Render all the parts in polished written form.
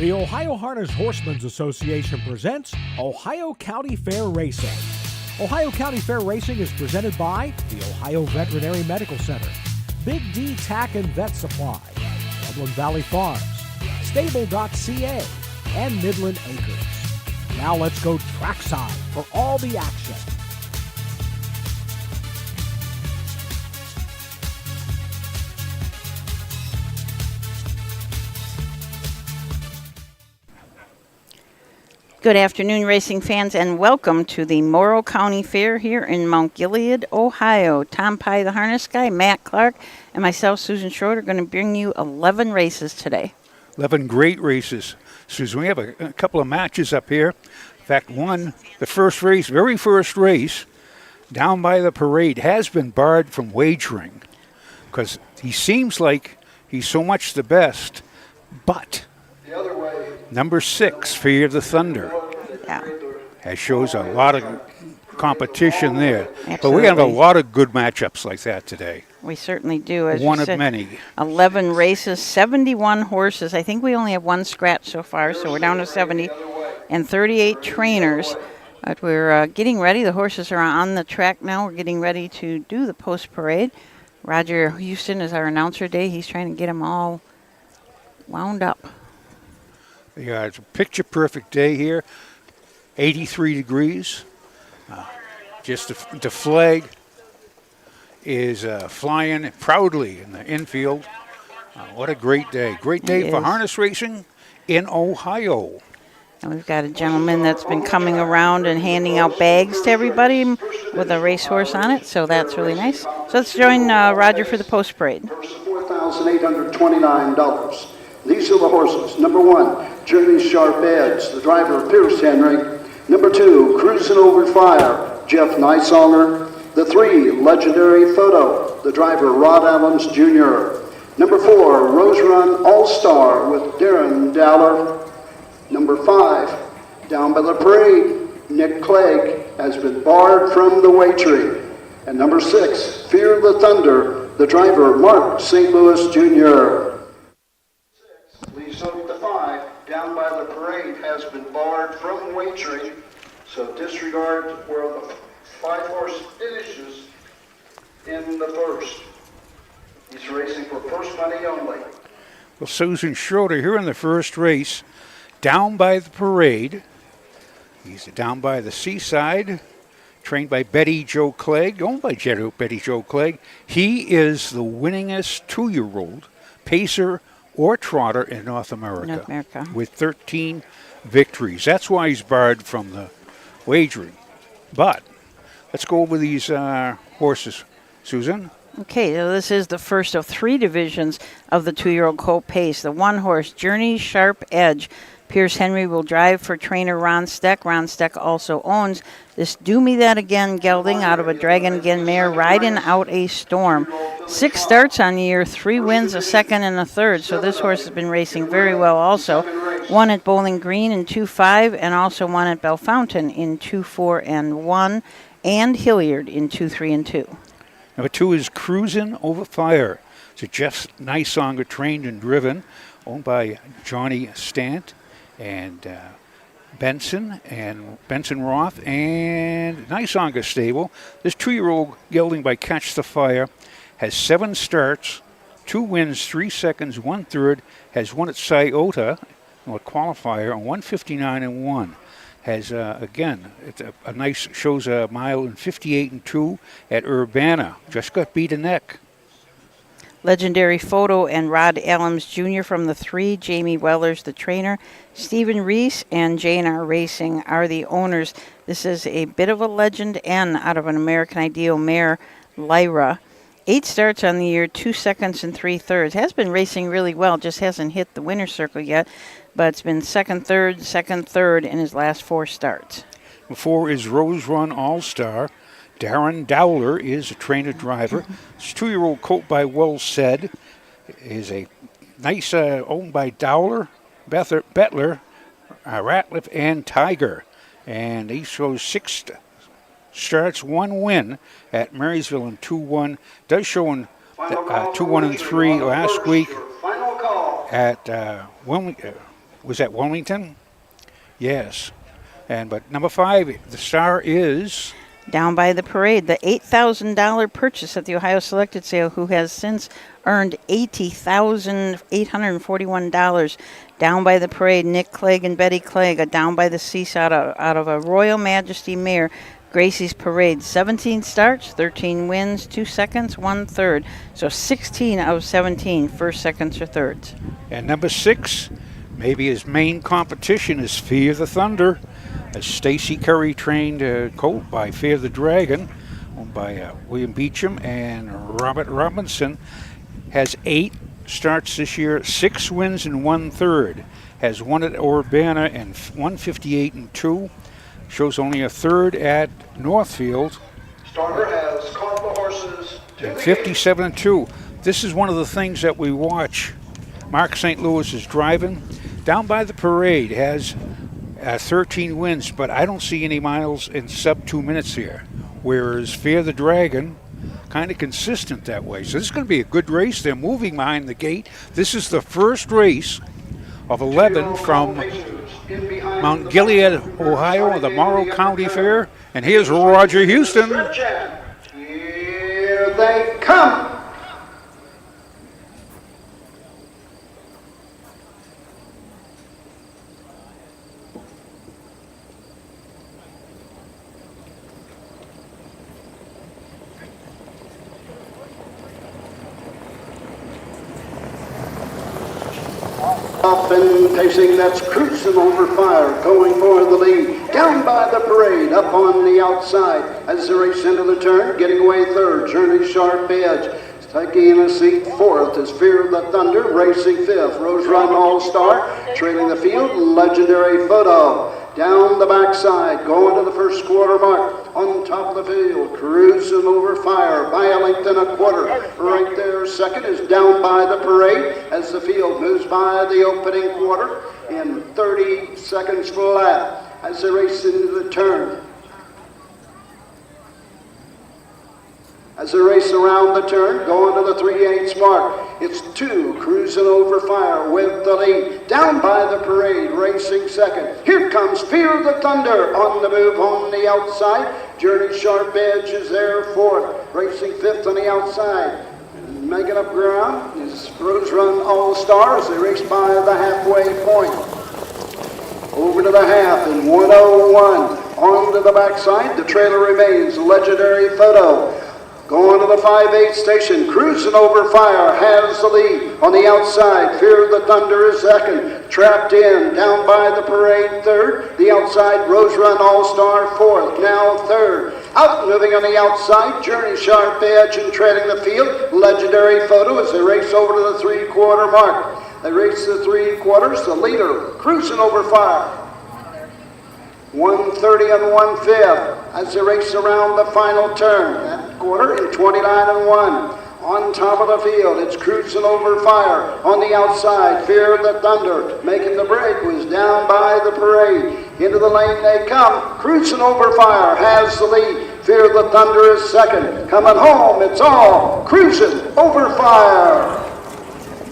The Ohio Harness Horsemen's Association presents Ohio County Fair Racing. Ohio County Fair Racing is presented by the Ohio Veterinary Medical Center, Big D Tack and Vet Supply, Dublin Valley Farms, Stable.ca, and Midland Acres. Now let's go trackside for all the action. Good afternoon, racing fans, and welcome to the Morrow County Fair here in Mount Gilead, Ohio. Tom Pye, the harness guy, Matt Clark, and myself, Susan Schroeder, are going to bring you 11 races today. 11 great races. Susan, we have a couple of matches up here. In fact, the first race, very first race, down by the parade, has been barred from wagering because he seems like he's so much the best, but number 6, Fear the Thunder. Yeah. That shows a lot of competition there. Absolutely. But we have a lot of good matchups like that today. We certainly do. As One you of said, many. 11 races, 71 horses. I think we only have one scratch so far, so we're down to 70, and 38 trainers. But we're getting ready. The horses are on the track now. We're getting ready to do the post-parade. Roger Houston is our announcer today. He's trying to get them all wound up. Yeah, it's a picture-perfect day here. 83 degrees. Just the flag is flying proudly in the infield. What a great day. Great day for harness racing in Ohio. And we've got a gentleman that's been coming around and handing out bags to everybody with a racehorse on it, so that's really nice. So let's join Roger for the post-parade. $4,829. These are the horses. Number 1, Journey Sharp Edge, the driver Pierce Henry. Number 2, Cruising Over Fire, Jeff Nisonger. The 3, Legendary Photo, the driver Rod Adams Jr. Number 4, Rose Run All-Star with Darren Dowler. Number 5, Down by the Parade, Nick Clegg has been barred from the wagering. And number 6, Fear the Thunder, the driver Mark St. Louis Jr. Please note the 5, Down by the Parade, has been barred from wagering, so disregard where the 5-horse finishes in the first. He's racing for purse money only. Well, Susan Schroeder here in the first race, Down by the Parade. He's down by the seaside, trained by Betty Jo Clegg, owned by Betty Jo Clegg. He is the winningest 2-year-old pacer or trotter in North America, with 13 victories. That's why he's barred from the wagering. But let's go over these horses, Susan. Okay, so this is the first of 3 divisions of the 2-year-old colt pace. The 1-horse Journey Sharp Edge. Pierce Henry will drive for trainer Ron Steck. Ron Steck also owns this Do Me That Again gelding out of a Dragon Again mare, riding out a storm. 6 starts on the year, 3 wins, a second and a third. So this horse has been racing very well also. 1 at Bowling Green in 2-5, and also 1 at Bellefontaine in 2-4 and 1, and Hilliard in 2-3 and 2. Number 2 is Cruising Over Fire. It's a Jeff Nisonger trained and driven, owned by Johnny Stant and Benson Roth and Nisonger stable. This 2-year-old gelding by Catch the Fire has 7 starts, 2 wins, 3 seconds, 1 third, has won at Scioto, or qualifier, on 159 and 1. Has again, it's a nice, shows a mile in 58 and 2 at Urbana. Just got beat a neck. Legendary Photo and Rod Adams Jr. from the 3, Jamie Wellers, the trainer, Stephen Reese and J&R Racing are the owners. This is a bit of a legend and out of an American Ideal mare, Lyra. 8 starts on the year, 2 seconds and 3 thirds. Has been racing really well, just hasn't hit the winner's circle yet, but it's been second, third in his last 4 starts. 4 is Rose Run All-Star. Darren Dowler is a trainer driver. This 2-year-old colt by Well Said is a nice, owned by Dowler, Bettler, Ratliff, and Tiger. And he shows 6 starts, 1 win at Marysville in 2-1. Does show in 2-1 and 3 last week at Was that Wilmington? Yes. But number 5, the star is Down by the Parade, the $8,000 purchase at the Ohio Selected Sale, who has since earned $80,841. Down by the Parade, Nick Clegg and Betty Clegg, a Down by the Seesaw out of a Royal Majesty mare, Gracie's Parade. 17 starts, 13 wins, 2 seconds, 1 third. So 16 out of 17, first, seconds, or thirds. And number 6, maybe his main competition is Fear the Thunder. A Stacy Curry trained colt by Fear the Dragon, owned by William Beecham and Robert Robinson. Has 8 starts this year, 6 wins and 1 third. Has 1 at Urbana and 158 and 2. Shows only a third at Northfield. Starter has caught the horses to And the 57 and 2. This is one of the things that we watch. Mark St. Louis is driving. Down by the Parade has 13 wins, but I don't see any miles in sub 2 minutes here. Whereas Fear the Dragon, kind of consistent that way. So this is going to be a good race. They're moving behind the gate. This is the first race of 11 from Mount Gilead, Ohio, the Morrow County Fair. And here's Roger Houston. Here they come. Off and pacing, that's Cruising Over Fire, going for the lead. Down by the Parade, up on the outside as they race into the turn, getting away third. Journey Sharp Edge, taking a seat fourth is Fear the Thunder, racing fifth. Rose Run All-Star, trailing the field, Legendary Photo. Down the backside, going to the first quarter mark. On top of the field, Cruising Over Fire by a length and a quarter. Right there, second is Down by the Parade as the field moves by the opening quarter in 30 seconds flat as they race into the turn. As they race around the turn, going to the 3/8 mark, it's 2, Cruising Over Fire with the lead. Down by the Parade, racing second. Here comes Fear the Thunder on the move on the outside. Journey Sharp Edge is there fourth, racing fifth on the outside. Making up ground is Rose Run All-Star as they race by the halfway point. Over to the half in 1:01. On to the backside, the trailer remains, Legendary Photo. Going to the 5/8 station, Cruising Over Fire has the lead. On the outside, Fear the Thunder is second. Trapped in, Down by the Parade third. The outside, Rose Run All-Star fourth, now third. Out moving on the outside, Journey Sharp Edge and trailing the field. Legendary Photo as they race over to the 3/4 mark. They race the 3/4, the leader, Cruising Over Fire. 1:30 and 1/5 as they race around the final turn. That quarter in 29 and 1. On top of the field, it's Cruising Over Fire. On the outside, Fear the Thunder. Making the break was Down by the Parade. Into the lane they come. Cruising Over Fire has the lead. Fear the Thunder is second. Coming home, it's all Cruising Over Fire.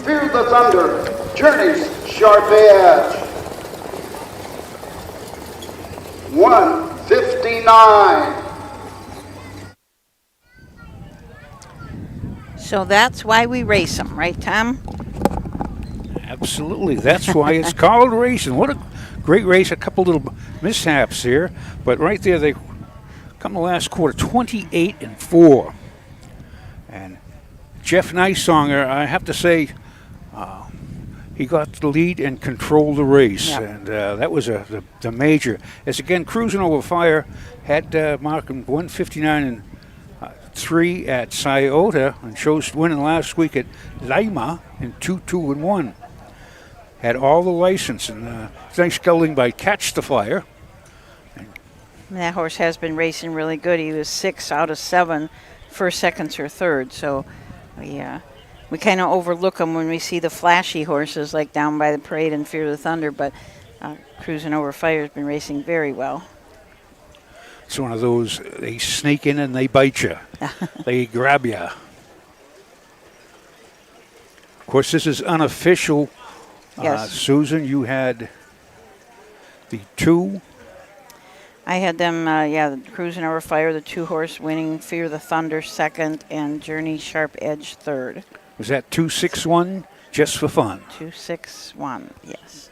Fear the Thunder, Journey's Sharp Edge. 1:59. So that's why we race them, right, Tom? Absolutely. That's why it's called racing. What a great race. A couple little mishaps here. But right there, they come the last quarter, 28 and 4. And Jeff Nicesonger, I have to say, he got the lead and controlled the race. Yep. And that was the major. As again, Cruising Over Fire had marking 159 and 3 at Scioto and chose winning last week at Lima in 2-2 and 1. Had all the license and nice gelding by Catch the Flyer. That horse has been racing really good. He was 6 out of 7, first, seconds, or third. So, we kind of overlook them when we see the flashy horses like Down by the Parade and Fear the Thunder. But Cruising Over Fire has been racing very well. It's one of those, they sneak in and they bite you. They grab you. Of course, this is unofficial Yes. Susan, you had the 2. I had them, Cruising Over Fire, the 2-horse winning, Fear the Thunder second, and Journey Sharp Edge third. Was that 261 just for fun? 261, yes.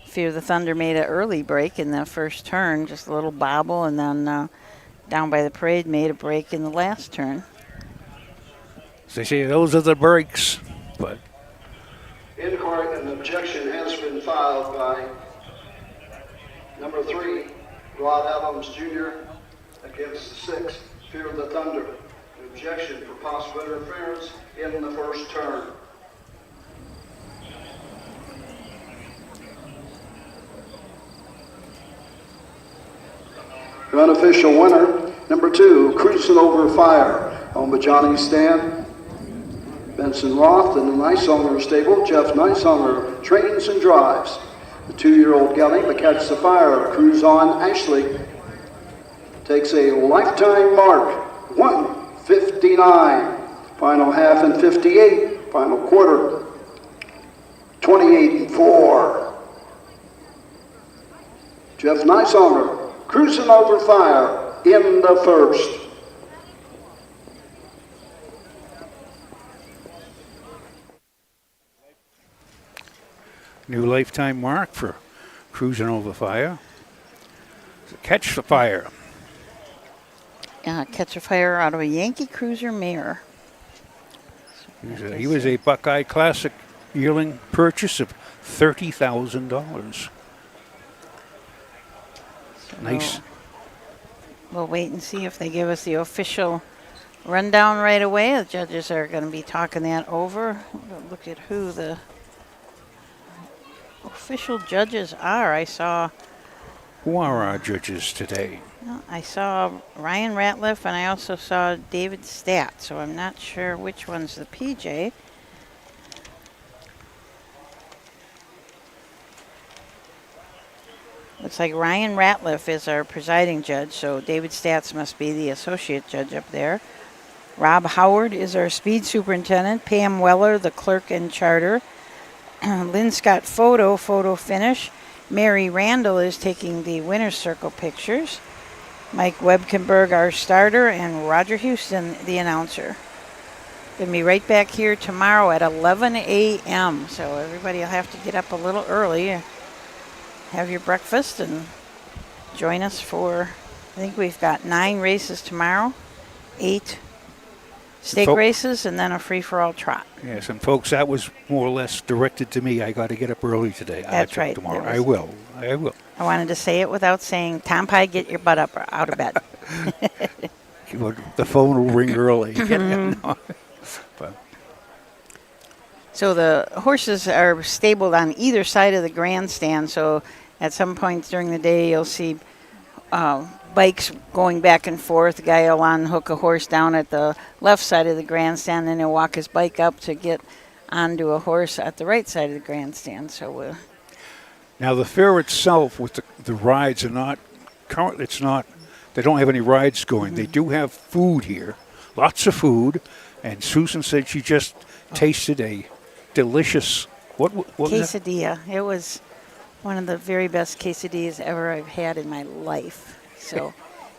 Fear the Thunder made an early break in the first turn, just a little bobble, and then Down by the Parade made a break in the last turn. As they say, those are the breaks. But In court, an objection has been filed by number 3, Rod Adams Jr. against 6, Fear the Thunder. An objection for possible interference in the first turn. The unofficial winner, number 2, Cruising Over Fire, owned by Johnny Stan, Benson Roth, and the Nicehonger stable, Jeff Nicehonger trains and drives. The 2-year-old gelding, the Catch the Fire, Cruise On Ashley, takes a lifetime mark, 1:59. Final half in 58, final quarter, 28-4. Jeff Nicehonger, Cruising Over Fire in the first. new lifetime mark for Cruising Over Fire. Catch the Fire. Catch a Fire out of a Yankee Cruiser mare. He was a Buckeye Classic yearling purchase of $30,000. Nice. We'll wait and see if they give us the official rundown right away. The judges are going to be talking that over. We'll look at who the official judges are. Who are our judges today? I saw Ryan Ratliff, and I also saw David Stat, so I'm not sure which one's the PJ. Looks like Ryan Ratliff is our presiding judge, so David Stats must be the associate judge up there. Rob Howard is our speed superintendent. Pam Weller, the clerk and charter. Lynn Scott photo finish. Mary Randall is taking the winner's circle pictures. Mike Webkenberg, our starter, and Roger Houston, the announcer. Going to be right back here tomorrow at 11 a.m., so everybody will have to get up a little early, have your breakfast, and join us for, I think we've got 9 races tomorrow, 8 stake races, and then a free-for-all trot. Yes, and folks, that was more or less directed to me. I got to get up early today. That's right. Tomorrow. I will. I wanted to say it without saying, Tom Pye, get your butt up out of bed. The phone will ring early. But So the horses are stabled on either side of the grandstand, so at some points during the day you'll see bikes going back and forth. The guy will unhook a horse down at the left side of the grandstand, and he'll walk his bike up to get onto a horse at the right side of the grandstand. So now the fair itself with the rides are not currently. It's not. They don't have any rides going. They do have food here, lots of food, and Susan said she just tasted a delicious what was quesadilla. It was one of the very best quesadillas ever I've had in my life. So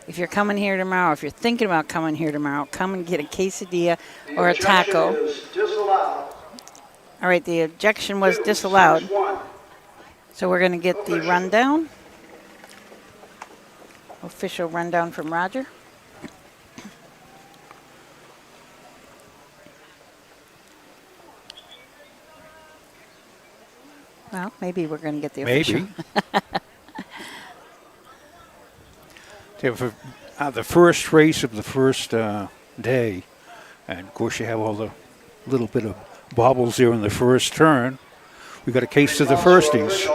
if you're coming here tomorrow, if you're thinking about coming here tomorrow, come and get a quesadilla or a taco. All right, the objection was disallowed. So we're going to get the rundown. Official rundown from Roger. Well, maybe we're going to get the official. Maybe. For the first race of the first day, and of course you have all the little bit of bobbles there in the first turn. We got a case of the firsties.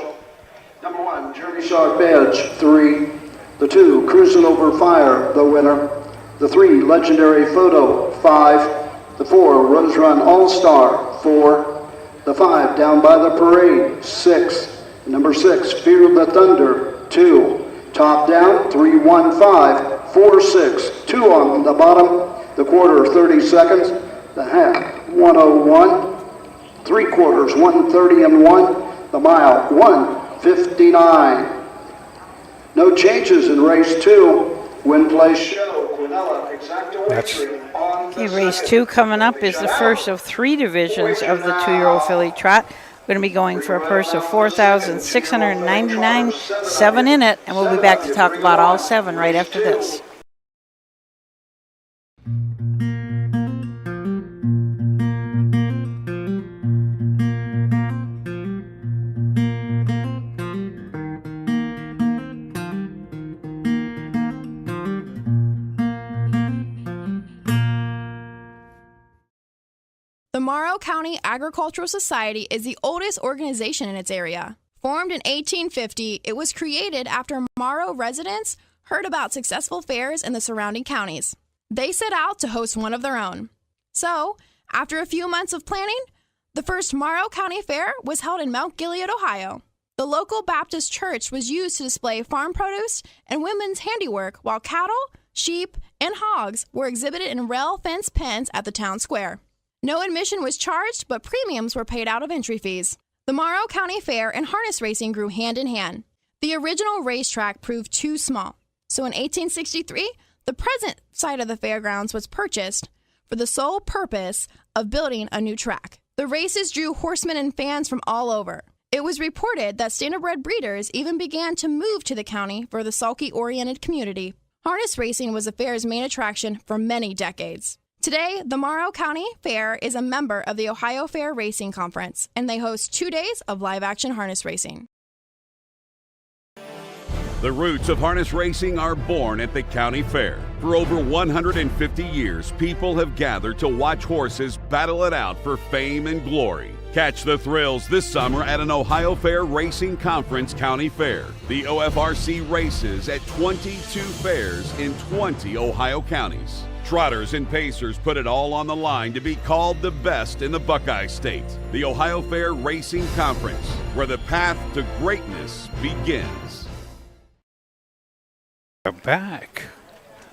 Number 1, Journey Sharp Edge, 3. The 2, Cruising Over Fire, the winner. The 3, Legendary Photo, 5. The 4, Rose Run All-Star, 4. The 5, Down by the Parade, 6. Number 6, Fear the Thunder, 2. Top down, 3-1-5, 4-6, 2 on the bottom. The quarter, 30 seconds. The half, 1:01. 3 quarters, 130 and 1. The mile, 1:59. No changes in race 2. Win place show, Quinella, exacta wagering on the Okay, race second. 2 coming up is the first of 3 divisions of the 2-year-old filly trot. We're going to be going for a purse of $4,699, 7 in it, and we'll be back to talk about all 7 right after this. The Morrow County Agricultural Society is the oldest organization in its area. Formed in 1850, it was created after Morrow residents heard about successful fairs in the surrounding counties. They set out to host one of their own. So, after a few months of planning, the first Morrow County Fair was held in Mount Gilead, Ohio. The local Baptist church was used to display farm produce and women's handiwork, while cattle, sheep, and hogs were exhibited in rail fence pens at the town square. No admission was charged, but premiums were paid out of entry fees. The Morrow County Fair and harness racing grew hand in hand. The original racetrack proved too small, so in 1863, the present site of the fairgrounds was purchased for the sole purpose of building a new track. The races drew horsemen and fans from all over. It was reported that standardbred breeders even began to move to the county for the sulky-oriented community. Harness racing was the fair's main attraction for many decades. Today, the Morrow County Fair is a member of the Ohio Fair Racing Conference, and they host 2 days of live-action harness racing. The roots of harness racing are born at the county fair. For over 150 years, people have gathered to watch horses battle it out for fame and glory. Catch the thrills this summer at an Ohio Fair Racing Conference county fair. The OFRC races at 22 fairs in 20 Ohio counties. Trotters and pacers put it all on the line to be called the best in the Buckeye State. The Ohio Fair Racing Conference, where the path to greatness begins. We're back.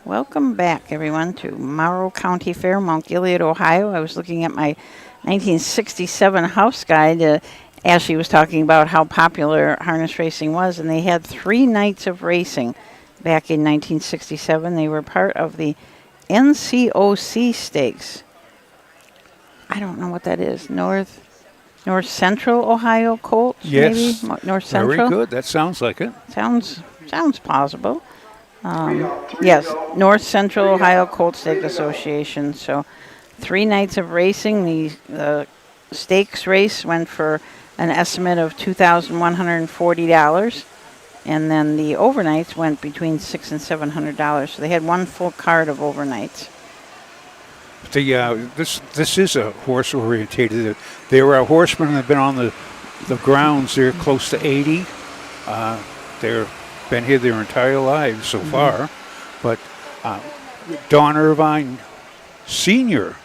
Welcome back, everyone, to Morrow County Fair, Mount Gilead, Ohio. I was looking at my 1967 house guide. Ashley was talking about how popular harness racing was, and they had 3 nights of racing back in 1967. They were part of the NCOC Stakes. I don't know what that is. North Central Ohio Colt, Yes. maybe? North Central? Very good. That sounds like it. Sounds plausible. Yes, North Central Ohio Colt Stake Association. So 3 nights of racing. The stakes race went for an estimate of $2,140. And then the overnights went between $600 and $700. So they had 1 full card of overnights. This is a horse orientated. There are horsemen that have been on the grounds. They're close to 80. They've been here their entire lives so far. But Don Irvine Sr.,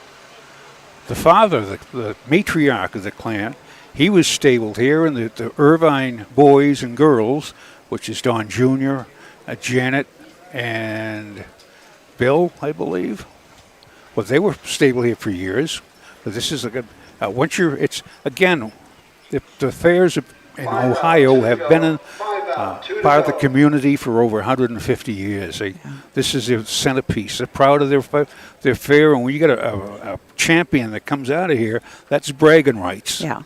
the father, the matriarch of the clan, he was stabled here, and the Irvine boys and girls, which is Don Jr., Janet, and Bill, I believe. Well, they were stable here for years. But this is a good. The fairs in Ohio have been in part of the community for over 150 years. This is their centerpiece. They're proud of their fair, and when you get a champion that comes out of here, that's bragging rights. Yeah.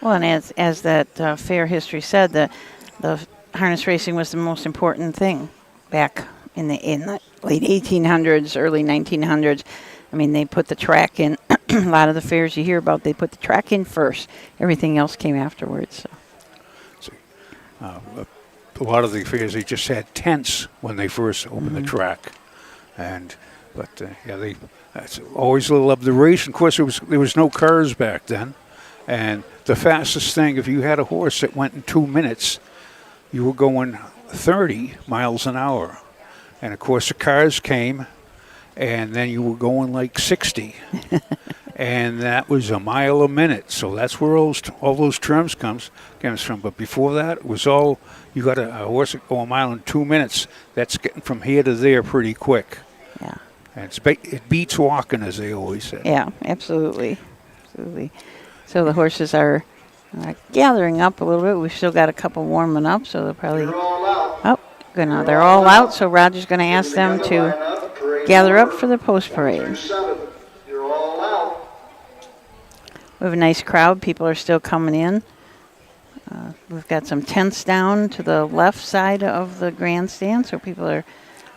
Well, and as that fair history said, the harness racing was the most important thing back in the late 1800s, early 1900s. I mean, they put the track in. A lot of the fairs you hear about, they put the track in first. Everything else came afterwards. So. A lot of the fairs, they just had tents when they first opened the track, they always loved the race. Of course, there was no cars back then, and the fastest thing, if you had a horse that went in 2 minutes, you were going 30 miles an hour, and of course the cars came, and then you were going like 60. And that was a mile a minute. So that's where all those terms comes from. But before that, it was all, you got a horse that go a mile in 2 minutes. That's getting from here to there pretty quick. Yeah. And it beats walking, as they always say. Yeah, absolutely. So the horses are gathering up a little bit. We've still got a couple warming up, so they'll probably... Oh, good. Now they're all out, so Roger's going to ask them to gather up for the post parade. We have a nice crowd. People are still coming in. We've got some tents down to the left side of the grandstand, so people are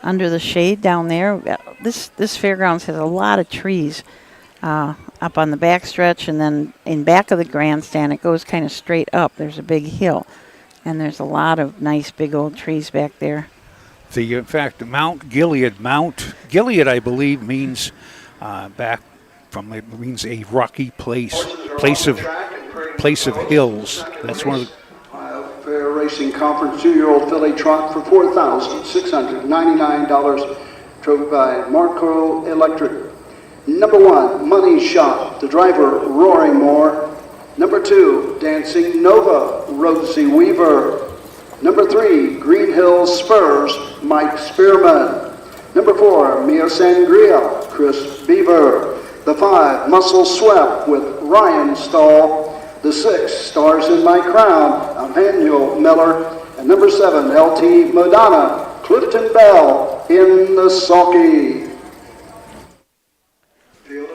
under the shade down there. This fairgrounds has a lot of trees up on the back stretch, and then in back of the grandstand it goes kind of straight up. There's a big hill, and there's a lot of nice big old trees back there. In fact, Mount Gilead, I believe, means means a rocky place of hills. That's one of the Fair Racing Conference 2-year-old filly trot for $4,699, drove by Marco Electric. Number 1, Money Shot, the driver Roaring Moore. Number 2, Dancing Nova, Rosie Weaver. Number 3, Green Hills Spurs, Mike Spearman. Number 4, Mia Sangria, Chris Beaver. The 5, Muscle Swept with Ryan Stahl. The 6, Stars in My Crown, Emmanuel Miller. And number 7, LT Madonna, Clifton Bell in the sulky.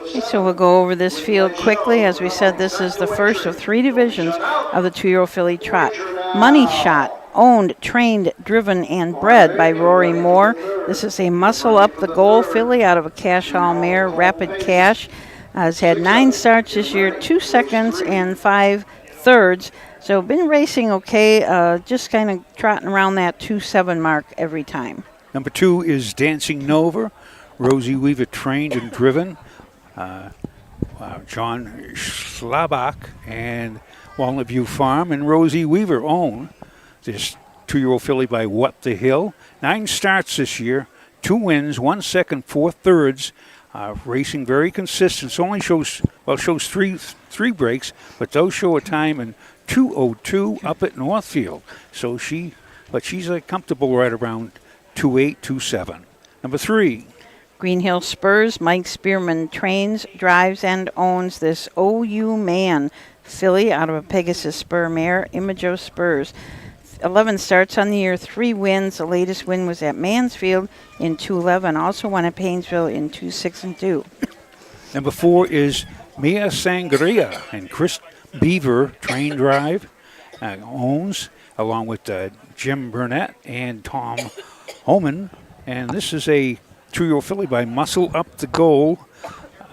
Okay, so we'll go over this field quickly. As we said, this is the first of 3 divisions of the 2-year-old filly trot. Money Shot, owned, trained, driven, and bred by Rory Moore. This is a muscle up the goal filly out of a cash hall mare, Rapid Cash. Has had 9 starts this year, 2 seconds and 5 thirds. So been racing okay, just kind of trotting around that 2-7 mark every time. Number 2 is Dancing Nova, Rosie Weaver trained and driven. John Schlabach and Walnut View Farm and Rosie Weaver own this 2-year-old filly by What the Hill. 9 starts this year, 2 wins, 1 second, 4 thirds. Racing very consistent. It only shows three breaks, but those show a time in 2:02 up at Northfield. So she's comfortable right around 2:8, 2:7. Number 3. Green Hill Spurs, Mike Spearman trains, drives, and owns this OU Man filly out of a Pegasus Spur mare, Imago Spurs. 11 starts on the year, 3 wins. The latest win was at Mansfield in 2:11. Also won at Painesville in 2:6-2. Number 4 is Mia Sangria and Chris Beaver train drive owns, along with Jim Burnett and Tom Homan. And this is a 2-year-old filly by Muscle Up the Goal.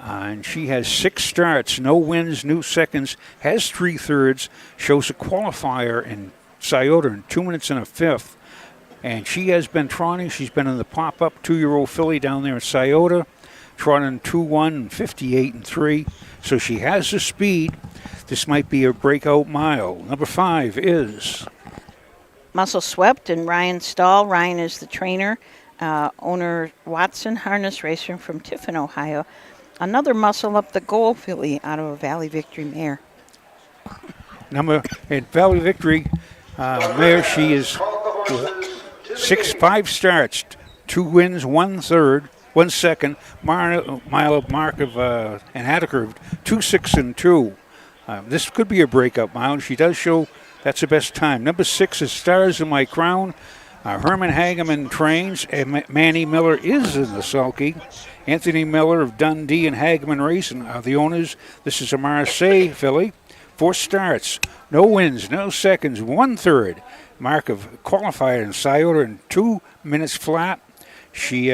And she has 6 starts, no wins, no seconds, has 3 thirds, shows a qualifier in Scioto in 2 minutes and a fifth. And she has been trotting. She's been in the pop-up 2-year-old filly down there in Scioto, trotting 2-1 and 58-3. So she has the speed. This might be a breakout mile. Number 5 is Muscle Swept and Ryan Stahl. Ryan is the trainer. Owner Watson Harness Racer from Tiffin, Ohio. Another Muscle Up the Goal filly out of a Valley Victory mare. Valley Victory mare, she is 5 starts, 2 wins, 1 third, 1 second, mile mark of an Attica 2:06-2. This could be a breakup mile. She does show that's the best time. Number 6 is Stars in My Crown. Herman Hageman trains, and Manny Miller is in the sulky. Anthony Miller of Dundee and Hageman Racing are the owners. This is a Marseille filly. 4 starts, no wins, no seconds, 1 third. Mark of qualifier in Scioto in 2 minutes flat. She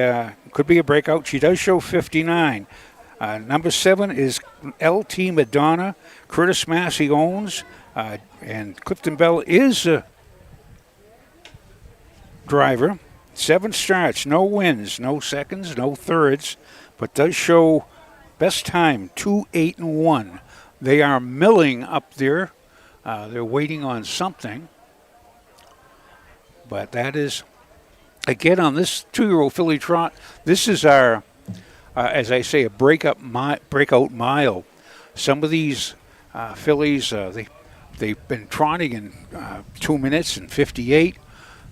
could be a breakout. She does show 59. Number 7 is LT Madonna. Curtis Massey owns, and Clifton Bell is a driver. 7 starts, no wins, no seconds, no thirds, but does show best time 2:08-1. They are milling up there. They're waiting on something. But that is, again, on this 2-year-old filly trot, this is our, as I say, a breakout mile. Some of these fillies, they've been trotting in 2 minutes and 58.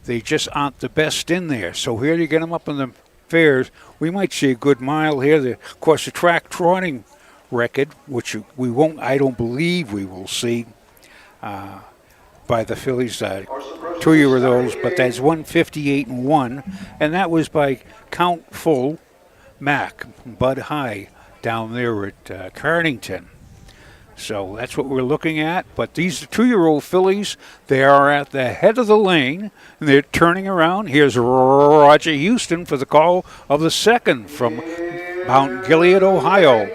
They just aren't the best in there. So here you get them up in the fairs. We might see a good mile here. Of course, the track trotting record, which we won't, I don't believe we will see by the fillies. 2 year of those, but that's 158-1, and that was by Count Full Mac, Bud High, down there at Cardington. So that's what we're looking at. But these 2-year-old fillies, they are at the head of the lane, and they're turning around. Here's Roger Houston for the call of the second from Mount Gilead, Ohio.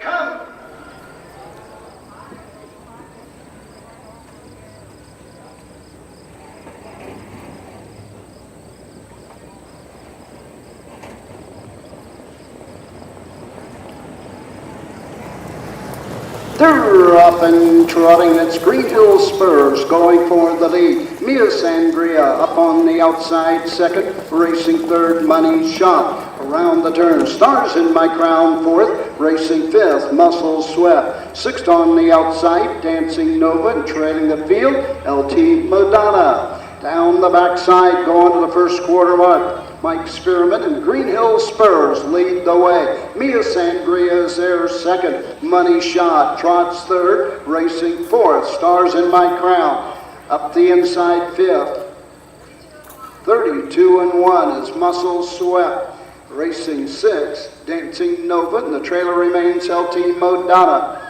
They're up and trotting. It's Green Hill Spurs going for the lead. Mia Sangria up on the outside second. Racing third, Money Shot. Around the turn, Stars in My Crown fourth. Racing fifth, Muscle Sweat. Sixth on the outside, Dancing Nova. And trailing the field, LT Madonna. Down the backside, going to the first quarter mark. Mike Spearman and Green Hill Spurs lead the way. Mia Sangria is there second. Money Shot trots third. Racing fourth. Stars in My Crown. Up the inside fifth. 32-1 is Muscle Sweat. Racing sixth. Dancing Nova. And the trailer remains LT Madonna.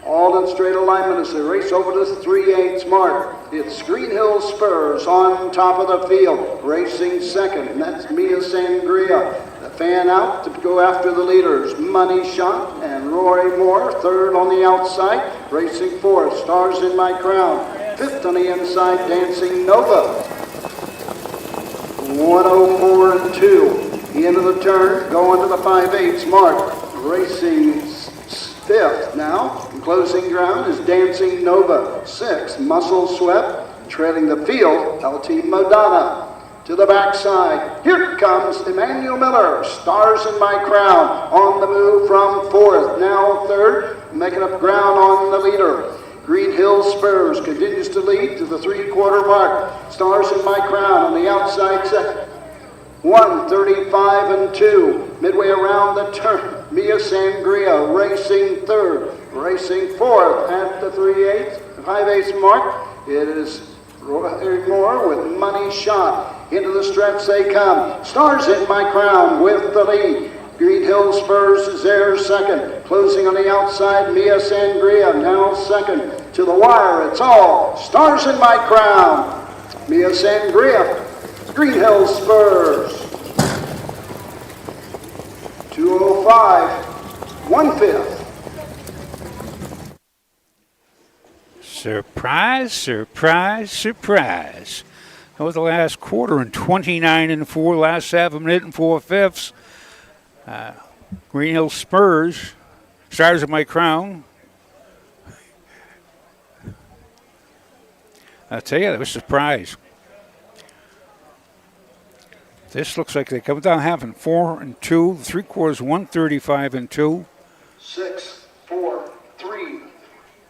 All in straight alignment as they race over the 3/8 mark. It's Green Hill Spurs on top of the field, racing second, and that's Mia Sangria. The fan out to go after the leaders, Money Shot and Rory Moore. Third on the outside, racing fourth, Stars in My Crown. Fifth on the inside, Dancing Nova. 104-2. Into the turn, going to the 5/8 mark, racing fifth now. Closing ground is Dancing Nova. Sixth, Muscle Sweat. Trailing the field, LT Madonna. To the backside, here comes Emmanuel Miller. Stars in My Crown on the move from fourth. Now third, making up ground on the leader. Green Hill Spurs continues to lead to the 3/4 mark. Stars in My Crown on the outside second. 1:35-2. Midway around the turn, Mia Sangria racing third. Racing fourth at the 3/8, 5/8 mark. It is Rory Moore with Money Shot. Into the stretch they come. Stars in My Crown with the lead. Green Hill Spurs is there second. Closing on the outside, Mia Sangria now second. To the wire, it's all Stars in My Crown. Mia Sangria, Green Hill Spurs. 2:05, 1/5. Surprise, surprise, surprise. That was the last quarter in 29-4, last 7 minutes and 4/5. Green Hill Spurs, Stars of My Crown. I'll tell you, that was a surprise. This looks like they come down having 4-2, 3/4, 135-2. 6-4-3,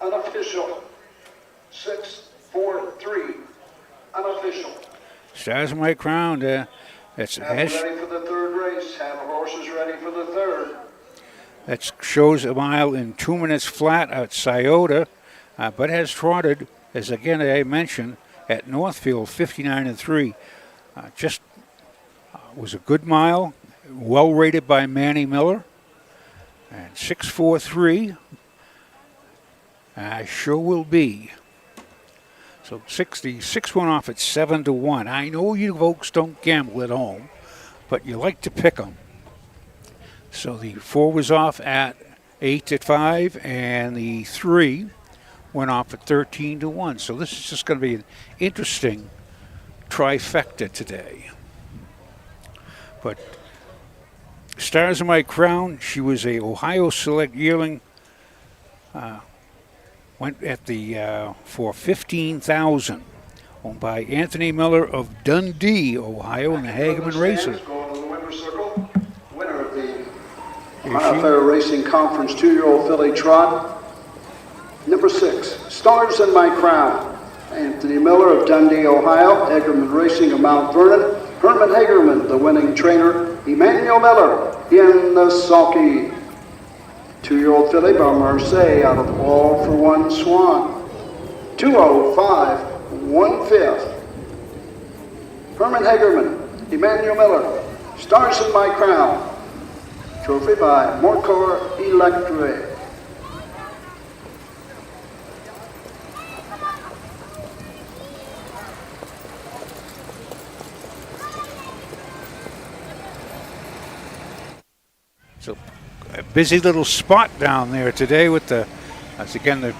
unofficial. 6-4-3, unofficial. Stars of My Crown. That's ready for the third race. Have horses ready for the third. That shows a mile in 2 minutes flat at Scioto, but has trotted, as again I mentioned, at Northfield 59-3. Just was a good mile, well rated by Manny Miller. And 6-4-3, sure will be. So 6 went off at 7-1. I know you folks don't gamble at home, but you like to pick them. So the 4 was off at 8-5, and the 3 went off at 13-1. So this is just going to be an interesting trifecta today. But Stars of My Crown, she was a Ohio Select yearling. Went at the for $15,000, owned by Anthony Miller of Dundee, Ohio, in the Hageman Racing. Going to the winner's circle. Winner of the Ohio Fair Racing Conference 2-year-old filly trot. Number 6, Stars in My Crown. Anthony Miller of Dundee, Ohio. Hagerman Racing of Mount Vernon. Herman Hagerman, the winning trainer. Emmanuel Miller in the sulky. 2-year-old filly by Marseille out of All for One Swan. 205, 1/5. Herman Hagerman, Emmanuel Miller, Stars in My Crown. Trophy by Morcor Electric. So a busy little spot down there today with as again, the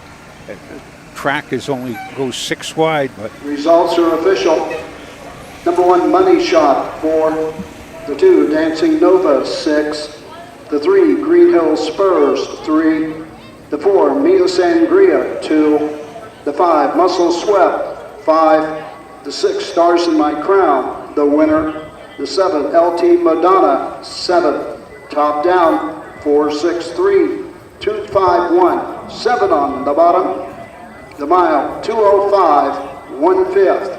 track goes 6 wide, but Results are official. Number 1, Money Shot, 4. The 2, Dancing Nova, 6. The 3, Green Hill Spurs, 3. The 4, Mia Sangria, 2. The 5, Muscle Swept, 5. The 6, Stars in My Crown, the winner. The 7, LT Madonna, 7. Top down, 4, 6, 3, 2, 5, 1. 7 on the bottom. The mile, 205, 1/5.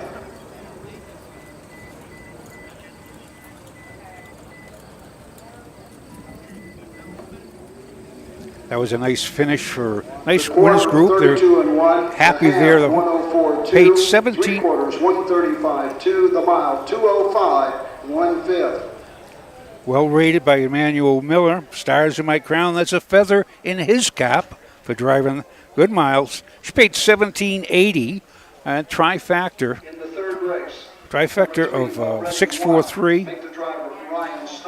that was a nice finish for nice winners group. They're happy there. The paid 17. 135.2. The mile, 205, 1/5. Well rated by Emmanuel Miller. Stars in My Crown. That's a feather in his cap for driving good miles. She paid $17.80. And trifecta. In the third race. Trifecta of 643.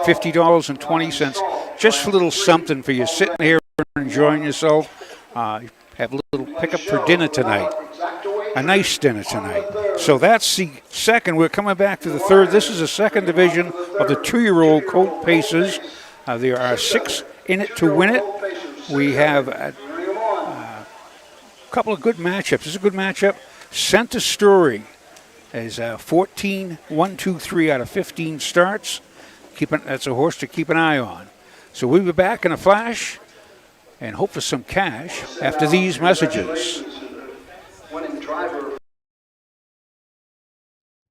$50.20. Just a little something for you sitting here enjoying yourself. Have a little pickup for dinner tonight. A nice dinner tonight. So that's the second. We're coming back to the third. This is the second division of the 2-year-old colt paces. There are 6 in it to win it. We have a couple of good matchups. This is a good matchup. Center Story is 14, 1, 2, 3 out of 15 starts. That's a horse to keep an eye on. So we'll be back in a flash and hope for some cash after these messages.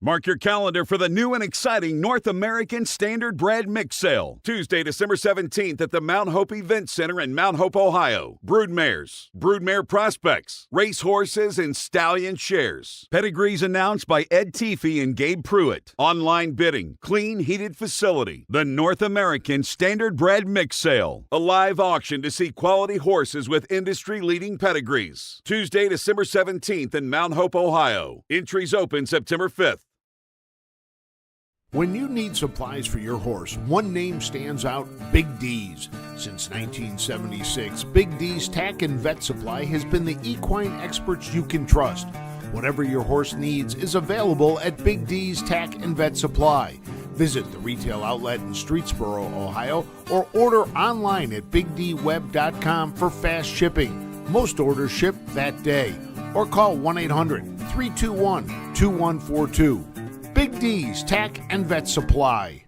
Mark your calendar for the new and exciting North American Standard Bred Mix Sale. Tuesday, December 17th at the Mount Hope Event Center in Mount Hope, Ohio. Broodmares, broodmare prospects, racehorses, and stallion shares. Pedigrees announced by Ed Teefee and Gabe Pruitt. Online bidding, clean, heated facility. The North American Standard Bred Mix Sale. A live auction to see quality horses with industry-leading pedigrees. Tuesday, December 17th in Mount Hope, Ohio. Entries open September 5th. When you need supplies for your horse, one name stands out: Big D's. Since 1976, Big D's Tack and Vet Supply has been the equine experts you can trust. Whatever your horse needs is available at Big D's Tack and Vet Supply. Visit the retail outlet in Streetsboro, Ohio, or order online at bigdweb.com for fast shipping. Most orders ship that day. Or call 1-800-321-2142. Big D's Tack and Vet Supply.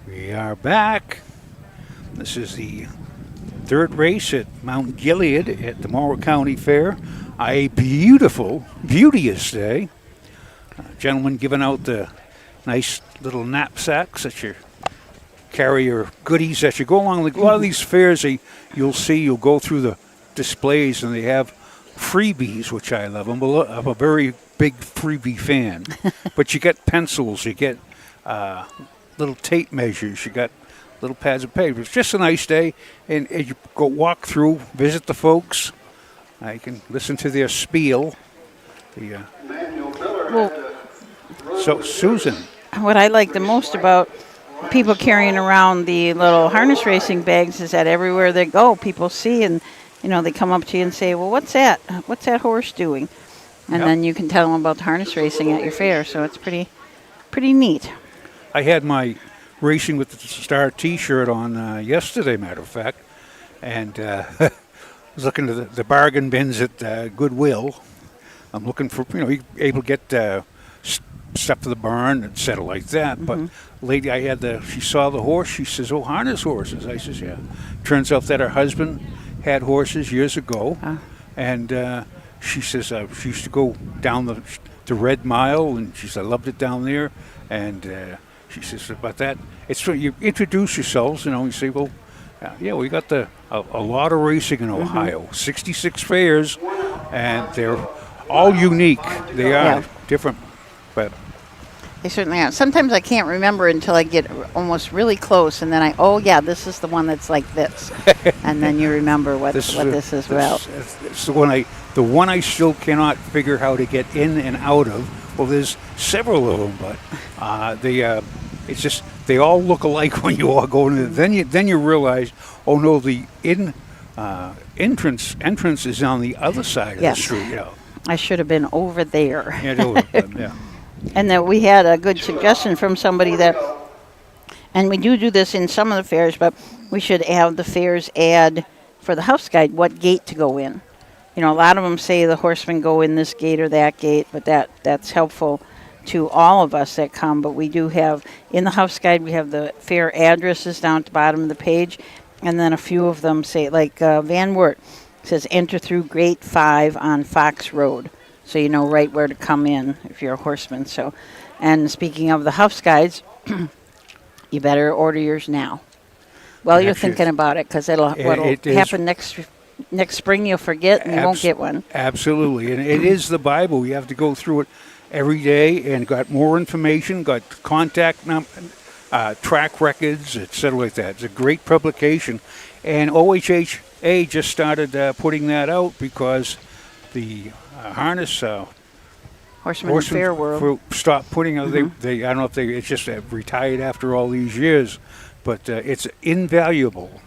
We are back. This is the third race at Mount Gilead at the Morrow County Fair. A beauteous day. Gentlemen giving out the nice little knapsacks that you carry your goodies as you go along. A lot of these fairs, you'll go through the displays and they have freebies, which I love. I'm a very big freebie fan. But you get pencils, you get little tape measures, you got little pads of paper. It's just a nice day, and you go walk through, visit the folks. You can listen to their spiel. So, Susan. What I like the most about people carrying around the little harness racing bags is that everywhere they go, people see and they come up to you and say, well, what's that? What's that horse doing? And then you can tell them about the harness racing at your fair. So it's pretty neat. I had my Racing with the Star T-shirt on yesterday, matter of fact. And I was looking at the bargain bins at Goodwill. I'm looking for, you're able to get stuff for the barn, et cetera, like that. Mm-hmm. But lady she saw the horse. She says, oh, harness horses. I says, yeah. Turns out that her husband had horses years ago, and she says she used to go down the Red Mile, and she said I loved it down there, and She says, but that, it's when you introduce yourselves, you say, well, yeah, we got a lot of racing in Ohio, 66 fairs, and they're all unique. They are different, but They certainly are. Sometimes I can't remember until I get almost really close, and then this is the one that's like this, and then you remember what this is about. It's the one I still cannot figure how to get in and out of. Well, there's several of them, but it's just they all look alike when you all go in. Then you realize, oh no, the entrance is on the other side of the street. I should have been over there. Yeah. And that we had a good suggestion from somebody and we do this in some of the fairs, but we should have the fairs add for the house guide what gate to go in. A lot of them say the horsemen go in this gate or that gate, but that's helpful to all of us that come. But we do have, in the house guide, we have the fair addresses down at the bottom of the page, and then a few of them say, like Van Wert says, enter through Gate 5 on Fox Road. So you know right where to come in if you're a horseman. So, and speaking of the house guides, you better order yours now. Well, you're thinking about it, because what'll happen next spring, you'll forget and you won't get one. Absolutely, and it is the Bible. You have to go through it every day, and got more information, got contact track records, etc. like that. It's a great publication, and OHHA just started putting that out because the harness Horseman Fair World stopped putting out. They I don't know if it's just retired after all these years, but it's invaluable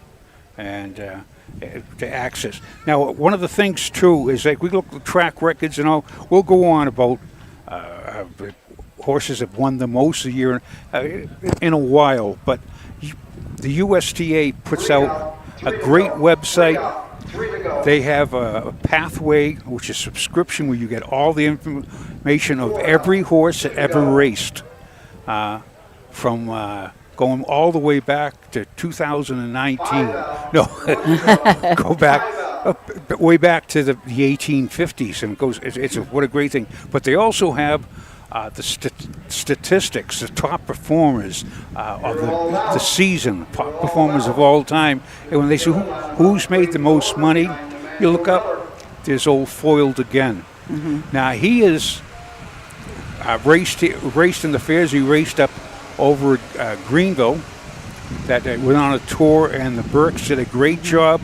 and to access. Now, one of the things too is like we look at track records and all. We'll go on about horses have won the most a year in a while, but the USTA puts out a great website. They have a pathway, which is subscription, where you get all the information of every horse that ever raced, from going all the way back to 2019. No, go back way back to the 1850s, and it goes. What a great thing! But they also have the statistics, the top performers of the season, top performers of all time. And when they say who's made the most money, you look up, there's old Foiled again. Now, he is raced in the fairs. He raced up over at Greenville. That went on a tour, and the Burks did a great job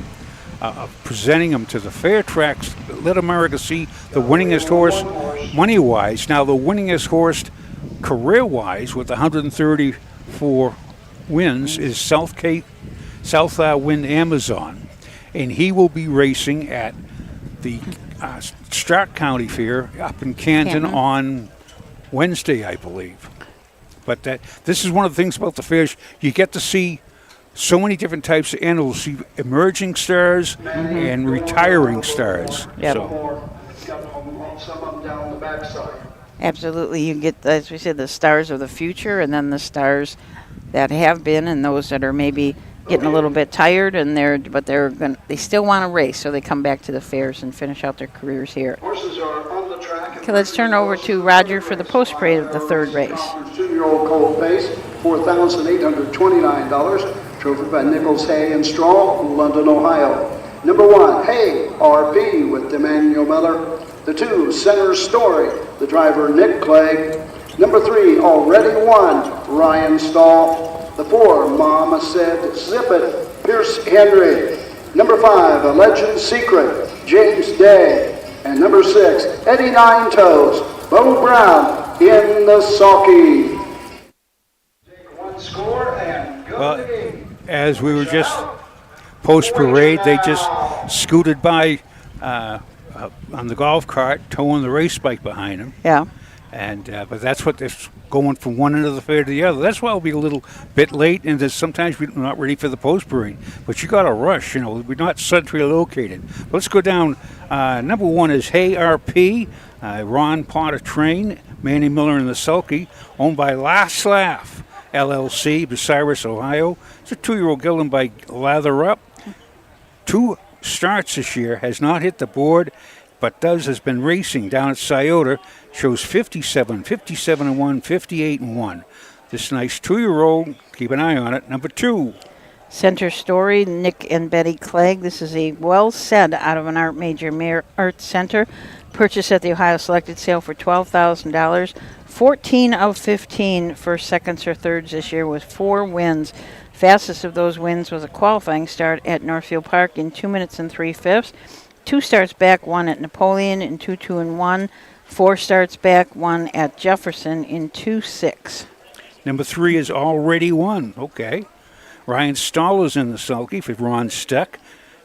of presenting him to the fair tracks. Let America see the winningest horse money-wise. Now, the winningest horse career-wise with 134 wins is Southwind Amazon, and he will be racing at the Stark County Fair up in Canton on Wednesday, I believe. But this is one of the things about the fairs. You get to see so many different types of animals, see emerging stars and retiring stars. Yep. So. Some of them down the backside. Absolutely. You get, as we said, the stars of the future, and then the stars that have been, and those that are maybe getting a little bit tired, and they still want to race, so they come back to the fairs and finish out their careers here. Horses are on the track. Okay, let's turn over to Roger for the post parade of the third race. 2-year-old colt pace, $4,829. Trophy by Nichols, Hay, and Straw, London, Ohio. Number 1, Hay, RP with Emmanuel Miller. The 2, Center Story, the driver Nick Clegg. Number 3, Already Won, Ryan Stahl. The 4, Mama Said Zip It, Pierce Henry. Number 5, A Legend Secret, James Day. And number 6, Eddie Nine Toes, Bo Brown in the sulky. Take one score and go to the game. As we were just post-parade, they just scooted by on the golf cart, towing the race bike behind them. Yeah. And but that's what they're going from one end of the fair to the other. That's why we'll be a little bit late, and sometimes we're not ready for the post-parade. But you got to rush, we're not centrally located. But let's go down. Number 1 is Hay RP, Ron Potter Train, Manny Miller in the sulky, owned by Last Laugh LLC, Bucyrus, Ohio. It's a 2-year-old gelding by Lather Up. 2 starts this year, has not hit the board, but has been racing down at Scioto. Shows 57-1, 58-1. This nice 2-year-old, keep an eye on it, number 2. Center Story, Nick and Betty Clegg. This is a well said out of an art major, Art Center. Purchased at the Ohio Selected Sale for $12,000. 14 of 15 first, seconds, or thirds this year with 4 wins. Fastest of those wins was a qualifying start at Northfield Park in 2 minutes and 3/5. 2 starts back, 1 at Napoleon in 2:2 1. 4 starts back, 1 at Jefferson in 2:6. Number 3 is Already Won. Okay. Ryan Stahl is in the sulky for Ron Steck.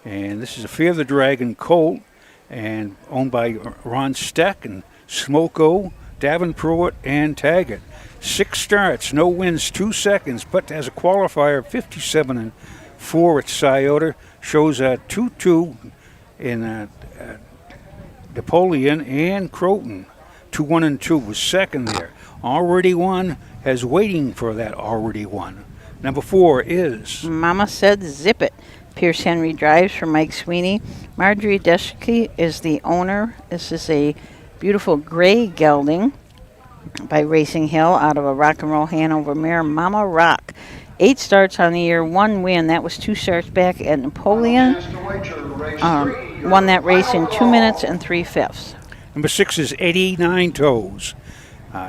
And this is a Fear the Dragon colt, and owned by Ron Steck and Smoko, Davenport, and Taggart. 6 starts, no wins, 2 seconds, but has a qualifier of 57-4 at Scioto. Shows a 2-2 in Napoleon and Croton. 2-1-2 was second there. Already Won has waiting for that Already Won. Number 4 is Mama Said Zip It. Pierce Henry drives for Mike Sweeney. Marjorie Deschke is the owner. This is a beautiful gray gelding by Racing Hill out of a Rock and Roll Hanover mare, Mama Rock. 8 starts on the year, 1 win. That was 2 starts back at Napoleon. Won that race in 2 minutes and 3/5. Number 6 is 89 Toes.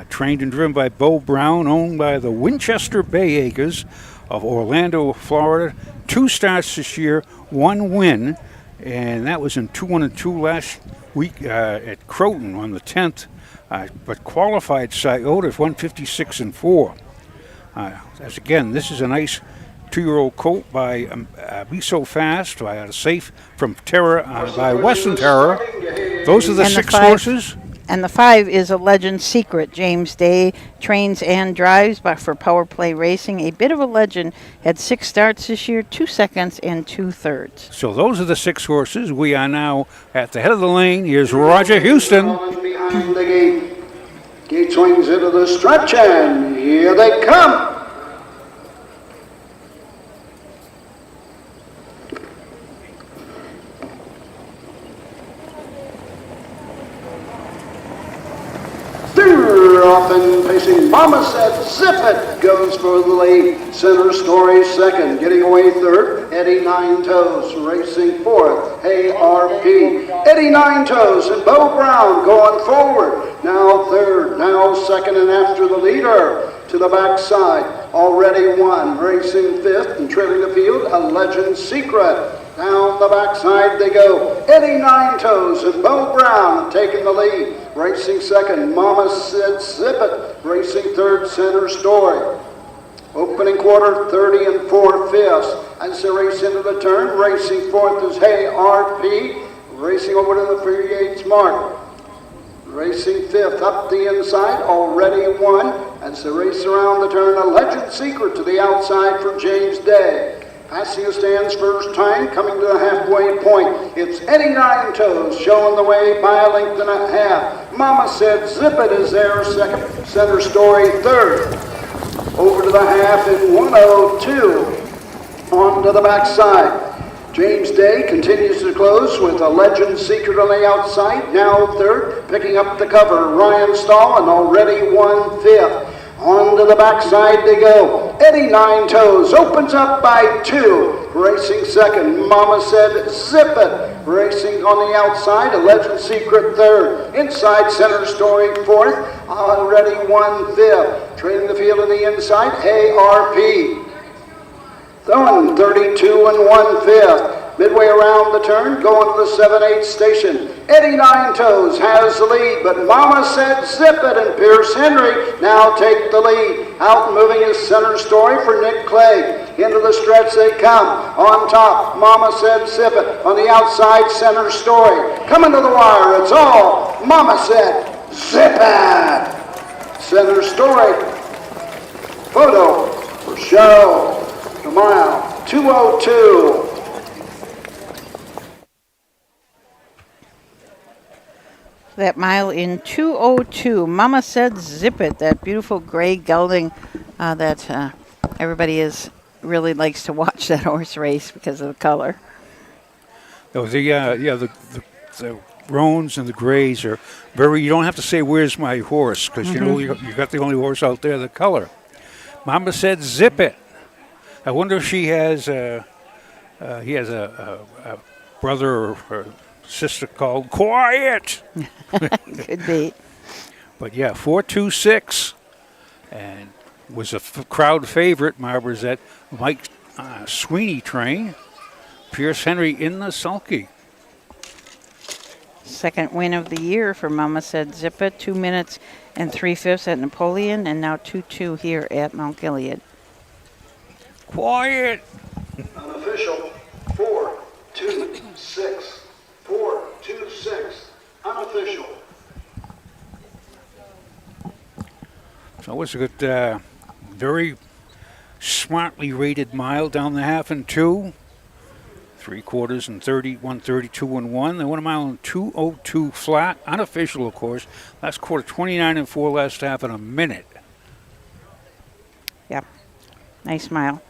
Trained and driven by Bo Brown, owned by the Winchester Bay Acres of Orlando, Florida. 2 starts this year, 1 win, and that was in 2-1-2 last week at Croton on the 10th. But qualified Scioto 156-4. As again, this is a nice 2-year-old colt by Be So Fast, by out of Safe from Terror by Western Terror. Those are the 6 horses. And the 5 is a Legend Secret. James Day trains and drives for Power Play Racing. A bit of a legend. Had 6 starts this year, 2 seconds and 2/3. So those are the 6 horses. We are now at the head of the lane. Here's Roger Houston. Behind the gate. Gate swings into the stretch, and here they come. Off and facing Mama Said Zip It goes for the lead. Center Story second, getting away third. Eddie Nine Toes racing fourth. ARP. Eddie Nine Toes and Bo Brown going forward. Now third, now second, and after the leader. To the backside, Already Won racing fifth and trailing the field. A Legend Secret. Down the backside they go. Eddie Nine Toes and Bo Brown taking the lead. Racing second, Mama Said Zip It. Racing third, Center Story. Opening quarter, 30 4/5. As they race into the turn, racing fourth is ARP. Racing over to the 38's mark. Racing fifth, up the inside, Already Won. As they race around the turn, a Legend Secret to the outside for James Day. Passing the stands first time, coming to the halfway point. It's Eddie Nine Toes showing the way by a length and a half. Mama Said Zip It is there second. Center Story third. Over to the half in 1:02. On to the backside. James Day continues to close with a Legend Secret on the outside. Now third, picking up the cover. Ryan Stahl and Already Won fifth. On to the backside they go. Eddie Nine Toes opens up by 2. Racing second, Mama Said Zip It. Racing on the outside, a Legend Secret third. Inside, Center Story fourth. Already Won fifth. Trailing the field on the inside, ARP. Throwing 32 1/5. Midway around the turn, going to the 7/8 station. Eddie Nine Toes has the lead, but Mama Said Zip It and Pierce Henry now take the lead. Out moving is Center Story for Nick Clegg. Into the stretch they come. On top, Mama Said Zip It. On the outside, Center Story. Coming to the wire, it's all Mama Said Zip It. Center Story. Photo for show. The mile, 2:02. That mile in 2:02. Mama Said Zip It. That beautiful gray gelding that everybody really likes to watch that horse race because of the color. Oh, the roans and the grays are very. You don't have to say, "Where's my horse?" because you know you got the only horse out there. The color. Mama said zip it. I wonder if he has a brother or sister called Quiet. Could be. But yeah, 426, and was a crowd favorite. Barbara's that Mike Sweeney train. Pierce Henry in the sulky. Second win of the year for Mama Said Zippa, 2 minutes and 3/5 at Napoleon, and now 2-2 here at Mount Gilead. Quiet. Unofficial, 4-2-6. 4-2-6. Unofficial. So it was a good, very smartly rated mile down the half and 2. 3/4 and 30, 132 and 1. They went a mile in 2:02 flat. Unofficial, of course. Last quarter, 29 and 4. Last half in a minute. Yep. Nice mile.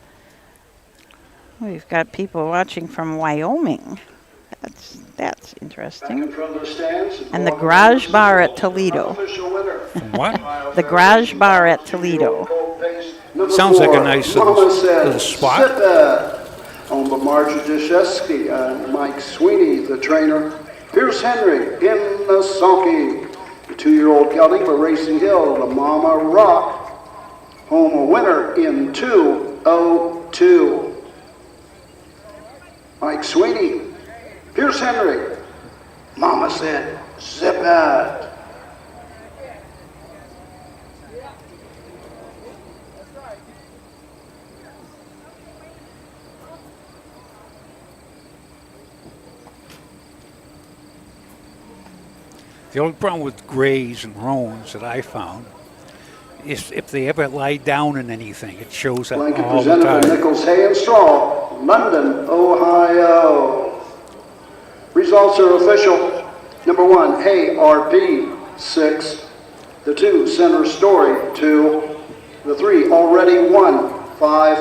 We've got people watching from Wyoming. That's interesting. From the stands, And the Garage Bar at Toledo. unofficial winner. From what? The Garage Bar at Toledo. Number Sounds like a 4, nice Mama Said little spot. Zip it. On the Margie Deshesky and Mike Sweeney, the trainer. Pierce Henry in the sulky. The 2-year-old gelding for Racing Hill, the Mama Rock. Home a winner in 2:02. Mike Sweeney, Pierce Henry. Mama Said zip it. The only problem with grays and roans that I found is if they ever lie down in anything, it shows up Blanket all the presented by time. Nichols, Hay and Straw, London, Ohio. Results are official. Number 1, Hay RP, 6. The 2, Center Story, 2. The 3, Already Won, 5.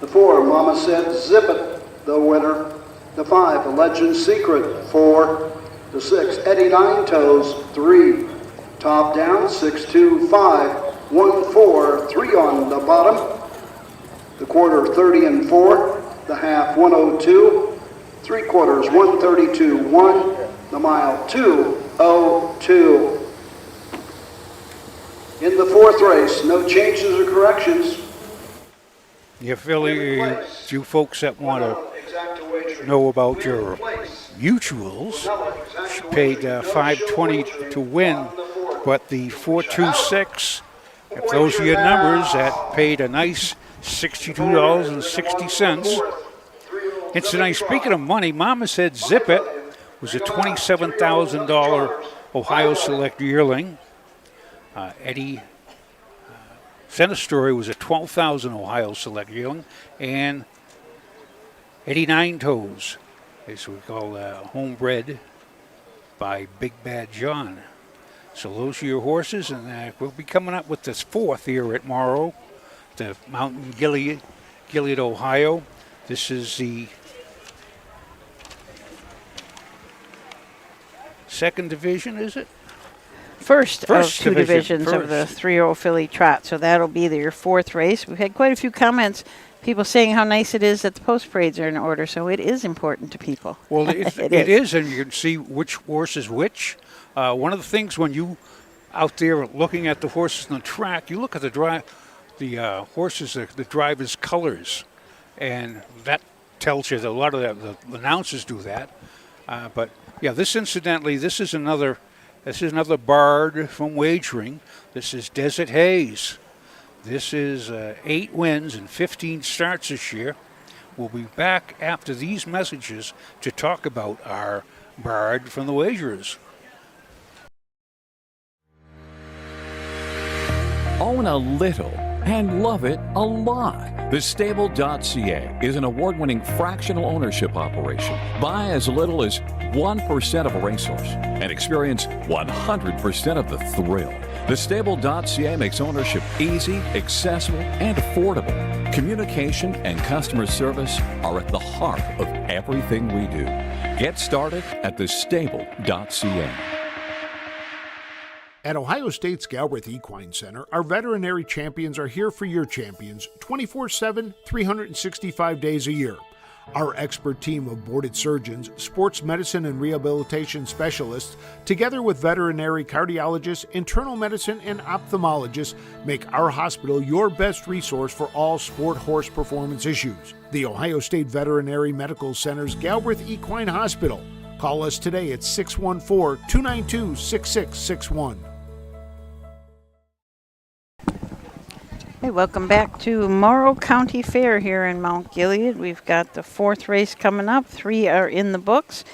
The 4, Mama Said Zip It, the winner. The 5, The Legend Secret, 4. The 6, Eddie Nine Toes, 3. Top down, 6-2-5, 1-4, 3 on the bottom. The quarter, 30 and 4. The half, 102. 3/4, 132-1. The mile, 2:02. In the 4th race, no changes or corrections. You folks that want to know about your mutuals, she paid $5.20 to win, but the 426, if those are your numbers, that paid a nice $62.60. Incidentally, speaking of money, Mama Said Zip It was a $27,000 Ohio Select yearling. Eddie Center Story was a $12,000 Ohio Select yearling, and Eddie Nine Toes is what we call homebred by Big Bad John. So those are your horses, and we'll be coming up with this 4th here at Morrow, the Mountain Gilead, Ohio. This is the 2nd division, is it? First of two division, divisions of the 3-year-old filly trot. So that'll be your 4th race. We've had quite a few comments, people saying how nice it is that the post parades are in order. So it is important to people. Well, it is, and you can see which horse is which. One of the things when you out there looking at the horses on the track, you look at the horses, the driver's colors, and that tells you that a lot of the announcers do that. But yeah, this is another Bard from Wagering. This is Desert Hayes. This is 8 wins and 15 starts this year. We'll be back after these messages to talk about our Bard from the Wagerers. Own a little and love it a lot. TheStable.ca is an award-winning fractional ownership operation. Buy as little as 1% of a racehorse and experience 100% of the thrill. TheStable.ca makes ownership easy, accessible, and affordable. Communication and customer service are at the heart of everything we do. Get started at TheStable.ca. At Ohio State's Galbraith Equine Center, our veterinary champions are here for your champions 24/7, 365 days a year. Our expert team of boarded surgeons, sports medicine and rehabilitation specialists, together with veterinary cardiologists, internal medicine, and ophthalmologists, make our hospital your best resource for all sport horse performance issues. The Ohio State Veterinary Medical Center's Galbraith Equine Hospital. Call us today at 614-292-6661. Hey, welcome back to Morrow County Fair here in Mount Gilead. We've got the 4th race coming up. 3 are in the books.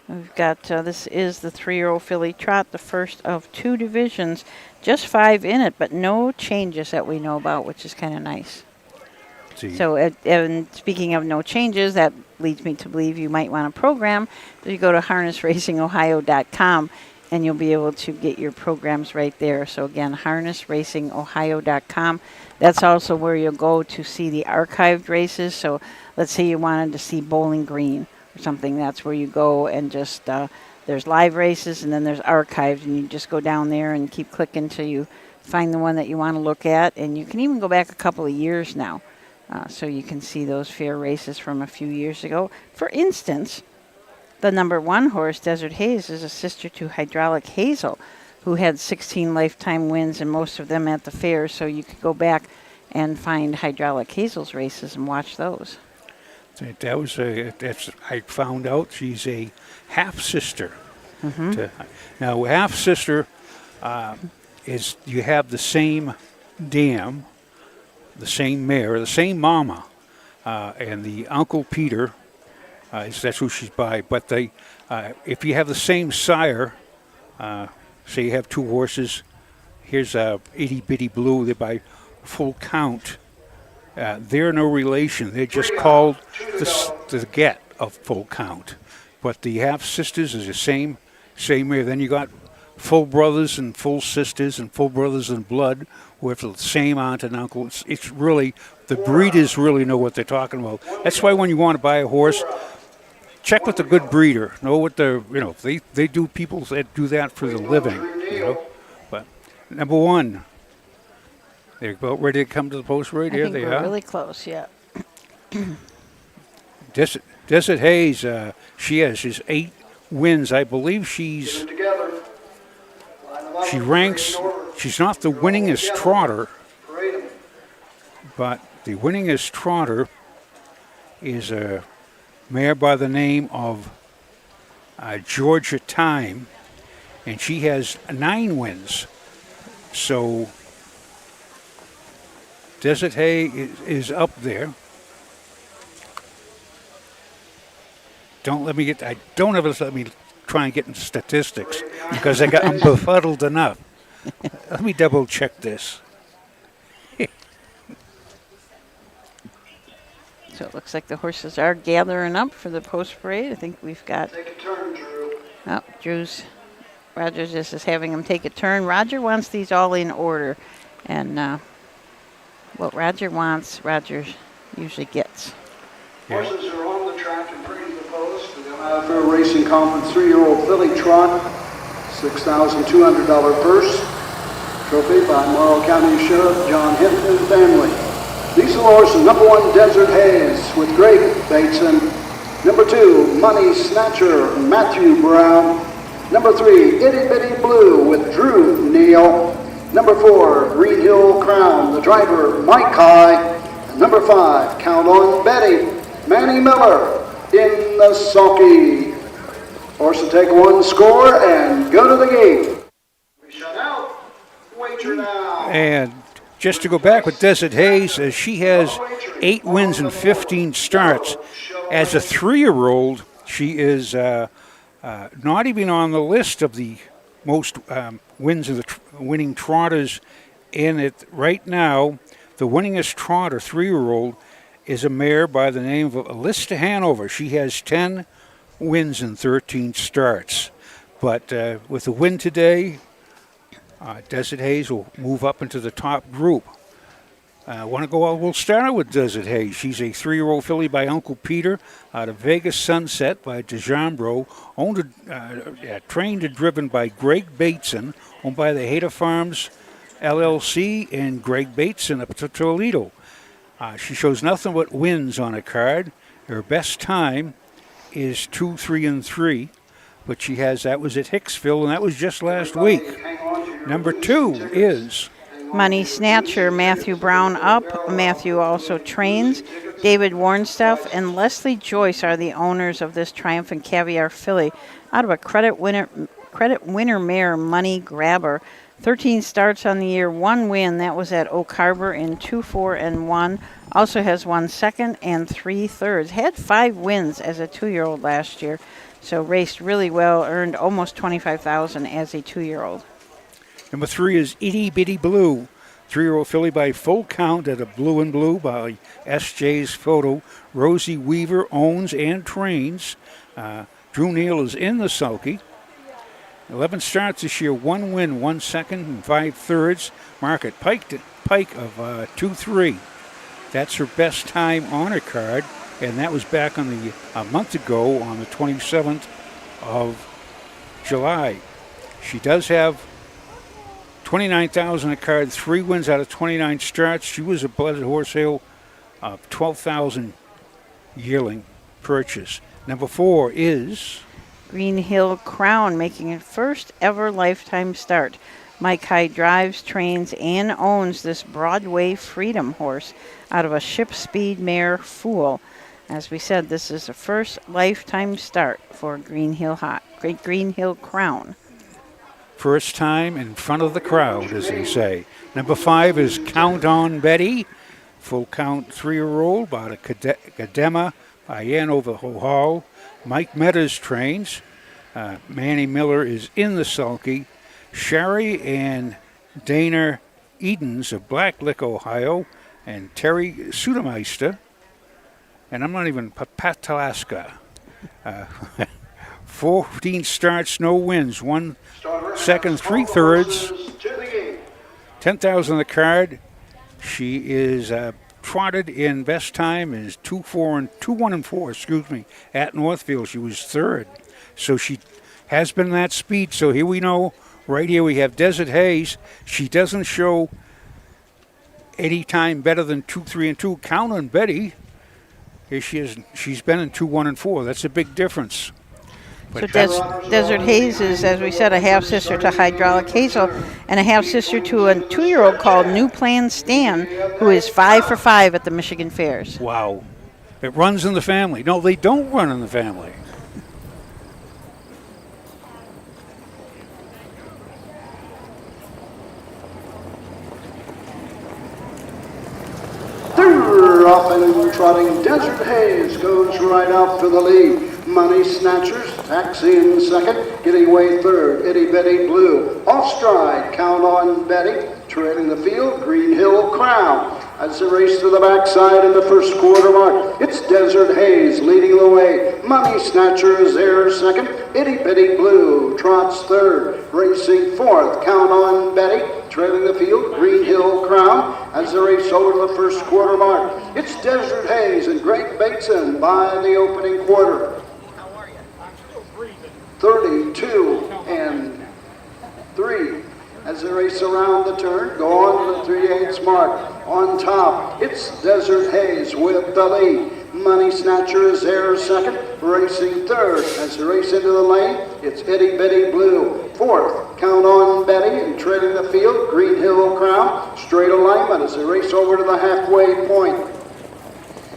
We've got, this is the 3-year-old filly trot, the first of 2 divisions. Just 5 in it, but no changes that we know about, which is kind of nice. So, and speaking of no changes, that leads me to believe you might want a program. So you go to harnessracingohio.com and you'll be able to get your programs right there. So again, harnessracingohio.com. That's also where you'll go to see the archived races. So let's say you wanted to see Bowling Green or something. That's where you go and just, there's live races and then there's archived. And you just go down there and keep clicking till you find the one that you want to look at. And you can even go back a couple of years now. So you can see those fair races from a few years ago. For instance, the number 1 horse, Desert Haze, is a sister to Hydraulic Hazel, who had 16 lifetime wins and most of them at the fair. So you could go back and find Hydraulic Hazel's races and watch those. That was I found out she's a half sister. Now, half sister is you have the same dam, the same mare, the same mama, and the Uncle Peter, that's who she's by. But they, if you have the same sire, say you have 2 horses, here's Itty Bitty Blue, they're by Full Count. They're no relation. They're just called the get of Full Count. But the half sisters is the same mare. Then you got full brothers and full sisters and full brothers in blood with the same aunt and uncle. It's really, the breeders really know what they're talking about. That's why when you want to buy a horse, check with a good breeder. Know what they do, people that do that for the living, But number 1, they're about ready to come to the post right here. They are really close, yeah. Desert Haze, she's 8 wins. I believe she ranks, she's not the winningest trotter, but the winningest trotter is a mare by the name of Georgia Time, and she has 9 wins. So Desert Hay is up there. Don't ever let me try and get into statistics because I'm befuddled enough. Let me double check this. So it looks like the horses are gathering up for the post parade. I think we've got. Take a turn, Drew. Oh, Roger just is having them take a turn. Roger wants these all in order, and what Roger wants, Roger usually gets. Horses are on the track and pretty to the post. For the Ohio Fair Racing Conference 3-year-old filly trot, $6,200 purse. Trophy by Morrow County Sheriff John Hinton family. These are the horses. Number 1, Desert Haze with Greg Bateson. Number 2, Money Snatcher, Matthew Brown. Number 3, Itty Bitty Blue with Drew Neal. Number 4, Green Hill Crown, the driver Mike High. And number 5, Count on Betty, Manny Miller in the sulky. Horse will take 1 score and go to the gate. We shut out. Wager now. And just to go back with Desert Haze, she has 8 wins and 15 starts. As a 3-year-old, she is not even on the list of the most wins of the winning trotters in it right now. The winningest trotter, 3-year-old, is a mare by the name of Alyssa Hanover. She has 10 wins and 13 starts. But with the win today, Desert Haze will move up into the top group. We'll start with Desert Hayes. She's a 3-year-old filly by Uncle Peter out of Vegas Sunset by DeJambro, trained and driven by Greg Bateson, owned by the Hader Farms LLC and Greg Bateson up to Toledo. She shows nothing but wins on a card. Her best time is 2, 3, and 3, but that was at Hicksville, and that was just last week. Number 2 is Money Snatcher, Matthew Brown up. Matthew also trains. David Warnstuff and Leslie Joyce are the owners of this Triumphant Caviar filly out of a credit winner mare, Money Grabber. 13 starts on the year, 1 win. That was at Oak Harbor in 2, 4, and 1. Also has 1 second and 3 thirds. Had 5 wins as a 2-year-old last year. So raced really well, earned almost $25,000 as a 2-year-old. Number 3 is Itty Bitty Blue, 3-year-old filly by Full Count at a Blue and Blue by SJ's Photo. Rosie Weaver owns and trains. Drew Neal is in the sulky. 11 starts this year, 1 win, 1 second, and 5 thirds. Market Pike of 2-3. That's her best time on her card, and that was back on a month ago on the 27th of July. She does have 29,000 a card, 3 wins out of 29 starts. She was a Blessed Horse Sale of 12,000 yearling purchase. Number 4 is Green Hill Crown, making its first ever lifetime start. Mike Hyde drives, trains, and owns this Broadway Freedom horse out of a Ship Speed mare, Fool. As we said, this is the first lifetime start for Green Hill Crown. First time in front of the crowd, as they say. Number 5 is Count on Betty. Full Count 3-year-old by a Cadema by Hanover Hall. Mike Meadows trains. Manny Miller is in the sulky. Sherry and Dana Edens of Black Lick, Ohio. And Terry Sudemeister. And I'm not even Patalaska. 14 starts, no wins. 1 second, 3 thirds. 10,000 on the card. She is trotted in best time is 2-1 and 4. At Northfield. She was 3rd. So she has been that speed. So here we know, right here we have Desert Hayes. She doesn't show any time better than 2, 3, and 2. Count on Betty. Here she is. She's been in 2-1 and 4. That's a big difference. So Desert Hayes is, as we said, a half-sister to Hydraulic Hazel and a half-sister to a 2-year-old called New Plan Stan, who is 5 for 5 at the Michigan Fairs. Wow. It runs in the family. No, they don't run in the family. They're off and trotting. Desert Hayes goes right out for the lead. Money Snatchers, taxi in second, getting away third. Itty Bitty Blue, off stride, Count on Betty, trailing the field, Green Hill Crown. As they race to the backside in the first quarter mark, it's Desert Hayes leading the way. Money Snatcher is there second, Itty Bitty Blue trots third, racing fourth, Count on Betty, trailing the field, Green Hill Crown. As they race over the first quarter mark, it's Desert Hayes and Greg Bateson by the opening quarter. 32 and 3 as they race around the turn, go on to the 3/8 mark. On top, it's Desert Hayes with the lead. Money Snatcher is there second, racing third. As they race into the lane, it's Itty Bitty Blue. Fourth, Count on Betty, and trailing the field, Green Hill Crown. Straight alignment as they race over to the halfway point.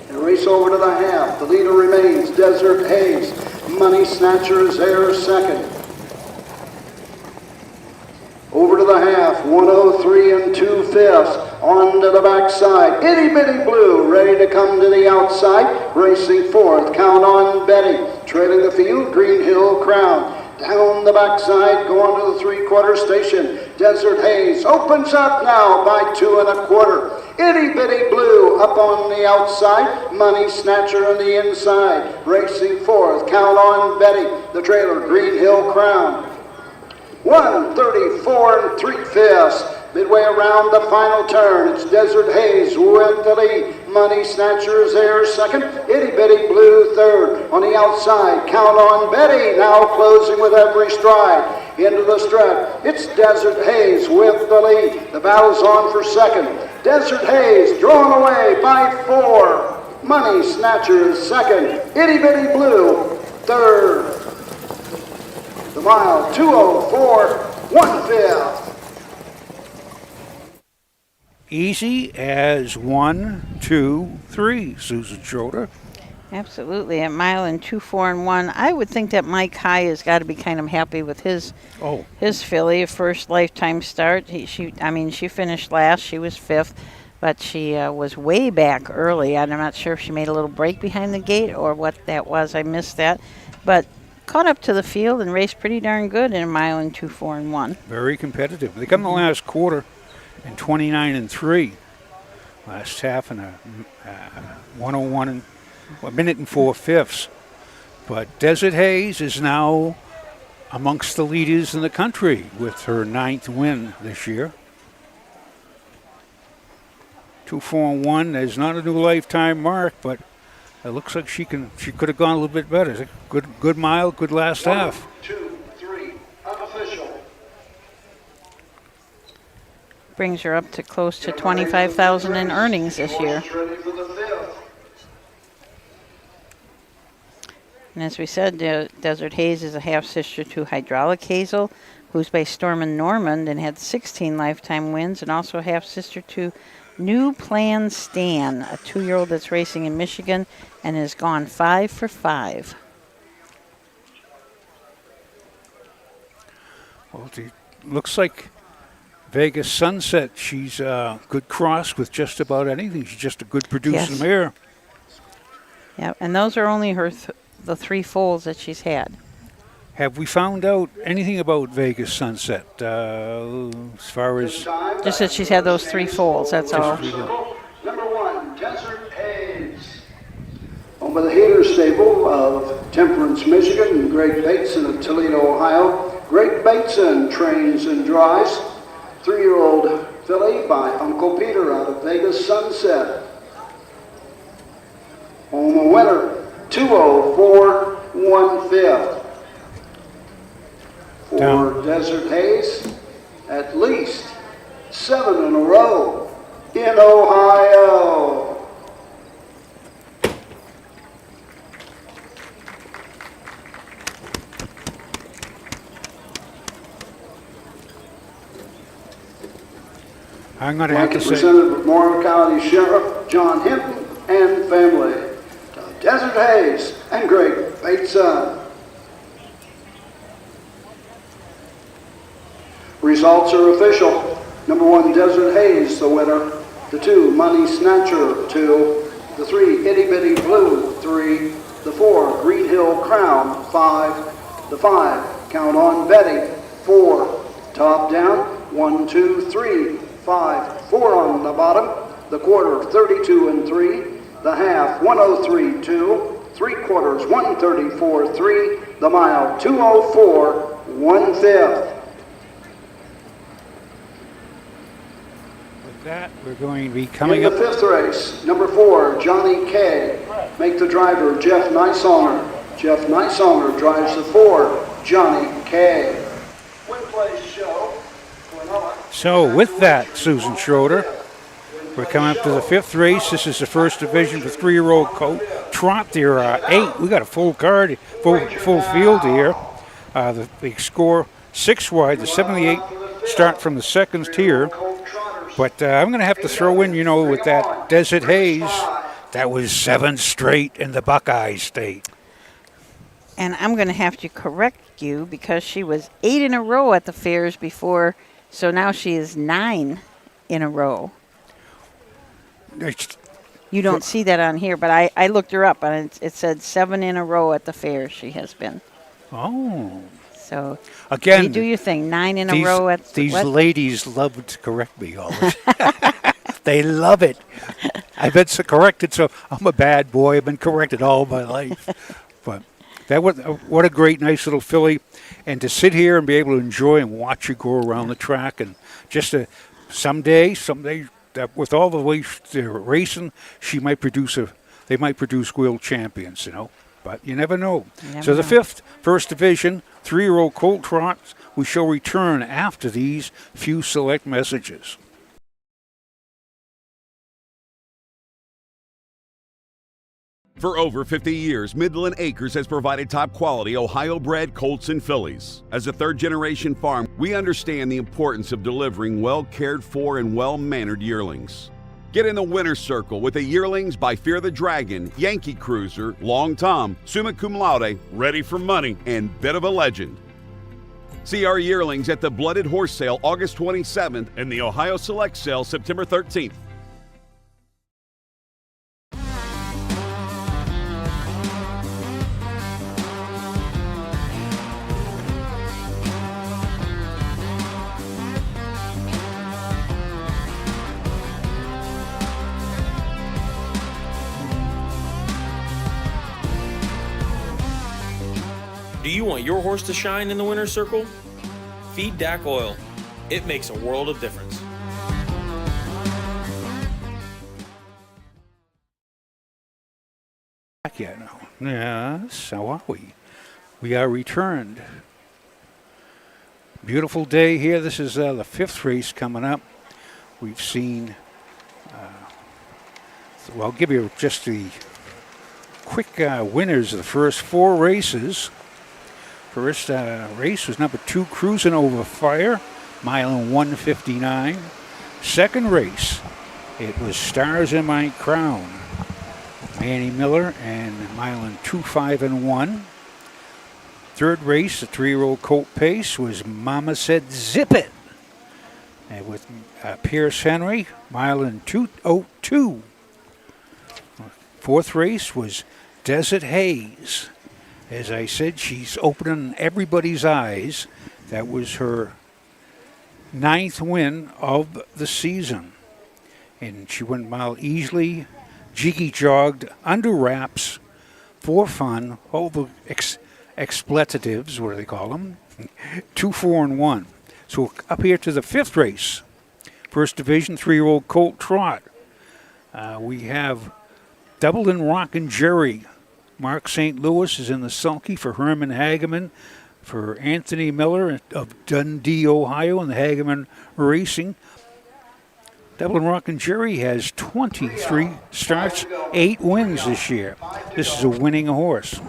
And race over to the half. The leader remains Desert Hayes. Money Snatcher is there second. Over to the half, 103 and 2/5. On to the backside, Itty Bitty Blue ready to come to the outside. Racing fourth, Count on Betty. Trailing the field, Green Hill Crown. Down the backside, going to the 3/4 station. Desert Hayes opens up now by 2 1/4. Itty Bitty Blue up on the outside. Money Snatcher on the inside. Racing fourth, Count on Betty. The trailer, Green Hill Crown. 134 and 3/5. Midway around the final turn, it's Desert Haze with the lead. Money Snatcher is there second. Itty Bitty Blue third. On the outside, Count on Betty. Now closing with every stride. Into the strut, it's Desert Haze with the lead. The battle's on for second. Desert Haze drawn away by 4. Money Snatcher is second. Itty Bitty Blue third. The mile 2:04, 1/5. Easy as 1, 2, 3, Susan Schroeder. Absolutely, at mile and 2, 4, and 1. I would think that Mike High has got to be kind of happy with his filly, first lifetime start. She finished last. She was 5th, but she was way back early. I'm not sure if she made a little break behind the gate or what that was. I missed that, but caught up to the field and raced pretty darn good in a mile and 2, 4, and 1. Very competitive. They come the last quarter in 29 and 3. Last half in a 1:01 and a minute and 4/5. But Desert Haze is now amongst the leaders in the country with her 9th win this year. 2, 4, and 1 is not a new lifetime mark, but it looks like she could have gone a little bit better. It's a good mile, good last half. 1, 2, 3, unofficial. Brings her up to close to $25,000 in earnings this year. Ready for the 5th. And as we said, Desert Haze is a half-sister to Hydraulic Hazel, who's by Stormin' Normand and had 16 lifetime wins, and also half-sister to New Plan Stan, a 2-year-old that's racing in Michigan and has gone 5 for 5. Well, it looks like Vegas Sunset, she's a good cross with just about anything. She's just a good producing mare. Yeah, and those are only the 3 foals that she's had. Have we found out anything about Vegas Sunset as far as... Just that she's had those 3 foals, that's all. Number 1, Desert Haze. Owned by the Hader stable of Temperance, Michigan, and Greg Bateson of Toledo, Ohio. Greg Bateson trains and drives. 3-year-old filly by Uncle Peter out of Vegas Sunset. Home a winner, 2:04, 1/5. For Desert Haze, at least 7 in a row in Ohio. I'm going to have to say... Presented with Moore County Sheriff John Hinton and family. To Desert Haze and Greg Bateson. Results are official. Number 1, Desert Haze, the winner. The 2, Money Snatcher, 2. The 3, Itty Bitty Blue, 3. The 4, Green Hill Crown, 5. The 5, Count on Betty, 4. Top down, 1, 2, 3, 5, 4 on the bottom. The quarter, 32 and 3. The half, 103, 2. 3 quarters, 134, 3. The mile, 2:04, 1/5. That we're going to be coming in up. the 5th race, number 4, Johnny K. Make the driver Jeff Nisonger. Jeff Nisonger drives the 4, Johnny K. Win place show. So with that, Susan Schroeder, we're coming up to the 5th race. This is the first division for 3-year-old colt. Trot there, 8. We got a full card, full field here. The score 6 wide. The 78 start from the 2nd tier. But I'm going to have to throw in, with that Desert Haze, that was 7 straight in the Buckeye State. And I'm going to have to correct you because she was 8 in a row at the fairs before, so now she is 9 in a row. You don't see that on here, but I looked her up, and it said 7 in a row at the fair she has been. Oh. So, again, you do your thing. 9 in a row at these ladies love to correct me all the time. They love it. I've been so corrected, so I'm a bad boy. I've been corrected all my life. But what a great, nice little filly. And to sit here and be able to enjoy and watch you go around the track and just to someday, that with all the way they're racing, they might produce world champions, But you never know. So the first division, 3-year-old colt trots, we shall return after these few select messages. For over 50 years, Midland Acres has provided top-quality Ohio-bred colts and fillies. As a third-generation farm, we understand the importance of delivering well-cared-for and well-mannered yearlings. Get in the winner's circle with the yearlings by Fear the Dragon, Yankee Cruiser, Long Tom, Summa Cum Laude, Ready for Money, and Bit of a Legend. See our yearlings at the Blooded Horse Sale August 27th and the Ohio Select Sale September 13th. Do you want your horse to shine in the winner's circle? Feed DAC Oil. It makes a world of difference. Yeah, no. Yes, how are we? We are returned. Beautiful day here. This is the 5th race coming up. We've seen, I'll give you just the quick winners of the first 4 races. First race was number 2, Cruising Over Fire, mile and 1:59. Second race, it was Stars in My Crown, Manny Miller, and mile and 2:05 Third race, the 3-year-old colt pace, was Mama Said Zip It, and with Pierce Henry, mile and 2:02. Fourth race was Desert Haze. As I said, she's opening everybody's eyes. That was her 9th win of the season. And she went mile easily, jiggy jogged, under wraps, for fun, all the expletives, what do they call them? 2, 4, and 1. So up here to the 5th race. First division, 3-year-old colt trot. We have Dublin Rockin' Jerry. Mark St. Louis is in the sulky for Herman Hageman, for Anthony Miller of Dundee, Ohio, and the Hageman Racing. Dublin Rockin' Jerry has 23 starts, 8 wins this year. This is a winning horse.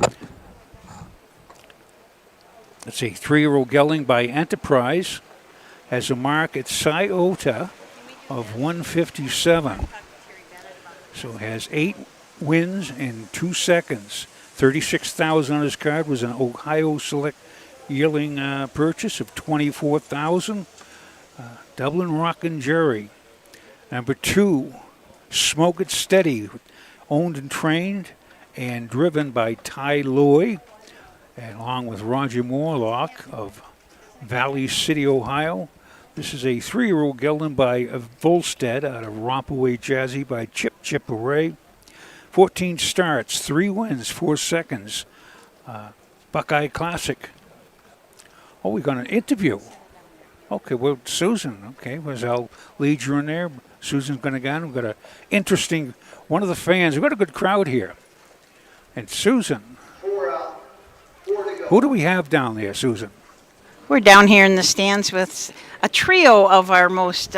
It's a 3-year-old gelding by Enterprise. Has a mark at Sciota of 157. So it has 8 wins in 2 seconds. $36,000 on his card was an Ohio Select yearling purchase of $24,000. Dublin Rockin' Jerry. Number 2, Smoke It Steady, owned and trained and driven by Ty Loy, along with Roger Morlock of Valley City, Ohio. This is a 3-year-old gelding by Volstead out of Rompaway Jazzy by Chip Array. 14 starts, 3 wins, 4 seconds. Buckeye Classic. Oh, we're going to interview. Okay, well, Susan, I'll lead you in there. Susan's going to go on. We've got an interesting, one of the fans. We've got a good crowd here. And Susan, who do we have down there, Susan? We're down here in the stands with a trio of our most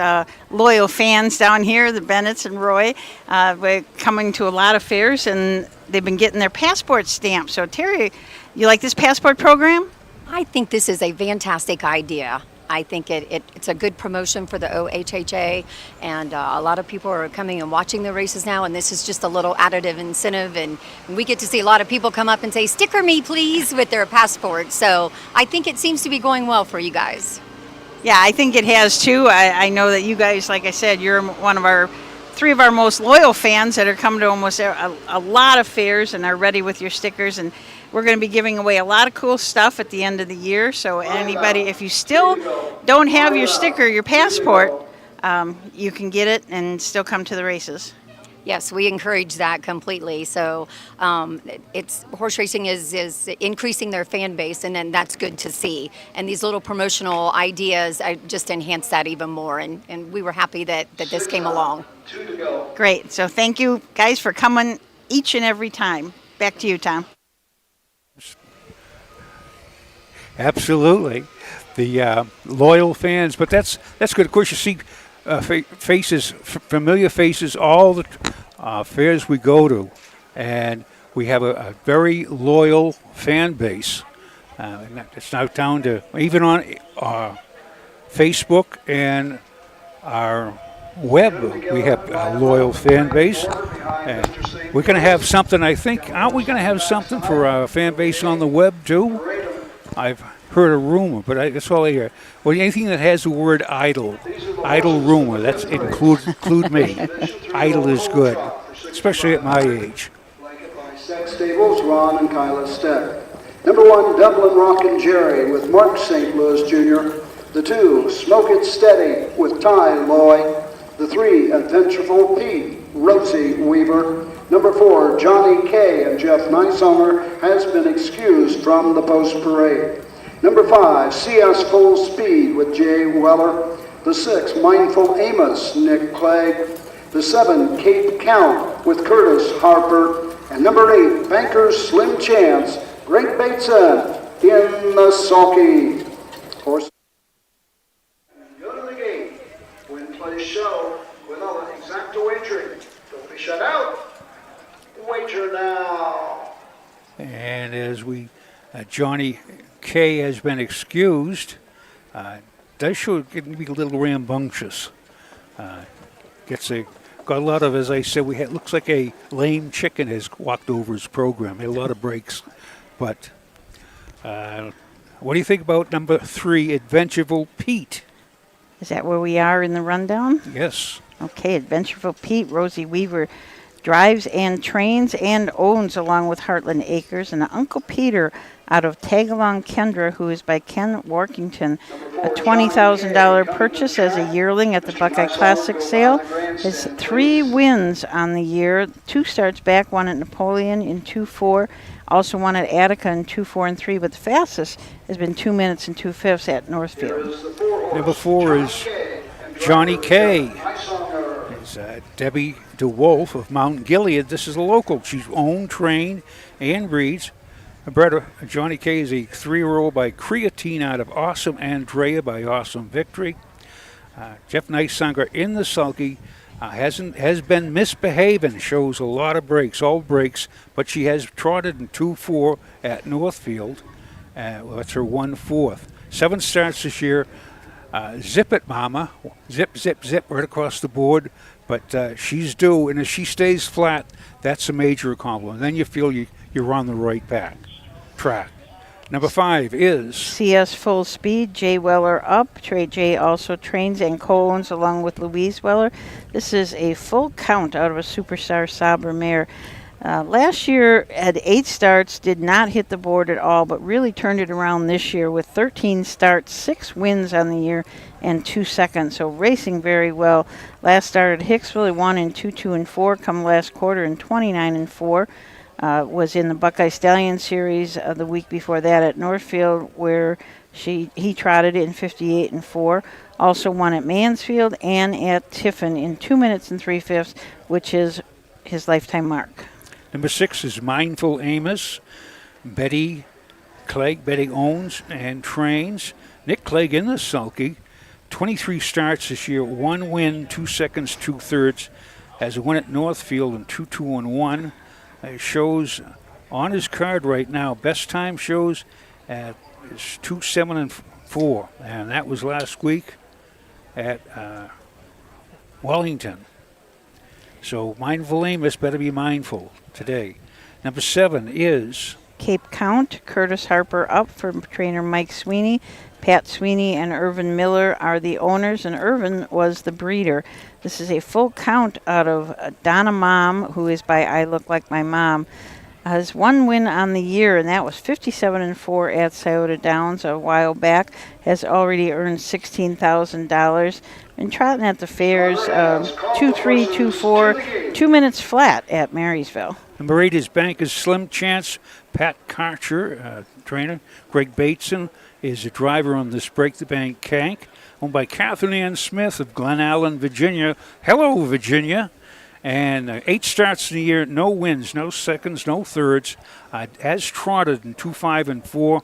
loyal fans down here, the Bennetts and Roy. We're coming to a lot of fairs, and they've been getting their passport stamped. So, Terry, you like this passport program? I think this is a fantastic idea. I think it's a good promotion for the OHHA, and a lot of people are coming and watching the races now, and this is just a little additive incentive, and we get to see a lot of people come up and say, sticker me please, with their passport. So I think it seems to be going well for you guys. Yeah, I think it has too. I know that you guys, like I said, you're one of our 3 of our most loyal fans that are coming to almost a lot of fairs and are ready with your stickers, and we're going to be giving away a lot of cool stuff at the end of the year. So anybody, if you still don't have your sticker, your passport, you can get it and still come to the races. Yes, we encourage that completely. So it's horse racing is increasing their fan base, and then that's good to see. And these little promotional ideas just enhance that even more. And we were happy that this came along. Great. So thank you guys for coming each and every time. Back to you, Tom. Absolutely. The loyal fans, but that's good. Of course, you see faces, familiar faces, all the fairs we go to, and we have a very loyal fan base. And it's now down to even on Facebook and our web, we have a loyal fan base. And we're going to have something, I think, aren't we going to have something for our fan base on the web too? I've heard a rumor, but that's all I hear. Well, anything that has the word idle rumor, that's include me. Idle is good, especially at my age. Sex Stables, Ron and Kyla Steck. Number 1, Dublin Rockin' Jerry with Mark St. Louis Jr. The 2, Smoke It Steady with Ty Loy. The 3, Adventureful Pete, Rosie Weaver. Number 4, Johnny K. and Jeff Nicehonger has been excused from the post parade. Number 5, CS Full Speed with Jay Weller. The 6, Mindful Amos, Nick Clegg. The 7, Cape Count with Curtis Harper. And number 8, Bankers Slim Chance, Greg Bateson in the sulky. Horse. Go to the gate. Win, play, show with all the exacta wagering. Don't be shut out. Wager now. And as Johnny K has been excused, does show it can be a little rambunctious. Got a lot of, as I said, looks like a lame chicken has walked over his program. Had a lot of breaks. But what do you think about number 3, Adventureful Pete? Is that where we are in the rundown? Yes. Okay, Adventureful Pete, Rosie Weaver drives and trains and owns along with Heartland Acres, and Uncle Peter out of Tagalong Kendra, who is by Ken Workington. A $20,000 purchase as a yearling at the Buckeye Classic sale. Has 3 wins on the year, 2 starts back, 1 at Napoleon in 2-4. Also 1 at Attica in 2-4 and 3, but the fastest has been 2 minutes and 2/5 at Northfield. Number 4 is Johnny K. Is Debbie DeWolf of Mount Gilead. This is a local. She's owned, trained, and breeds. Her brother, Johnny K, is a 3-year-old by Creatine out of Awesome Andrea by Awesome Victory. Jeff Nicehonger in the sulky. Has been misbehaving, shows a lot of breaks, all breaks, but she has trotted in 2-4 at Northfield. That's her 1/4. 7 starts this year. Zip it, Mama. Zip, zip, zip right across the board. But she's due, and if she stays flat, that's a major accomplishment. Then you feel you're on the right track. Number 5 is CS Full Speed, Jay Weller up. Trey J also trains and co-owns along with Louise Weller. This is a full count out of a Superstar Sabre mare. Last year had 8 starts, did not hit the board at all, but really turned it around this year with 13 starts, 6 wins on the year, and 2 seconds. So racing very well. Last start at Hicksville, won in 2-2 and 4. Come last quarter in 29 and 4. Was in the Buckeye Stallion Series the week before that at Northfield, where he trotted in 58 and 4. Also won at Mansfield and at Tiffin in 2 minutes and 3/5, which is his lifetime mark. Number 6 is Mindful Amos. Betty Clegg. Betty owns and trains. Nick Clegg in the sulky. 23 starts this year. 1 win, 2 seconds, 2/3. Has a win at Northfield in 2-2 and 1. Shows on his card right now. Best time shows is 2-7 and 4. And that was last week at Wellington. So Mindful Amos better be mindful today. Number 7 is Cape Count. Curtis Harper up from trainer Mike Sweeney. Pat Sweeney and Irvin Miller are the owners, and Irvin was the breeder. This is a full count out of Donna Mom, who is by I Look Like My Mom. Has 1 win on the year, and that was 57 and 4 at Scioto Downs a while back. Has already earned $16,000. Been trotting at the fairs, 2-3, 2-4, 2 minutes flat at Marysville. Number 8 is Banker's Slim Chance. Pat Karcher, trainer. Greg Bateson is the driver on this Break the Bank Kank, owned by Catherine Ann Smith of Glen Allen, Virginia. Hello, Virginia. And 8 starts in the year, no wins, no seconds, no thirds. Has trotted in 2, 5, and 4,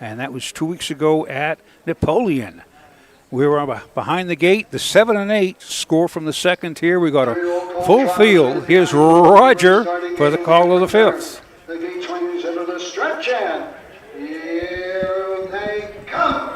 and that was 2 weeks ago at Napoleon. We were behind the gate, the 7 and 8 score from the second here. We got a full field. Here's Roger for the call of the 5th. The gate swings into the stretch and here they come.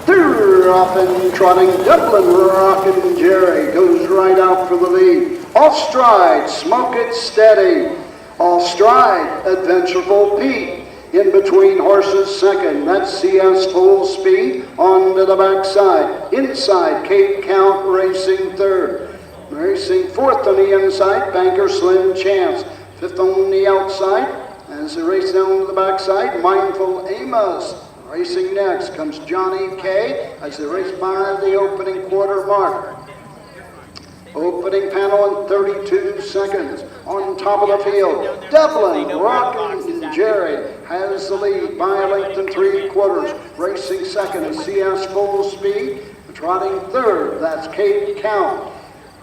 They're off and trotting. Dublin Rockin' Jerry goes right out for the lead. Off stride, Smoke It Steady. Off stride, Adventureful Pete. In between horses second, that's CS Full Speed. On to the backside. Inside, Cape Count racing third. Racing fourth on the inside, Banker Slim Chance. Fifth on the outside. As they race down to the backside, Mindful Amos. Racing next comes Johnny K as they race by the opening quarter mark. Opening panel in 32 seconds. On top of the field, Dublin Rockin' Jerry has the lead by a length and 3/4. Racing second is CS Full Speed. Trotting third, that's Cape Count.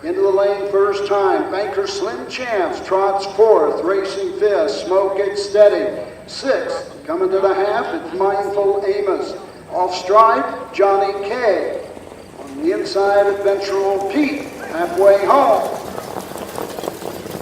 Into the lane first time, Banker Slim Chance trots fourth. Racing fifth, Smoke It Steady. Sixth, coming to the half, it's Mindful Amos. Off stride, Johnny K. On the inside, Adventureful Pete. Halfway home.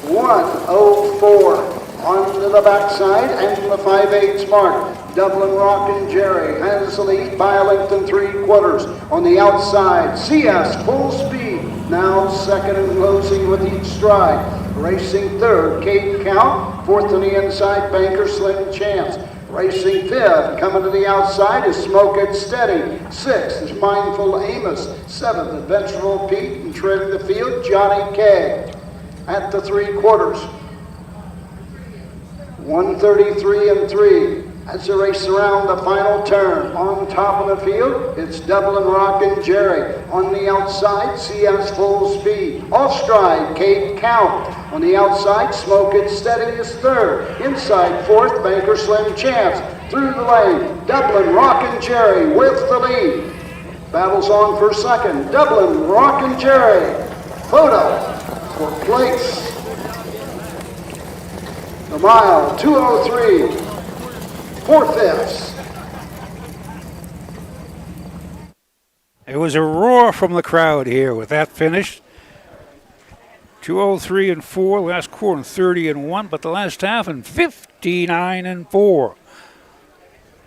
1:04. On to the backside and the 5/8 mark. Dublin Rockin' Jerry has the lead by a length and 3/4. On the outside, CS Full Speed. Now second and closing with each stride. Racing third, Cape Count. Fourth on the inside, Banker Slim Chance. Racing fifth, coming to the outside is Smoke It Steady. Sixth is Mindful Amos. Seventh, Adventureful Pete. And treading the field, Johnny K. At the 3/4. 1:33 and 3. As they race around the final turn, on top of the field, it's Dublin Rockin' Jerry. On the outside, CS Full Speed. Off stride, Cape Count. On the outside, Smoke It Steady is third. Inside fourth, Banker Slim Chance. Through the lane, Dublin Rockin' Jerry with the lead. Battles on for second. Dublin Rockin' Jerry. Photo for place. The mile, 2:03. 4/5. It was a roar from the crowd here with that finish. 2:03 and 4, last quarter 30 and 1, but the last half in 59 and 4.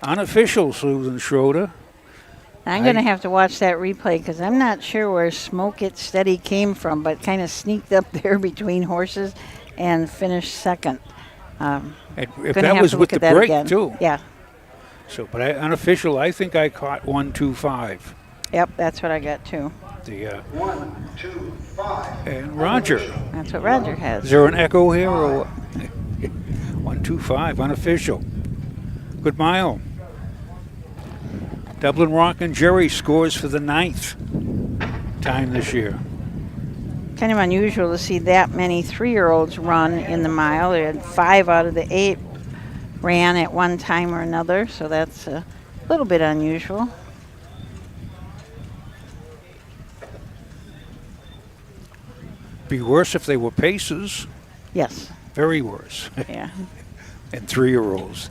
Unofficial, Susan Schroeder. I'm going to have to watch that replay because I'm not sure where Smoke It Steady came from, but kind of sneaked up there between horses and finished second. If that was with the break, again. Too. Yeah. So, but unofficial, I think I caught 1-2-5. Yep, that's what I got too. The 1-2-5. And Roger. That's what Roger has. Is there an echo here or 1-2-5 unofficial? Good mile. Dublin Rockin' Jerry scores for the 9th time this year. Kind of unusual to see that many 3-year-olds run in the mile. They had 5 out of the 8 ran at one time or another, so that's a little bit unusual. Be worse if they were paces. Yes. Very worse. Yeah. And 3-year-olds.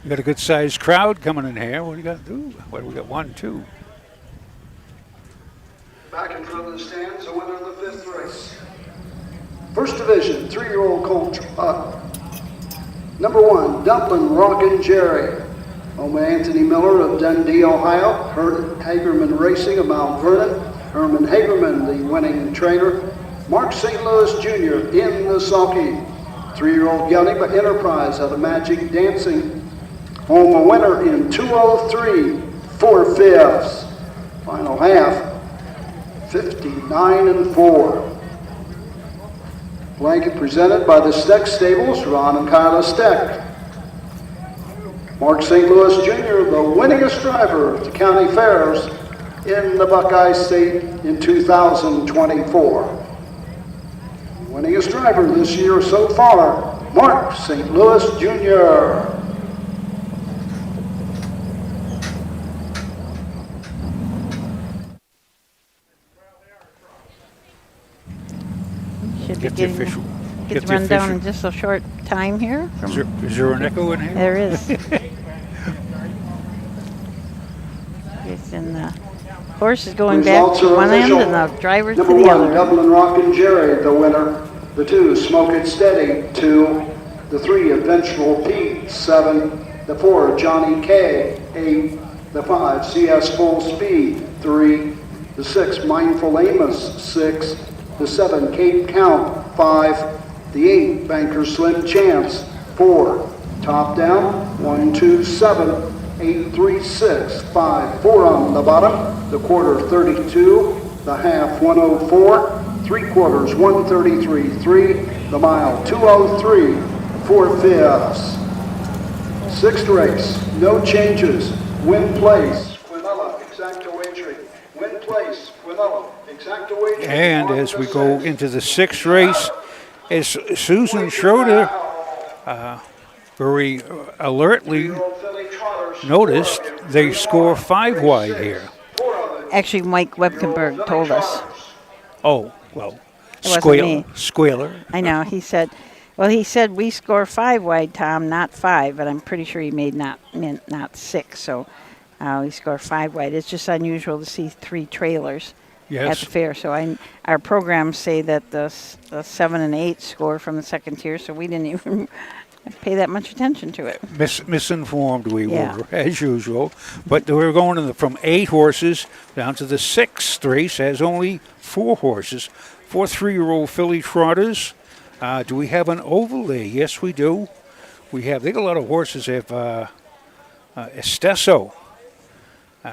We got a good-sized crowd coming in here. What do you got? Ooh, what do we got? 1, 2. Back in front of the stands, the winner of the 5th race. First division, 3-year-old colt. Number 1, Dublin Rockin' Jerry. Owned by Anthony Miller of Dundee, Ohio. Hagerman Racing of Mount Vernon. Herman Hagerman, the winning trainer. Mark St. Louis Jr. in the sulky. 3-year-old gelding by Enterprise out of Magic Dancing. Home a winner in 2:03 4/5. Final half. 59-4. Blanket presented by the Steck Stables, Ron and Kyla Steck. Mark St. Louis Jr., the winningest driver of the county fairs in the Buckeye State in 2024. Winningest driver this year so far, Mark St. Louis Jr. Should be Get the getting official. get Get the the rundown official. in just a short time here. Is there an echo in here? There is. Yes, and the horse is going back Results to are one end official. and the driver to Number the 1, other. Dublin Rockin' Jerry, the winner. The 2, Smoke It Steady. 2, the 3, Eventual Pete. 7, the 4, Johnny K. 8, the 5, CS Full Speed. 3, the 6, Mindful Amos. 6, the 7, Cape Count. 5, the 8, Banker Slim Chance. 4, Top Down. 1, 2, 7, 8, 3, 6, 5, 4 on the bottom. The quarter 32, the half 104, 3/4 133, 3, the mile 203, 4/5. Sixth race, no changes. Win place, Quinella, exacto wagering. Win place, Quinella, exacto wagering. And as we go into the 6th race, as Susan Schroeder very alertly noticed, they score 5 wide here. Actually, Mike Webkenberg told us. Oh, well, It wasn't me. squealer. I know. He said we score 5 wide, Tom, not 5, but I'm pretty sure he meant not 6. So we score 5 wide. It's just unusual to see 3 trailers at the fair. So our programs say that the 7 and 8 score from the second tier, so we didn't even pay that much attention to it. Misinformed we were, as usual. But we're going from 8 horses down to the 6th race, has only 4 horses. 4 3-year-old filly trotters. Do we have an overlay? Yes, we do. They got a lot of horses. They have Esteso,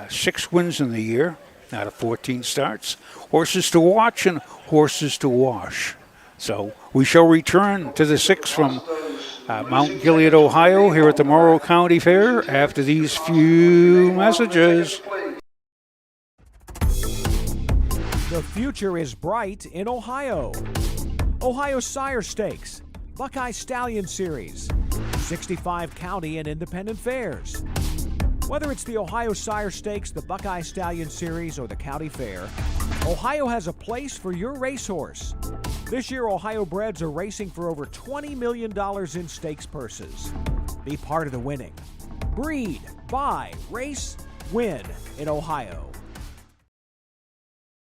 6 wins in the year out of 14 starts. Horses to watch and horses to wash. So we shall return to the 6th from Mount Gilead, Ohio, here at the Morrow County Fair after these few messages. The future is bright in Ohio. Ohio Sire Stakes, Buckeye Stallion Series, 65 county and independent fairs. Whether it's the Ohio Sire Stakes, the Buckeye Stallion Series, or the County Fair, Ohio has a place for your racehorse. This year, Ohio breds are racing for over $20 million in stakes purses. Be part of the winning. Breed, buy, race, win in Ohio.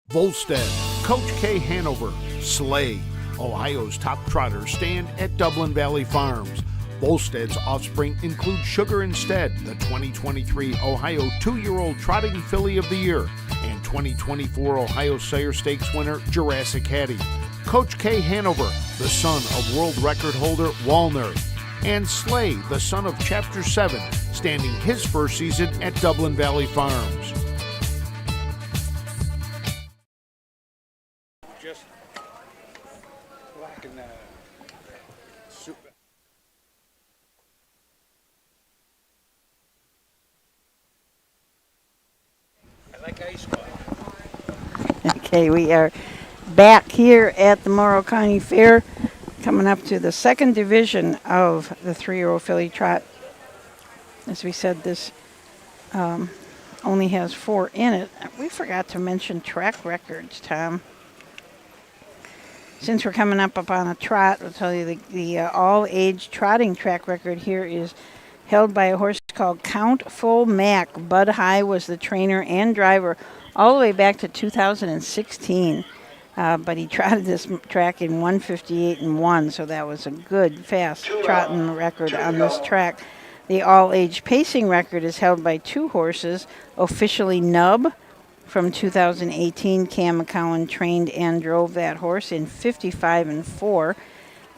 Volstead, Coach K. Hanover, Slay, Ohio's top trotters stand at Dublin Valley Farms. Volstead's offspring include Sugar Instead, the 2023 Ohio 2-year-old Trotting Filly of the Year, and 2024 Ohio Sire Stakes winner Jurassic Hattie. Coach K. Hanover, the son of world record holder Walner, and Slay, the son of Chapter 7, standing his first season at Dublin Valley Farms. Just black and soup. I like ice cream. Okay, we are back here at the Morrow County Fair, coming up to the 2nd division of the 3-year-old filly trot. As we said, this only has 4 in it. We forgot to mention track records, Tom. Since we're coming up on a trot, I'll tell you the all-age trotting track record here is held by a horse called Count Full Mac. Bud High was the trainer and driver all the way back to 2016. But he trotted this track in 1:58.1, so that was a good, fast trotting record on this track. The all-age pacing record is held by 2 horses, Officially Nub from 2018. Cam McCowan trained and drove that horse in 55.4.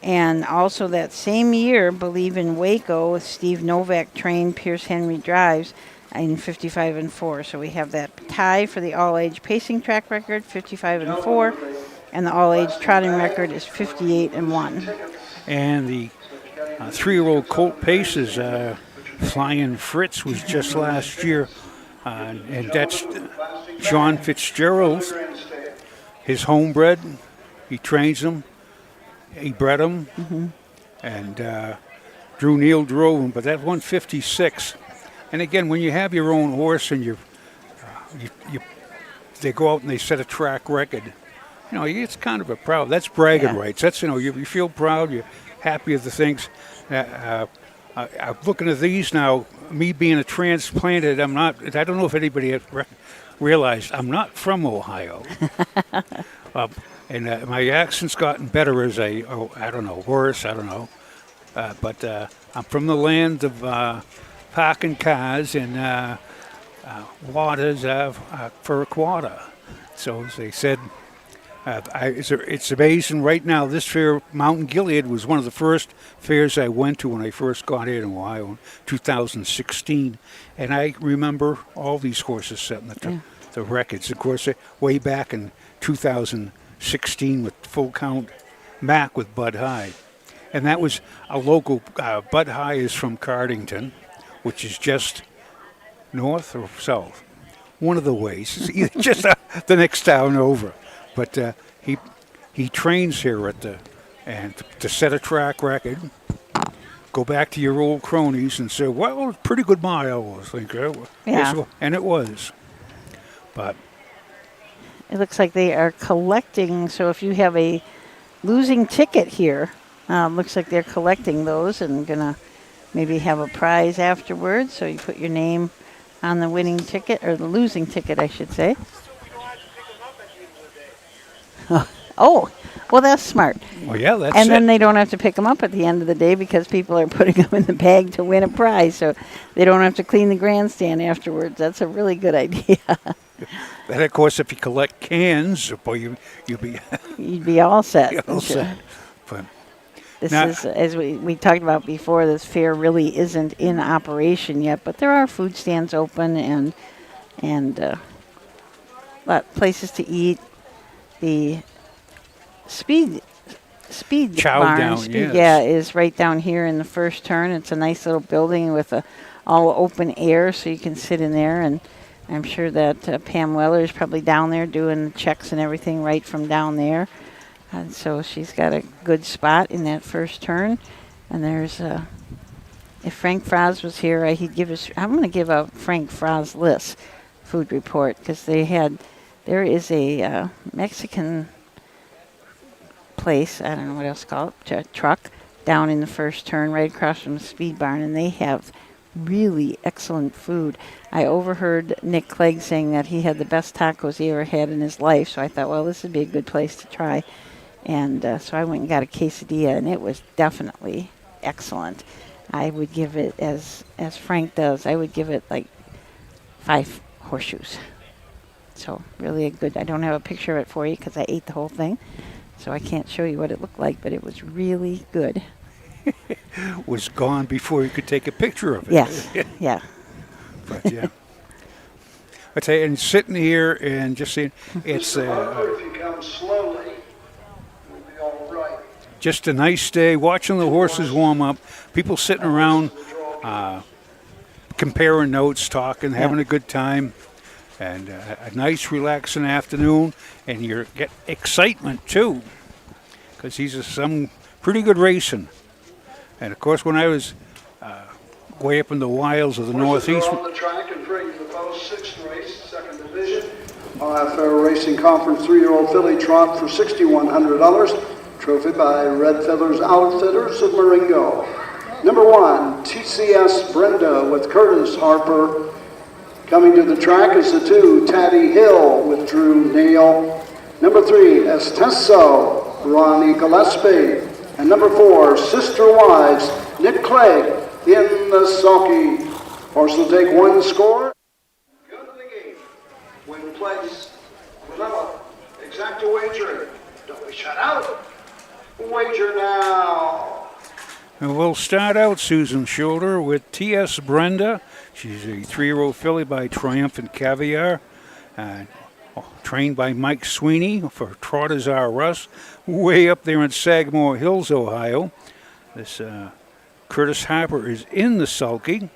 And also that same year, Believe in Waco with Steve Novak trained, Pierce Henry drives. in 55 and 4. So we have that tie for the all-age pacing track record, 55 and 4, and the all-age trotting record is 58 and 1. And the 3-year-old colt paces, Flying Fritz was just last year, and that's John Fitzgerald's, his homebred. He trains them, he bred them, and Drew Neal drove him, but that 156. And again, when you have your own horse and they go out and they set a track record, it's kind of a proud. That's bragging rights. That's you feel proud. You're happy with the things. I'm looking at these now. Me being a transplanted, I'm not. I don't know if anybody has realized I'm not from Ohio, and my accent's gotten better as I don't know, worse. I don't know, but I'm from the land of parking cars and waters for a quarter. So as they said. It's amazing right now. This fair, Mountain Gilead, was one of the first fairs I went to when I first got here in Ohio in 2016. And I remember all these horses setting the records. Of course, way back in 2016 with Full Count Mac with Bud High. And that was a local, Bud High is from Cardington, which is just north or south. One of the ways. It's either just the next town over. But he trains here and to set a track record, go back to your old cronies and say, well, it's a pretty good mile, I think. Yeah. And it was. But it looks like they are collecting. So if you have a losing ticket here, looks like they're collecting those and going to maybe have a prize afterwards. So you put your name on the winning ticket, or the losing ticket, I should say. Oh, well, that's smart. Well, yeah, that's And then they don't have to pick them up at the end of the day because people are putting them in the bag to win a prize, so they don't have to clean the grandstand afterwards. That's a really good idea. And, of course, if you collect cans, boy, you'd be... You'd be all set. All set. But this is, as we talked about before, this fair really isn't in operation yet, but there are food stands open and places to eat. The speed Chow barn, down, yes. Is right down here in the first turn. It's a nice little building with all open air, so you can sit in there. And I'm sure that Pam Weller is probably down there doing checks and everything right from down there. And so she's got a good spot in that first turn. And there's if Frank Fraz was here, he'd give us. I'm going to give a Frank Fraz list food report because there is a Mexican place, I don't know what else to call it, truck, down in the first turn right across from the speed barn, and they have really excellent food. I overheard Nick Clegg saying that he had the best tacos he ever had in his life, so I thought, well, this would be a good place to try. And so I went and got a quesadilla, and it was definitely excellent. I would give it, as Frank does, I would give it like 5 horseshoes. So really a good, I don't have a picture of it for you because I ate the whole thing. So I can't show you what it looked like, but it was really good. Was gone before you could take a picture of it. Yes, yeah. But yeah. I tell you, and sitting here and just seeing, it's if you come slowly, you'll be all right. Just a nice day, watching the horses warm up, people sitting around, comparing notes, talking, having a good time. And a nice, relaxing afternoon, and you get excitement too, because these are some pretty good racing. And of course, when I was way up in the wilds of the Northeast, on the track and bring the post 6th race, 2nd division, Ohio Fair Racing Conference 3-year-old filly trot for $6,100. Trophy by Red Feathers Outfitters of Marengo. Number 1, TCS Brenda with Curtis Harper. Coming to the track is the 2, Taddy Hill with Drew Neal. Number 3, Esteso, Ronnie Gillespie. And number 4, Sister Wives, Nick Clegg in the sulky. Horse will take 1 score. Go to the game. Win place. Remember, exacta wagering. Don't be shut out. Wager now. And we'll start out, Susan Shoulder, with T.S. Brenda. She's a 3-year-old filly by Triumphant Caviar. Trained by Mike Sweeney for Trotters R Us, way up there in Sagamore Hills, Ohio. This Curtis Harper is in the sulky.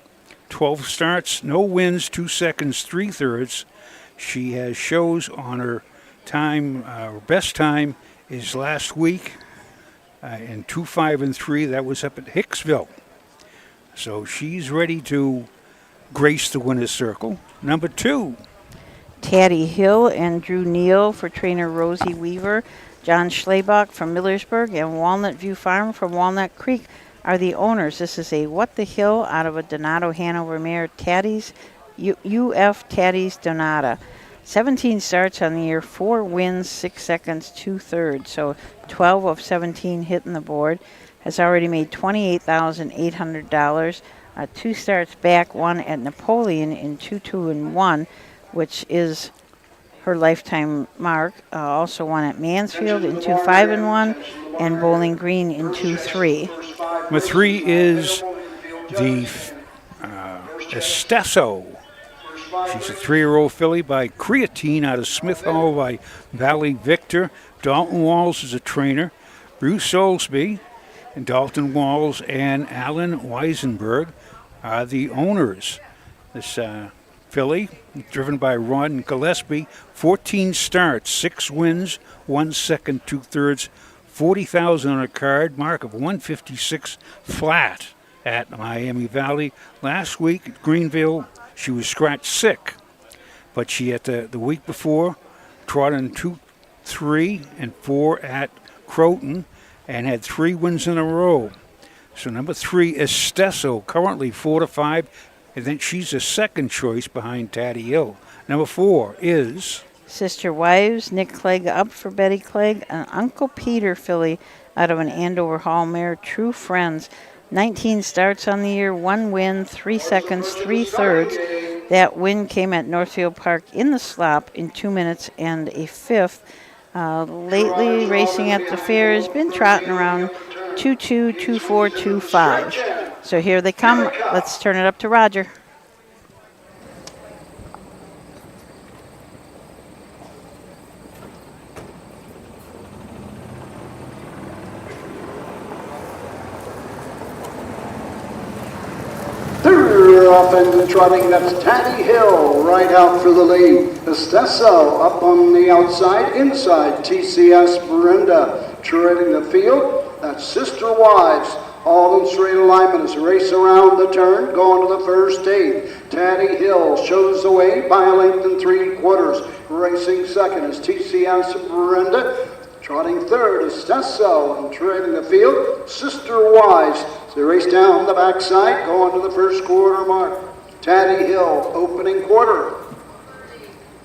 12 starts, no wins, 2 seconds, 3/3. She has shows on her time. Her best time is last week in 2:05 3. That was up at Hicksville. So she's ready to grace the winner's circle. Number 2. Taddy Hill and Drew Neal for trainer Rosie Weaver. John Schlabach from Millersburg and Walnut View Farm from Walnut Creek are the owners. This is a What the Hill out of a Donato Hanover mare, Taddy's, UF Taddy's Donata. 17 starts on the year, 4 wins, 6 seconds, 2/3. So 12 of 17 hitting the board. Has already made $28,800. 2 starts back, 1 at Napoleon in 2-2-1, which is her lifetime mark. Also 1 at Mansfield in 2-5-1, and Bowling Green in 2-3. Number 3 is the Estesso. She's a 3-year-old filly by Creatine out of Smith Hall by Valley Victor. Dalton Walls is a trainer. Bruce Soulsby and Dalton Walls and Alan Weisenberg are the owners. This filly, driven by Ron Gillespie, 14 starts, 6 wins, 1 second, 2/3, 40,000 on a card, mark of 156 flat at Miami Valley. Last week at Greenville, she was scratched sick, but she had the week before trotted in 2, 3, and 4 at Croton and had 3 wins in a row. So number 3 is Estesso, currently 4-5. And then she's a second choice behind Taddy Hill. Number 4 is Sister Wives, Nick Clegg up for Betty Clegg. An Uncle Peter filly out of an Andover Hall mare, True Friends. 19 starts on the year, 1 win, 3 seconds, 3/3. That win came at Northfield Park in the slop in 2 minutes and a 1/5. Lately, racing at the fair has been trotting around 2-2, 2-4, 2-5. So here they come. Let's turn it up to Roger. They're off and trotting. That's Taddy Hill right out for the lead. Estesso up on the outside. Inside, TCS Brenda treading the field. That's Sister Wives. All in straight alignment as a race around the turn, going to the first 8. Taddy Hill shows the way by a length and 3/4. Racing second is TCS Brenda. Trotting third is Estesso, and trailing the field, Sister Wise. As they race down the backside, going to the first quarter mark. Taddy Hill, opening quarter.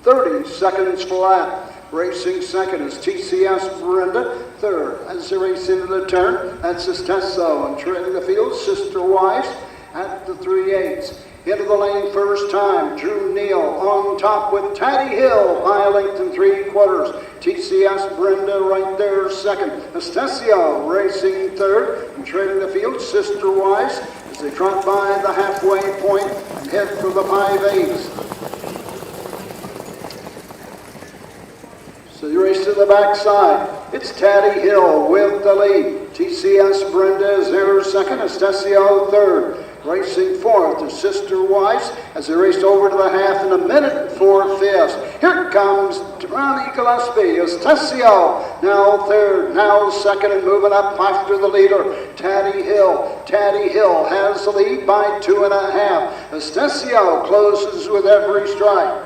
30 seconds flat. Racing second is TCS Brenda. Third, as they race into the turn, that's Estesso, and trailing the field, Sister Wise at the 3/8. Into the lane first time, Drew Neal on top with Taddy Hill by a length and 3/4. TCS Brenda right there second. Estesso racing third, and trailing the field, Sister Wise, as they trot by the halfway point and head for the 5/8. So you race to the backside. It's Taddy Hill with the lead. TCS Brenda is there second. Estesso third. Racing fourth is Sister Wise as they raced over to the half in a minute and 4/5. Here comes Ronnie Gillespie. Estesso now third, now second, and moving up after the leader, Taddy Hill. Taddy Hill has the lead by 2.5. Estesso closes with every strike.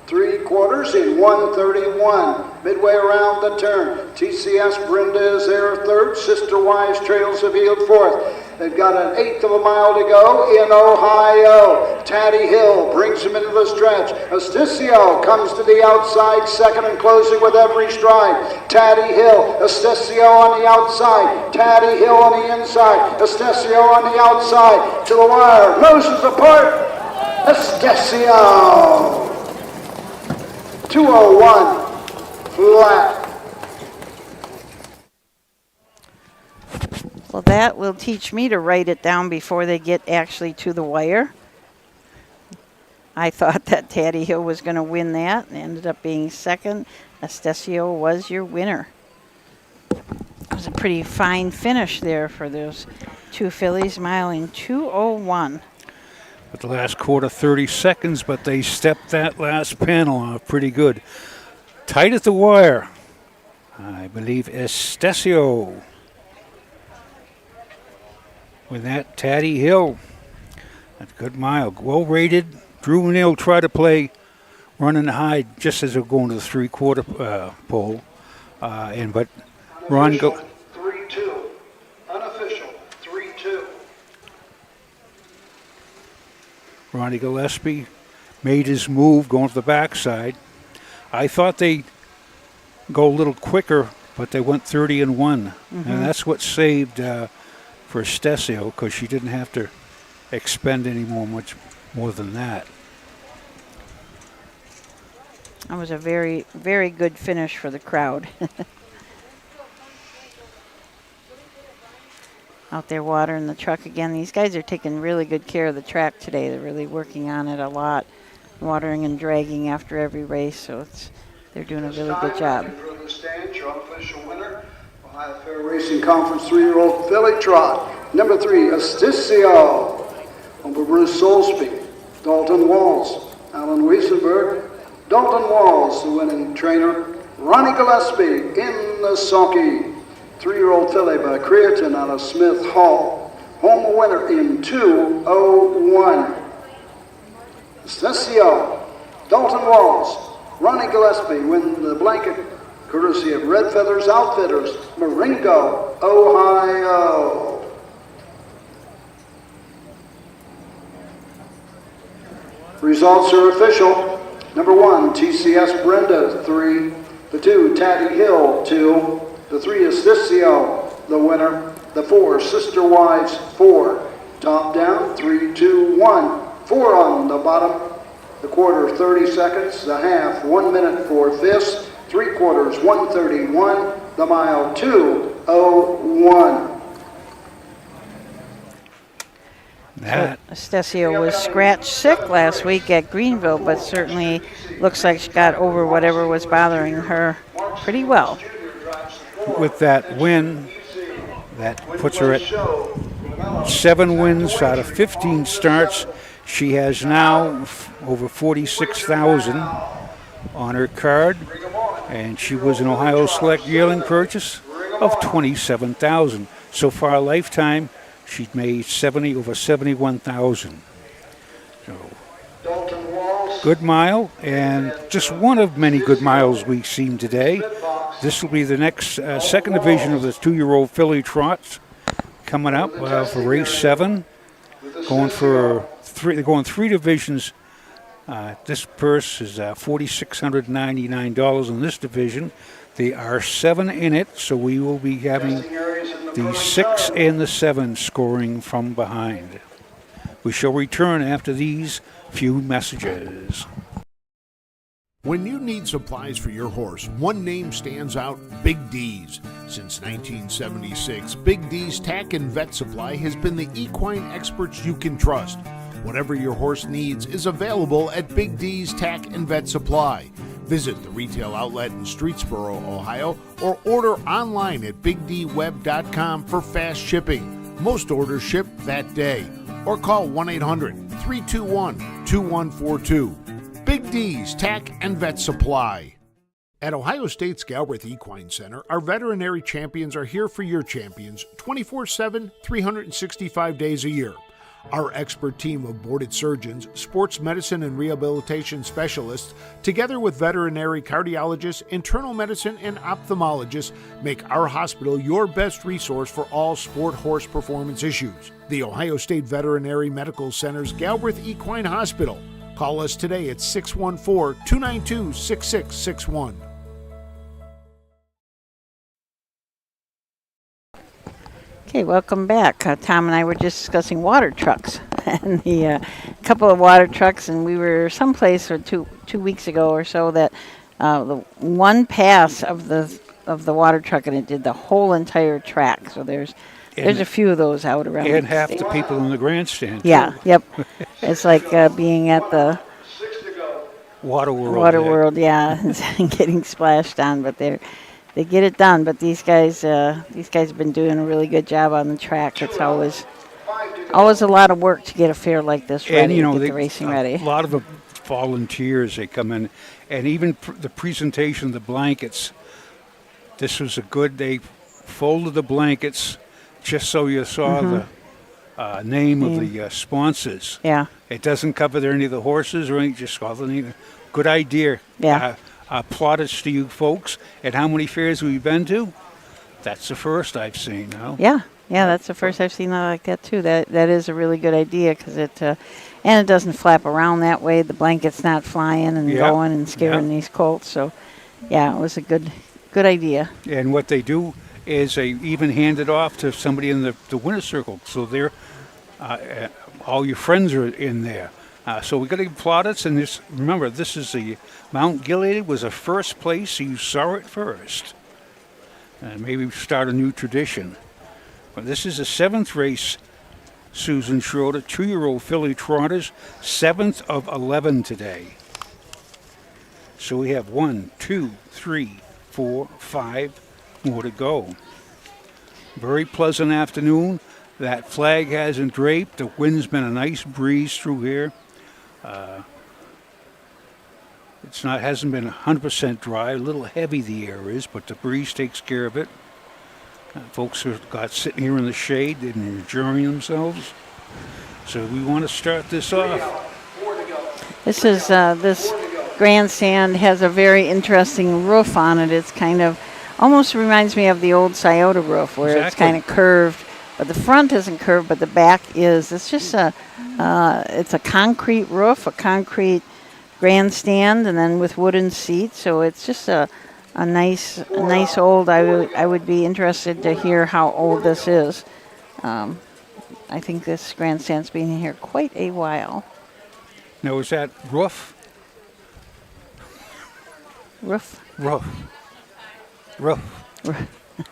3/4 in 1:31. Midway around the turn, TCS Brenda is there third. Sister Wise trails the field fourth. They've got an 1/8 of a mile to go in Ohio. Taddy Hill brings him into the stretch. Estesso comes to the outside second and closing with every stride. Taddy Hill, Estesso on the outside. Taddy Hill on the inside. Estesso on the outside to the wire. Noses apart. Estesso. 2:01 flat. Well, that will teach me to write it down before they get actually to the wire. I thought that Taddy Hill was going to win that and ended up being second. Estesio was your winner. It was a pretty fine finish there for those two fillies, miling 2:01. But the last quarter, 30 seconds, but they stepped that last panel off pretty good. Tight at the wire, I believe Estesio. With that, Taddy Hill. That's a good mile. Well rated. Drew and Neil try to play run and hide just as they're going to the three-quarter pole. But Ron go. 3-2. Unofficial 3-2. Ronnie Gillespie made his move going to the backside. I thought they'd go a little quicker, but they went 30-1. And that's what saved for Estesio, because she didn't have to expend much more than that. That was a very, very good finish for the crowd. Out there watering the truck again. These guys are taking really good care of the track today. They're really working on it a lot, watering and dragging after every race, so they're doing a really good job. For the stand, your unofficial winner, Ohio Fair Racing Conference 3-year-old filly trot, number 3, Estesio. Over Bruce Soulsby, Dalton Walls, Alan Wiesenberg, Dalton Walls, the winning trainer, Ronnie Gillespie in the sulky. 3-year-old filly by Creaton out of Smith Hall. Home winner in 2:01. Estesio, Dalton Walls, Ronnie Gillespie win the blanket courtesy of Red Feathers Outfitters, Marengo, Ohio. Results are official. Number 1, TCS Brenda, 3. The 2, Taddy Hill, 2. The 3, Estesio, the winner. The 4, Sister Wives, 4. Top down, 3, 2, 1. 4 on the bottom. The quarter, 30 seconds. The half, 1 minute for fifths. 3 quarters, 1:31. The mile, 2:01. Estesio was scratch sick last week at Greenville, but certainly looks like she got over whatever was bothering her pretty well. With that win, that puts her at 7 wins out of 15 starts. She has now over 46,000 on her card, and she was an Ohio Select yearling purchase of 27,000. So far, lifetime, she'd made over 71,000. So, good mile, and just one of many good miles we've seen today. This will be the next second division of the 2-year-old filly trots coming up for race 7. Going 3 divisions. This purse is $4,699 in this division. There are 7 in it, so we will be having the 6 and the 7 scoring from behind. We shall return after these few messages. When you need supplies for your horse, one name stands out: Big D's. Since 1976, Big D's Tack and Vet Supply has been the equine experts you can trust. Whatever your horse needs is available at Big D's Tack and Vet Supply. Visit the retail outlet in Streetsboro, Ohio, or order online at bigdweb.com for fast shipping. Most orders ship that day. Or call 1-800-321-2142. Big D's Tack and Vet Supply. At Ohio State's Galbraith Equine Center, our veterinary champions are here for your champions 24/7, 365 days a year. Our expert team of boarded surgeons, sports medicine and rehabilitation specialists, together with veterinary cardiologists, internal medicine, and ophthalmologists, make our hospital your best resource for all sport horse performance issues. The Ohio State Veterinary Medical Center's Galbraith Equine Hospital. Call us today at 614-292-6661. Okay, welcome back. Tom and I were just discussing water trucks and the couple of water trucks, and we were someplace or two weeks ago or so that the one pass of the water truck, and it did the whole entire track. So there's There's a few of those out around. And the half state. the people in the grandstand. Yeah, too. yep. It's like being at the Waterworld. yeah, and getting splashed on, but they get it done. But these guys have been doing a really good job on the track. It's always a lot of work to get a fair like this ready, And, get the racing ready. A lot of the volunteers, they come in, and even the presentation of the blankets, this was they folded the blankets just so you saw the name of the sponsors. Yeah. It doesn't cover any of the horses or anything, just all the name. Good idea. Yeah. Plaudits to you folks. And how many fairs have we been to? That's the first I've seen now. Yeah, that's the first I've seen that like that too. That is a really good idea because it doesn't flap around that way. The blanket's not flying and going and scaring these colts. So, yeah, it was a good idea. And what they do is they even hand it off to somebody in the winner's circle. So they're all your friends are in there. So we got to give plaudits. And remember, this is the Mount Gilead was the first place you saw it first. And maybe start a new tradition. But this is the 7th race, Susan Schroeder, 2-year-old filly trotters, 7th of 11 today. So we have 1, 2, 3, 4, 5 more to go. Very pleasant afternoon. That flag hasn't draped. The wind's been a nice breeze through here. Hasn't been 100% dry. A little heavy the air is, but the breeze takes care of it. Folks are sitting here in the shade and enjoying themselves. So we want to start this off. This is this grandstand has a very interesting roof on it. It's kind of almost reminds me of the old Scioto roof, where it's kind of curved, but the front isn't curved, but the back is. It's just it's a concrete roof, a concrete grandstand, and then with wooden seats. So it's just a nice old. I would be interested to hear how old this is. I think this grandstand's been here quite a while. Now, is that roof? Roof.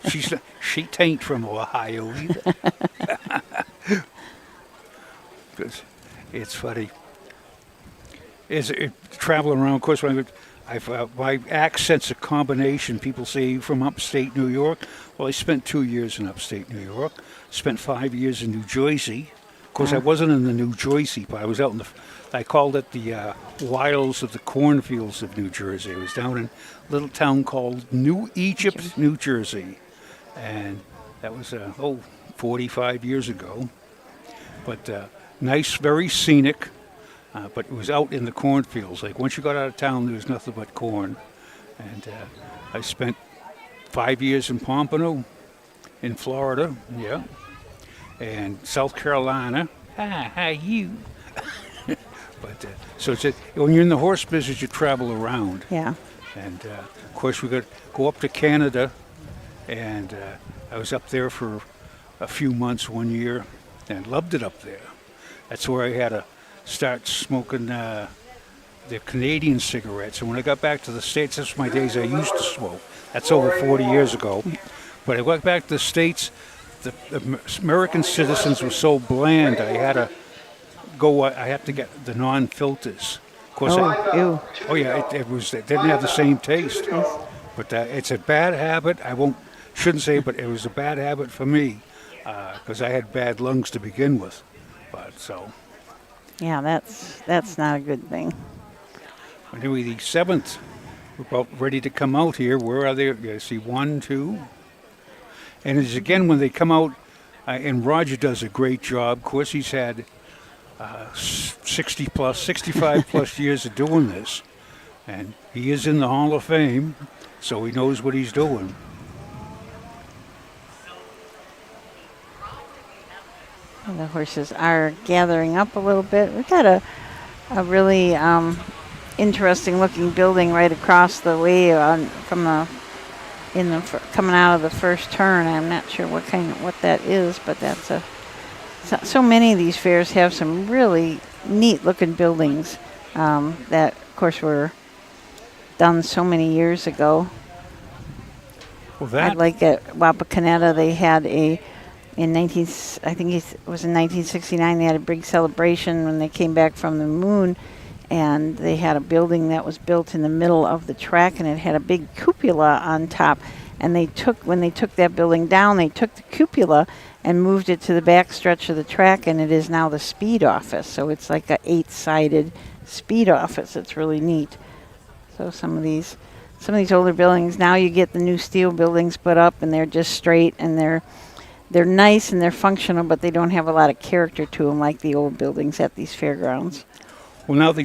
She tain't from Ohio either. Because it's funny. Traveling around, of course, my accent's a combination. People say from upstate New York. Well, I spent 2 years in upstate New York. Spent 5 years in New Jersey. Of course, I wasn't in the New Jersey part. I was out in I called it the wilds of the cornfields of New Jersey. I was down in a little town called New Egypt, New Jersey. And that was, 45 years ago. But nice, very scenic. But it was out in the cornfields. Like once you got out of town, there was nothing but corn. And I spent 5 years in Pompano, in Florida, and South Carolina. You. But so it's when you're in the horse business, you travel around. Yeah. And of course, we got to go up to Canada, and I was up there for a few months 1 year, and loved it up there. That's where I had to start smoking the Canadian cigarettes. And when I got back to the States, that's my days I used to smoke. That's over 40 years ago. But I got back to the States, the American citizens were so bland, I had to get the non-filters. Of course, it didn't have the same taste. But it's a bad habit. Shouldn't say, but it was a bad habit for me because I had bad lungs to begin with. But so. Yeah, that's not a good thing. Anyway, the 7th, we're about ready to come out here. Where are they? You see 1, 2. And it's again when they come out, and Roger does a great job. Of course, he's had 65 plus years of doing this. And he is in the Hall of Fame, so he knows what he's doing. And the horses are gathering up a little bit. We've got a really interesting looking building right across the way coming out of the first turn. I'm not sure what that is, but that's so many of these fairs have some really neat looking buildings that of course were done so many years ago. Well, I'd like at Wapakoneta they had a in I think it was in 1969, they had a big celebration when they came back from the moon, and they had a building that was built in the middle of the track, and it had a big cupola on top. And when they took that building down, they took the cupola and moved it to the back stretch of the track, and it is now the speed office. So it's like a 8-sided speed office. It's really neat. So some of these older buildings, now you get the new steel buildings put up, and they're just straight, and they're nice and they're functional, but they don't have a lot of character to them like the old buildings at these fairgrounds. Well, now what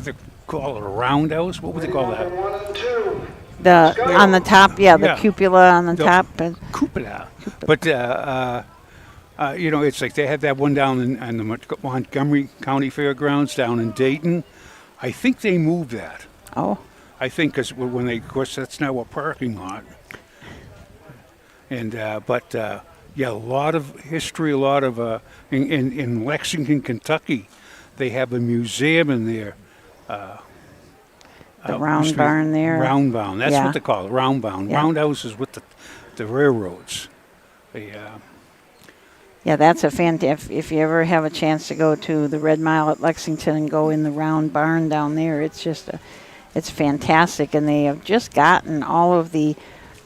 they call it, a roundhouse? What would they call that? On the top, the cupola on the top. Cupola. But, it's like they had that one down in the Montgomery County Fairgrounds down in Dayton. I think they moved that. Oh. I think because of course, that's now a parking lot. And, a lot of history, a lot of, in Lexington, Kentucky, they have a museum in there. The round barn there. Round barn, that's what they call it, round barn. Yeah. Roundhouses with the railroads. That's a fantastic. If you ever have a chance to go to the Red Mile at Lexington and go in the round barn down there, it's fantastic. And they have just gotten all of the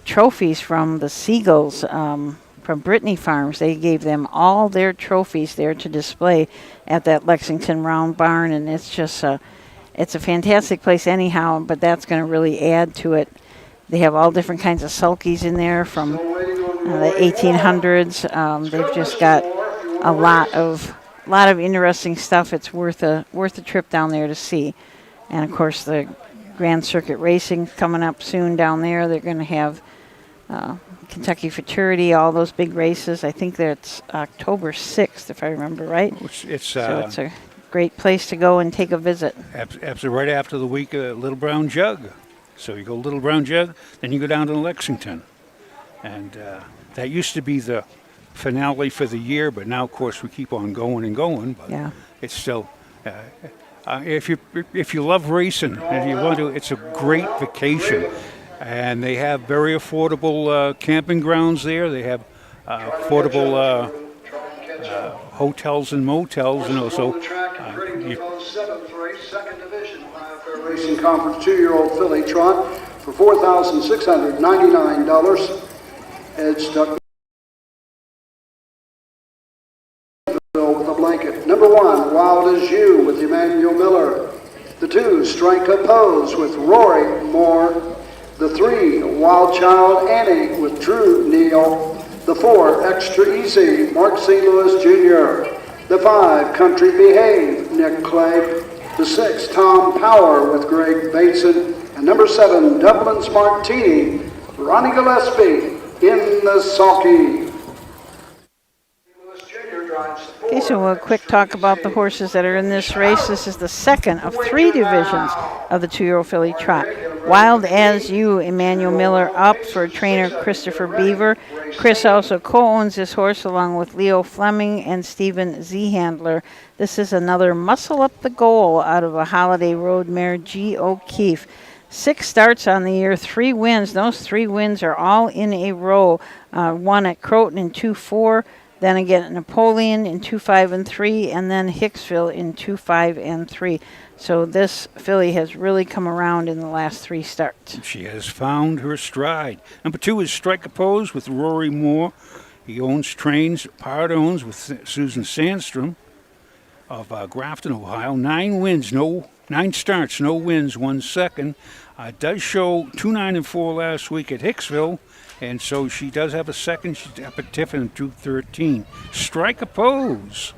trophies from the Seagulls, from Brittany Farms. They gave them all their trophies there to display at that Lexington round barn, and it's just it's a fantastic place anyhow, but that's going to really add to it. They have all different kinds of sulkies in there from the 1800s. They've just got a lot of interesting stuff. It's worth a trip down there to see. And of course, the Grand Circuit Racing coming up soon down there. They're going to have Kentucky Futurity, all those big races. I think that's October 6th, if I remember right. It's a great place to go and take a visit. Absolutely, right after the week of Little Brown Jug. So you go Little Brown Jug, then you go down to Lexington. And that used to be the finale for the year, but now, of course, we keep on going and going. But it's still, if you love racing, and you want to, it's a great vacation. And they have very affordable camping grounds there. They have affordable hotels and motels, Seventh race, second division, Ohio Fair Racing Conference 2-year-old filly trot for $4,699. Ed stuck with a blanket. Number 1, Wild As You with Emmanuel Miller. The 2, Strike a Pose with Rory Moore. The 3, Wild Child Annie with Drew Neal. The 4, Extra Easy, Mark C. Lewis Jr. The 5, Country Behave, Nick Clay. The 6, Tom Power with Greg Bateson. And number 7, Dublin's Martini, Ronnie Gillespie in the sulky. Okay, so a quick talk about the horses that are in this race. This is the second of 3 divisions of the 2-year-old filly trot. Wild As You, Emmanuel Miller up for trainer Christopher Beaver. Chris also co-owns this horse along with Leo Fleming and Stephen Zehandler. This is another muscle up the goal out of a Holiday Road mare, G. O'Keefe. 6 starts on the year, 3 wins. Those 3 wins are all in a row. 1 at Croton in 2-4. Then again at Napoleon in 2-5 and 3, and then Hicksville in 2-5 and 3. So this filly has really come around in the last 3 starts. She has found her stride. Number 2 is Strike a Pose with Rory Moore. He part owns with Susan Sandstrom of Grafton, Ohio. 9 starts, no wins, 1 second. Does show 2-9 and 4 last week at Hicksville. And so she does have a second. She's up at Tiffin in 2:13. Strike a Pose.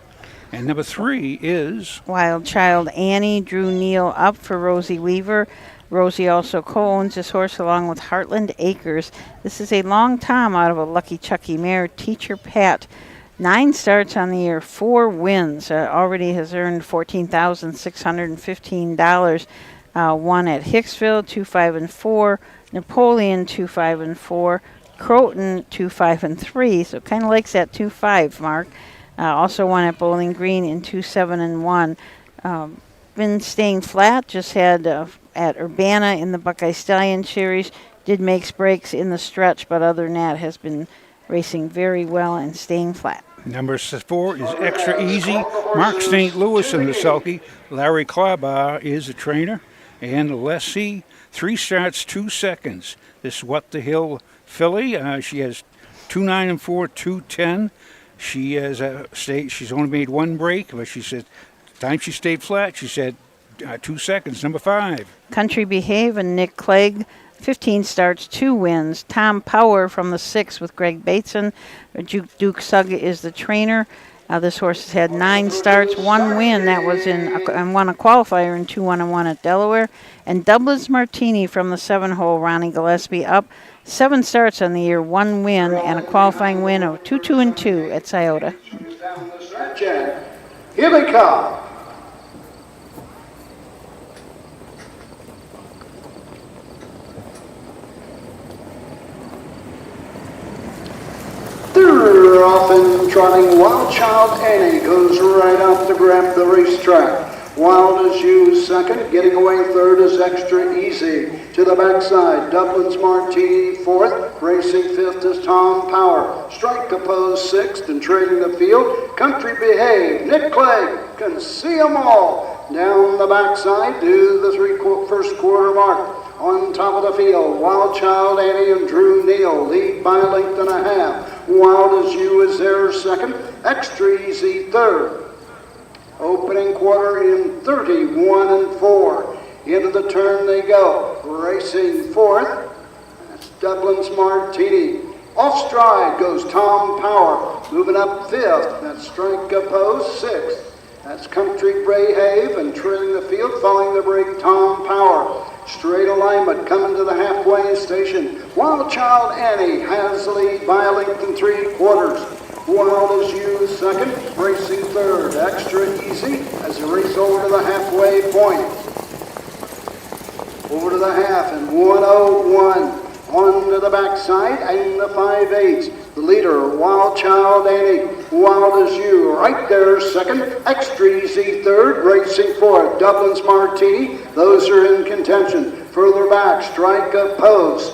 And number 3 is Wild Child Annie. Drew Neal up for Rosie Weaver. Rosie also co-owns this horse along with Heartland Acres. This is a long time out of a Lucky Chucky mare, Teacher Pat. 9 starts on the year, 4 wins. Already has earned $14,615. 1 at Hicksville, 2-5 and 4. Napoleon, 2-5 and 4. Croton, 2-5 and 3. So kind of likes that 2-5 mark. Also 1 at Bowling Green in 2-7 and 1. Been staying flat. Just had at Urbana in the Buckeye Stallion Series. Did make breaks in the stretch, but other than that has been racing very well and staying flat. Number 4 is Extra Easy. Mark St. Louis in the sulky. Larry Clawbar is the trainer. And lessee, 3 starts, 2 seconds. This What the Hill filly. She has 2.9 and 4, 2.10. She has she's only made 1 break, but she said the time she stayed flat, she said 2 seconds. Number 5. Country Behave and Nick Clegg, 15 starts, 2 wins. Tom Power from the 6 with Greg Bateson. Duke Sugg is the trainer. This horse has had 9 starts, 1 win. That was and won a qualifier in 2-1-1 at Delaware. And Dublin's Martini from the 7-hole, Ronnie Gillespie up. 7 starts on the year, 1 win, and a qualifying win of 2-2-2 at Scioto. Here they come. They're off and trotting. Wild Child Annie goes right out to grab the racetrack. Wild as You second, getting away third is Extra Easy. To the backside, Dublin's Martini fourth, racing fifth is Tom Power. Strike Pose sixth and trading the field, Country Behave. Nick Clegg can see them all. Down the backside to the first quarter mark. On top of the field, Wild Child Annie and Drew Neal lead by a length and a half. Wild as You is there second, Extra Easy third. Opening quarter in 31 and 4. Into the turn they go. Racing fourth, that's Dublin's Martini. Off stride goes Tom Power. Moving up fifth, that's Strike Pose sixth. That's Country Behave and trailing the field, following the break, Tom Power. Straight alignment coming to the halfway station. Wild Child Annie has the lead by a length and 3/4. Wild as You second, racing third. Extra Easy as they race over to the halfway point. Over to the half and 101. On to the backside and the 5/8. The leader, Wild Child Annie. Wild as You right there second. Extra Easy third, racing fourth. Dublin's Martini, those are in contention. Further back, Strike Pose.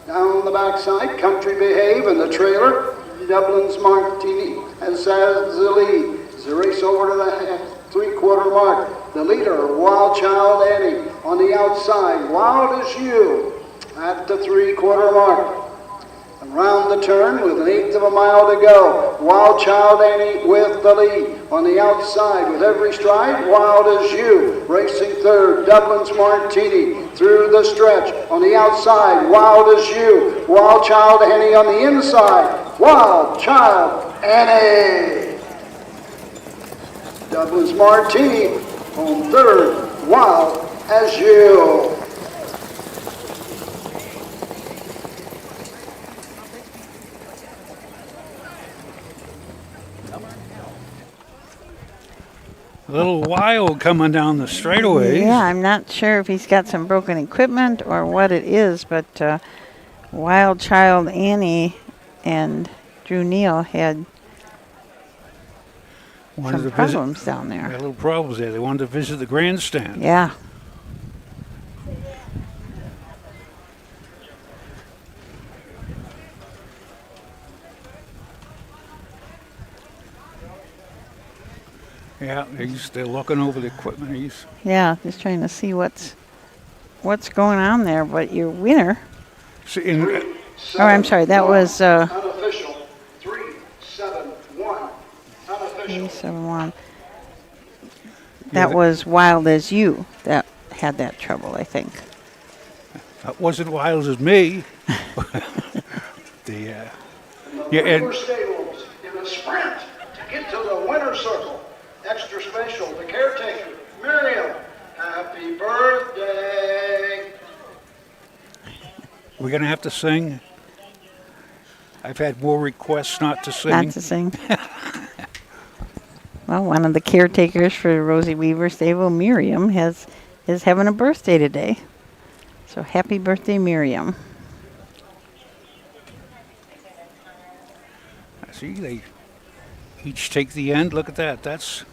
Down the backside, Country Behave and the trailer. Dublin's Martini has the lead. As they race over to the 3/4 mark. The leader, Wild Child Annie. On the outside, Wild as You at the 3/4 mark. And round the turn with an 1/8 of a mile to go. Wild Child Annie with the lead. On the outside with every stride, Wild as You racing third. Dublin's Martini through the stretch. On the outside, Wild as You. Wild Child Annie on the inside. Wild Child Annie. Dublin's Martini on third. Wild as You. A little wild coming down the straightaway. Yeah, I'm not sure if he's got some broken equipment or what it is, but Wild Child Annie and Drew Neal had some problems down there. Had little problems there. They wanted to visit the grandstand. Yeah. Yeah, they're looking over the equipment. Yeah, just trying to see what's going on there. But your winner. I'm sorry. That was unofficial 3-7-1. Unofficial 3-7-1. That was Wild as You that had that trouble, I think. That wasn't wild as me. Stables in a sprint to get to the winner's circle. Extra special, the caretaker, Miriam. Happy birthday. We're going to have to sing. I've had more requests not to sing. Not to sing. Well, one of the caretakers for Rosie Weaver Stable, Miriam, is having a birthday today. So happy birthday, Miriam. I see they each take the end. Look at that. That's...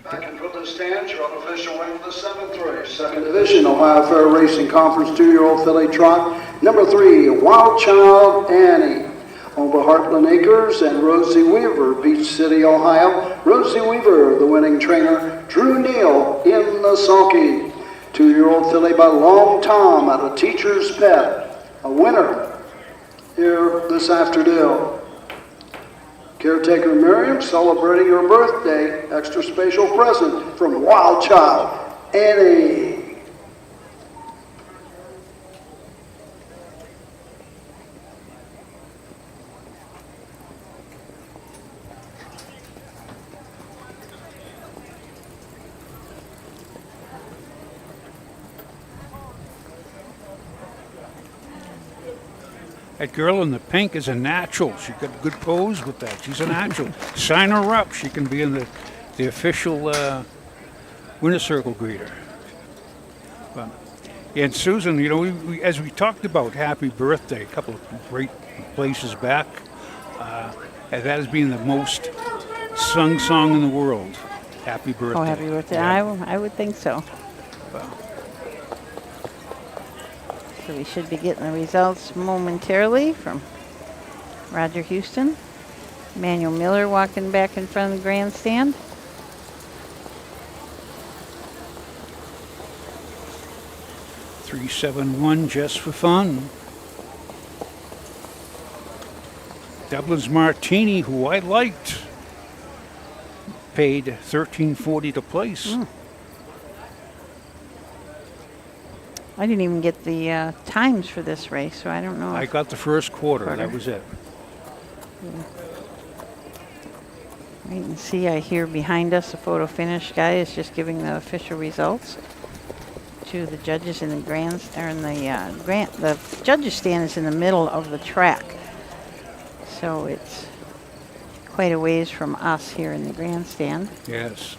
Back into the stands, your unofficial win for the 7th race. 2nd Division, Ohio Fair Racing Conference 2-year-old filly trot. Number 3, Wild Child Annie. Over Heartland Acres and Rosie Weaver, Beach City, Ohio. Rosie Weaver, the winning trainer. Drew Neal in the sulky. 2-year-old filly by Long Tom at a Teacher's Pet. A winner here this afternoon. Caretaker Miriam celebrating her birthday. Extra special present from Wild Child Annie. That girl in the pink is a natural. She got a good pose with that. She's a natural. Sign her up. She can be in the official winner circle greeter. But, yeah, and Susan, you know, we, as we talked about happy birthday a couple of great places back, and that has been the most sung song in the world. Happy birthday. Oh, happy birthday. Yeah. I would think so. Well, So we should be getting the results momentarily from Roger Houston. Manuel Miller walking back in front of the grandstand. $371 just for fun. Dublin's Martini, who I liked, paid $13.40 to place. I didn't even get the times for this race, so I don't know. I got the first quarter. That was it. Wait and see. I hear behind us the photo finish guy is just giving the official results to the judges in the the judges stand is in the middle of the track, so it's quite a ways from us here in the grandstand. Yes.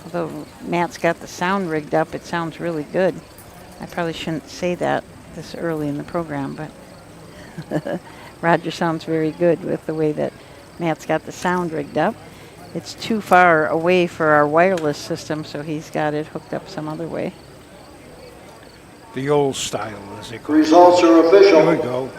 Although Matt's got the sound rigged up, it sounds really good. I probably shouldn't say that this early in the program, but Roger sounds very good with the way that Matt's got the sound rigged up. It's too far away for our wireless system, so he's got it hooked up some other way. The old style, as they call it. Results are official. Here we go.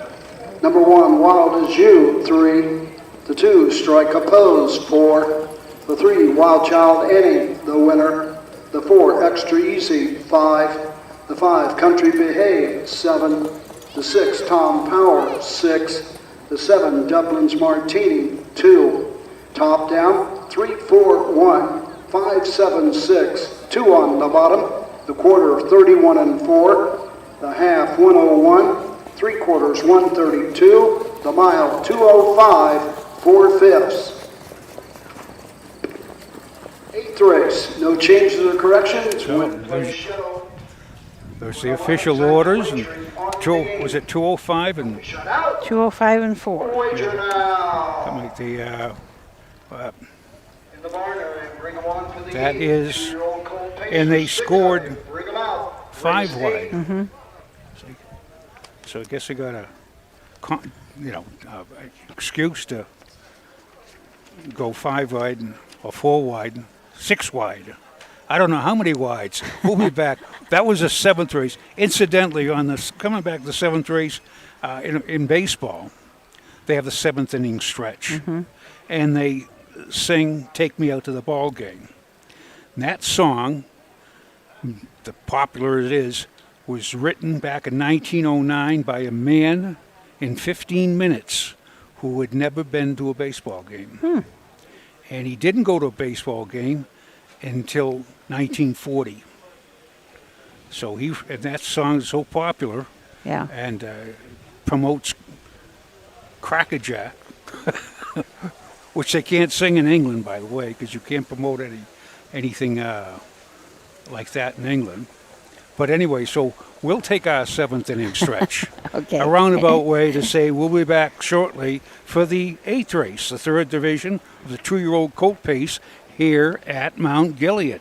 Number 1, Wild as You, 3. The 2, Strike a Pose, 4. The 3, Wild Child Annie, the winner. The 4, Extra Easy, 5. The 5, Country Behave, 7. The 6, Tom Power, 6. The 7, Dublin's Martini, 2. Top down, 3, 4, 1, 5, 7, 6. 2 on the bottom. The quarter, 31 and 4. The half, 101. 3 quarters, 132. The mile, 205, 4/5. 8th race, no changes or corrections. There's the official orders. And was it 205 and 205 and 4. Wager now. something like the In the barn area, bring them on to the that is, 2-year-old colt pace and they for 6 scored items. Bring 'em out. 5 Race wide. So I guess they got a, excuse to go 5 wide or 4 wide, 6 wide. I don't know how many wides. We'll be back. That was the 7th race. Incidentally, on this coming back to the 7th race in baseball, they have the 7th inning stretch, and they sing "Take Me Out to the Ball Game." And that song, the popular it is, was written back in 1909 by a man in 15 minutes who had never been to a baseball game. And he didn't go to a baseball game until 1940. So and that song is so popular, Yeah. and promotes crackerjack, which they can't sing in England, by the way, because you can't promote anything like that in England. But anyway, so we'll take our 7th inning stretch. Okay. A roundabout way to say we'll be back shortly for the 8th race, the 3rd division of the 2-year-old colt pace here at Mount Gilead.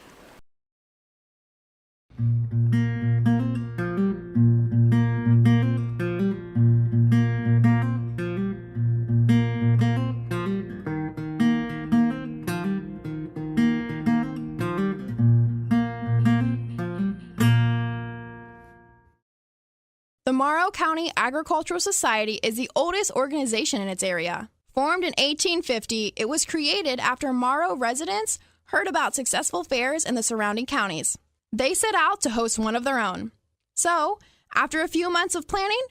The The Morrow County Agricultural Society is the oldest organization in its area. Formed in 1850, it was created after Morrow residents heard about successful fairs in the surrounding counties. They set out to host one of their own. So, after a few months of planning,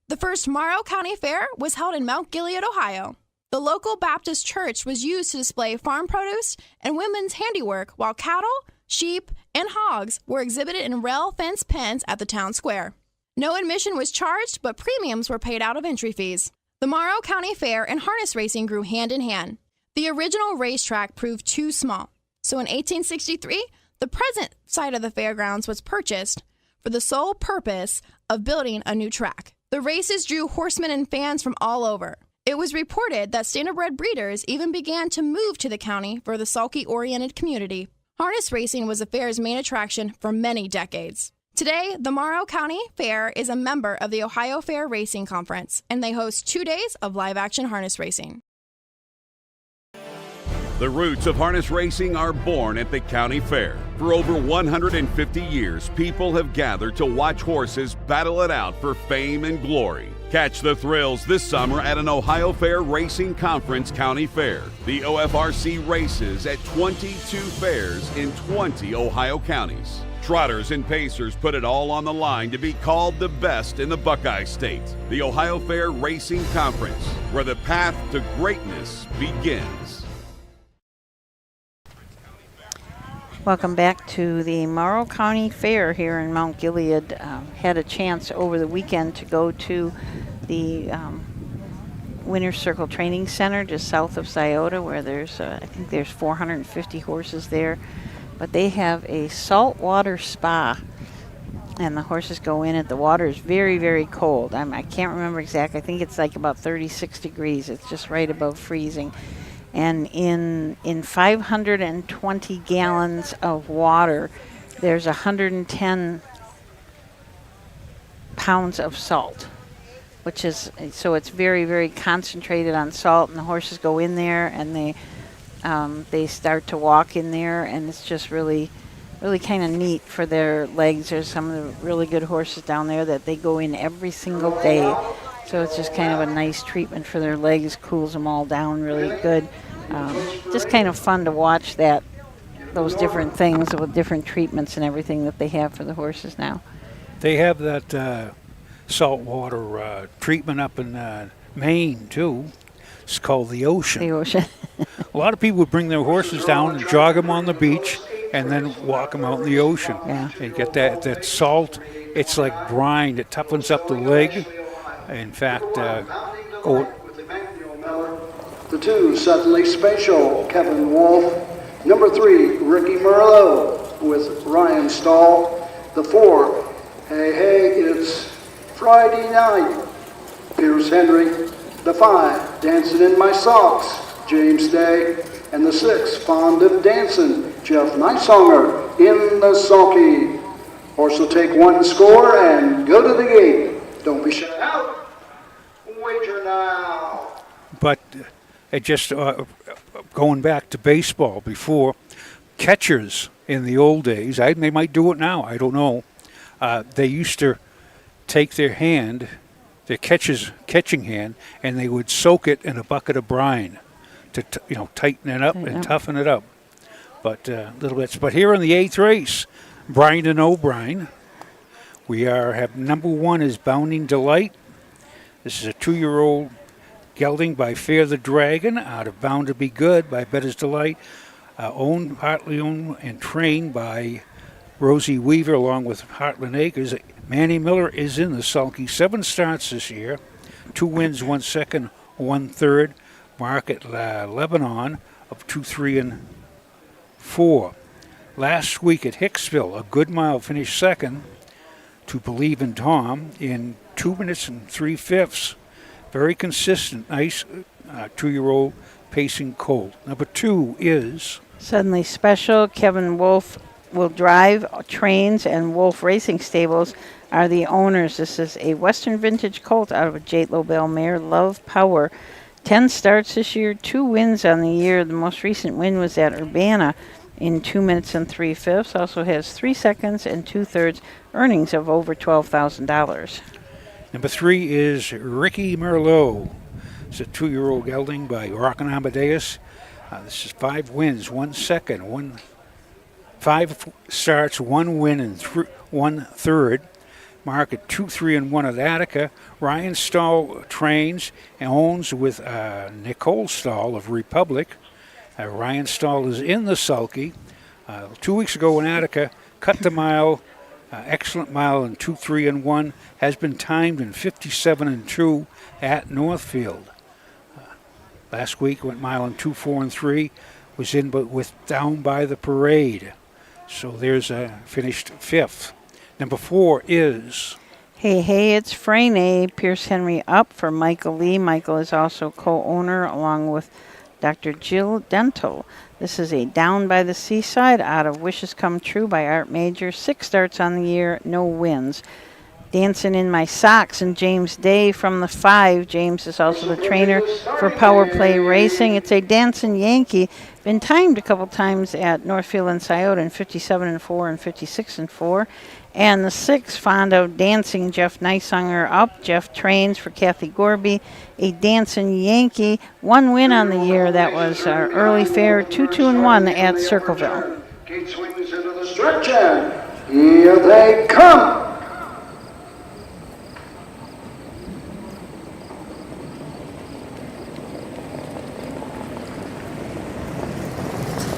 the first Morrow County Fair was held in Mount Gilead, Ohio. The local Baptist church was used to display farm produce and women's handiwork, while cattle, sheep, and hogs were exhibited in rail fence pens at the town square. No admission was charged, but premiums were paid out of entry fees. The Morrow County Fair and harness racing grew hand in hand. The original racetrack proved too small, so in 1863, the present site of the fairgrounds was purchased for the sole purpose of building a new track. The races drew horsemen and fans from all over. It was reported that standardbred breeders even began to move to the county for the sulky-oriented community. Harness racing was the fair's main attraction for many decades. Today, the Morrow County Fair is a member of the Ohio Fair Racing Conference, and they host 2 days of live-action harness racing. The roots of harness racing are born at the county fair. For over 150 years, people have gathered to watch horses battle it out for fame and glory. Catch the thrills this summer at an Ohio Fair Racing Conference county fair. The OFRC races at 22 fairs in 20 Ohio counties. Trotters and pacers put it all on the line to be called the best in the Buckeye State. The Ohio Fair Racing Conference, where the path to greatness begins. Welcome back to the Morrow County Fair here in Mount Gilead. Had a chance over the weekend to go to the Winter Circle Training Center just south of Scioto, where there's, I think there's 450 horses there. But they have a saltwater spa, and the horses go in it. The water is very, very cold. I can't remember exactly. I think it's like about 36 degrees. It's just right above freezing. And in 520 gallons of water, there's 110 pounds of salt, which is, so it's very, very concentrated on salt. And the horses go in there, and they start to walk in there, and it's just really, really kind of neat for their legs. There's some of the really good horses down there that they go in every single day. So it's just kind of a nice treatment for their legs, cools them all down really good. Just kind of fun to watch those different things with different treatments and everything that they have for the horses now. They have that saltwater treatment up in Maine, too. It's called the ocean. The ocean. A lot of people would bring their horses down and jog them on the beach and then walk them out in the ocean. Yeah. And get that salt. It's like brine. It toughens up the leg. In fact, The 2, Suddenly Special, Kevin Wolf. Number 3, Ricky Merlot with Ryan Stahl. The 4, Hey Hey, It's Friday Night, Pierce Henry. The 5, Dancing in My Socks, James Day. And the 6, Fond of Dancing, Jeff Neisonger in the sulky. Horse will take one score and go to the gate. Don't be shut out. Wager now. But it just going back to baseball before, catchers in the old days, they might do it now, I don't know. They used to take their hand, their catching hand, and they would soak it in a bucket of brine to tighten it up and toughen it up. But little bits. But here in the 8th race, Brian and O'Brien, we have number 1 is Bounding Delight. This is a 2-year-old gelding by Fear the Dragon out of Bound to Be Good by Better's Delight, partly owned and trained by Rosie Weaver along with Heartland Acres. Manny Miller is in the sulky. 7 starts this year, 2 wins, 1 second, 1 third. Mark at Lebanon of 2, 3, and 4. Last week at Hicksville, a good mile finished second to Believe in Tom in 2 minutes and 3/5. Very consistent, nice 2-year-old pacing colt. Number 2 is Suddenly Special. Kevin Wolf will drive, trains, and Wolf Racing Stables are the owners. This is a Western Vintage colt out of a J. Lobel mare, Love Power. 10 starts this year, 2 wins on the year. The most recent win was at Urbana in 2 minutes and 3/5. Also has 3 seconds and 2 thirds, earnings of over $12,000. Number 3 is Ricky Merlot. It's a 2-year-old gelding by Rockin' Amadeus. This is 5 wins, 1 second, 5 starts, 1 win, and 1 third. Mark at 2-3-1 at Attica. Ryan Stahl trains and owns with Nicole Stahl of Republic. Ryan Stahl is in the sulky. 2 weeks ago in Attica, cut the mile, excellent mile in 2-3-1, has been timed in 57-2 at Northfield. Last week went mile in 2-4-3, was in but with down by the parade. So there's finished 5th. Number 4 is... Hey, it's Freyne. Pierce Henry up for Michael Lee. Michael is also co-owner along with Dr. Jill Dental. This is a Down by the Seaside out of Wishes Come True by Art Major. 6 starts on the year, no wins. Dancing in My Socks and James Day from the 5. James is also the trainer for Power Play Racing. It's a Dancing Yankee. Been timed a couple times at Northfield and Scioto in 57-4 and 56-4. And the 6, Fond of Dancing, Jeff Neisonger up. Jeff trains for Kathy Gorby. A Dancing Yankee. 1 win on the year. That was our early fair, 2-2-1 at Circleville. Gate swings into the stretch and here they come.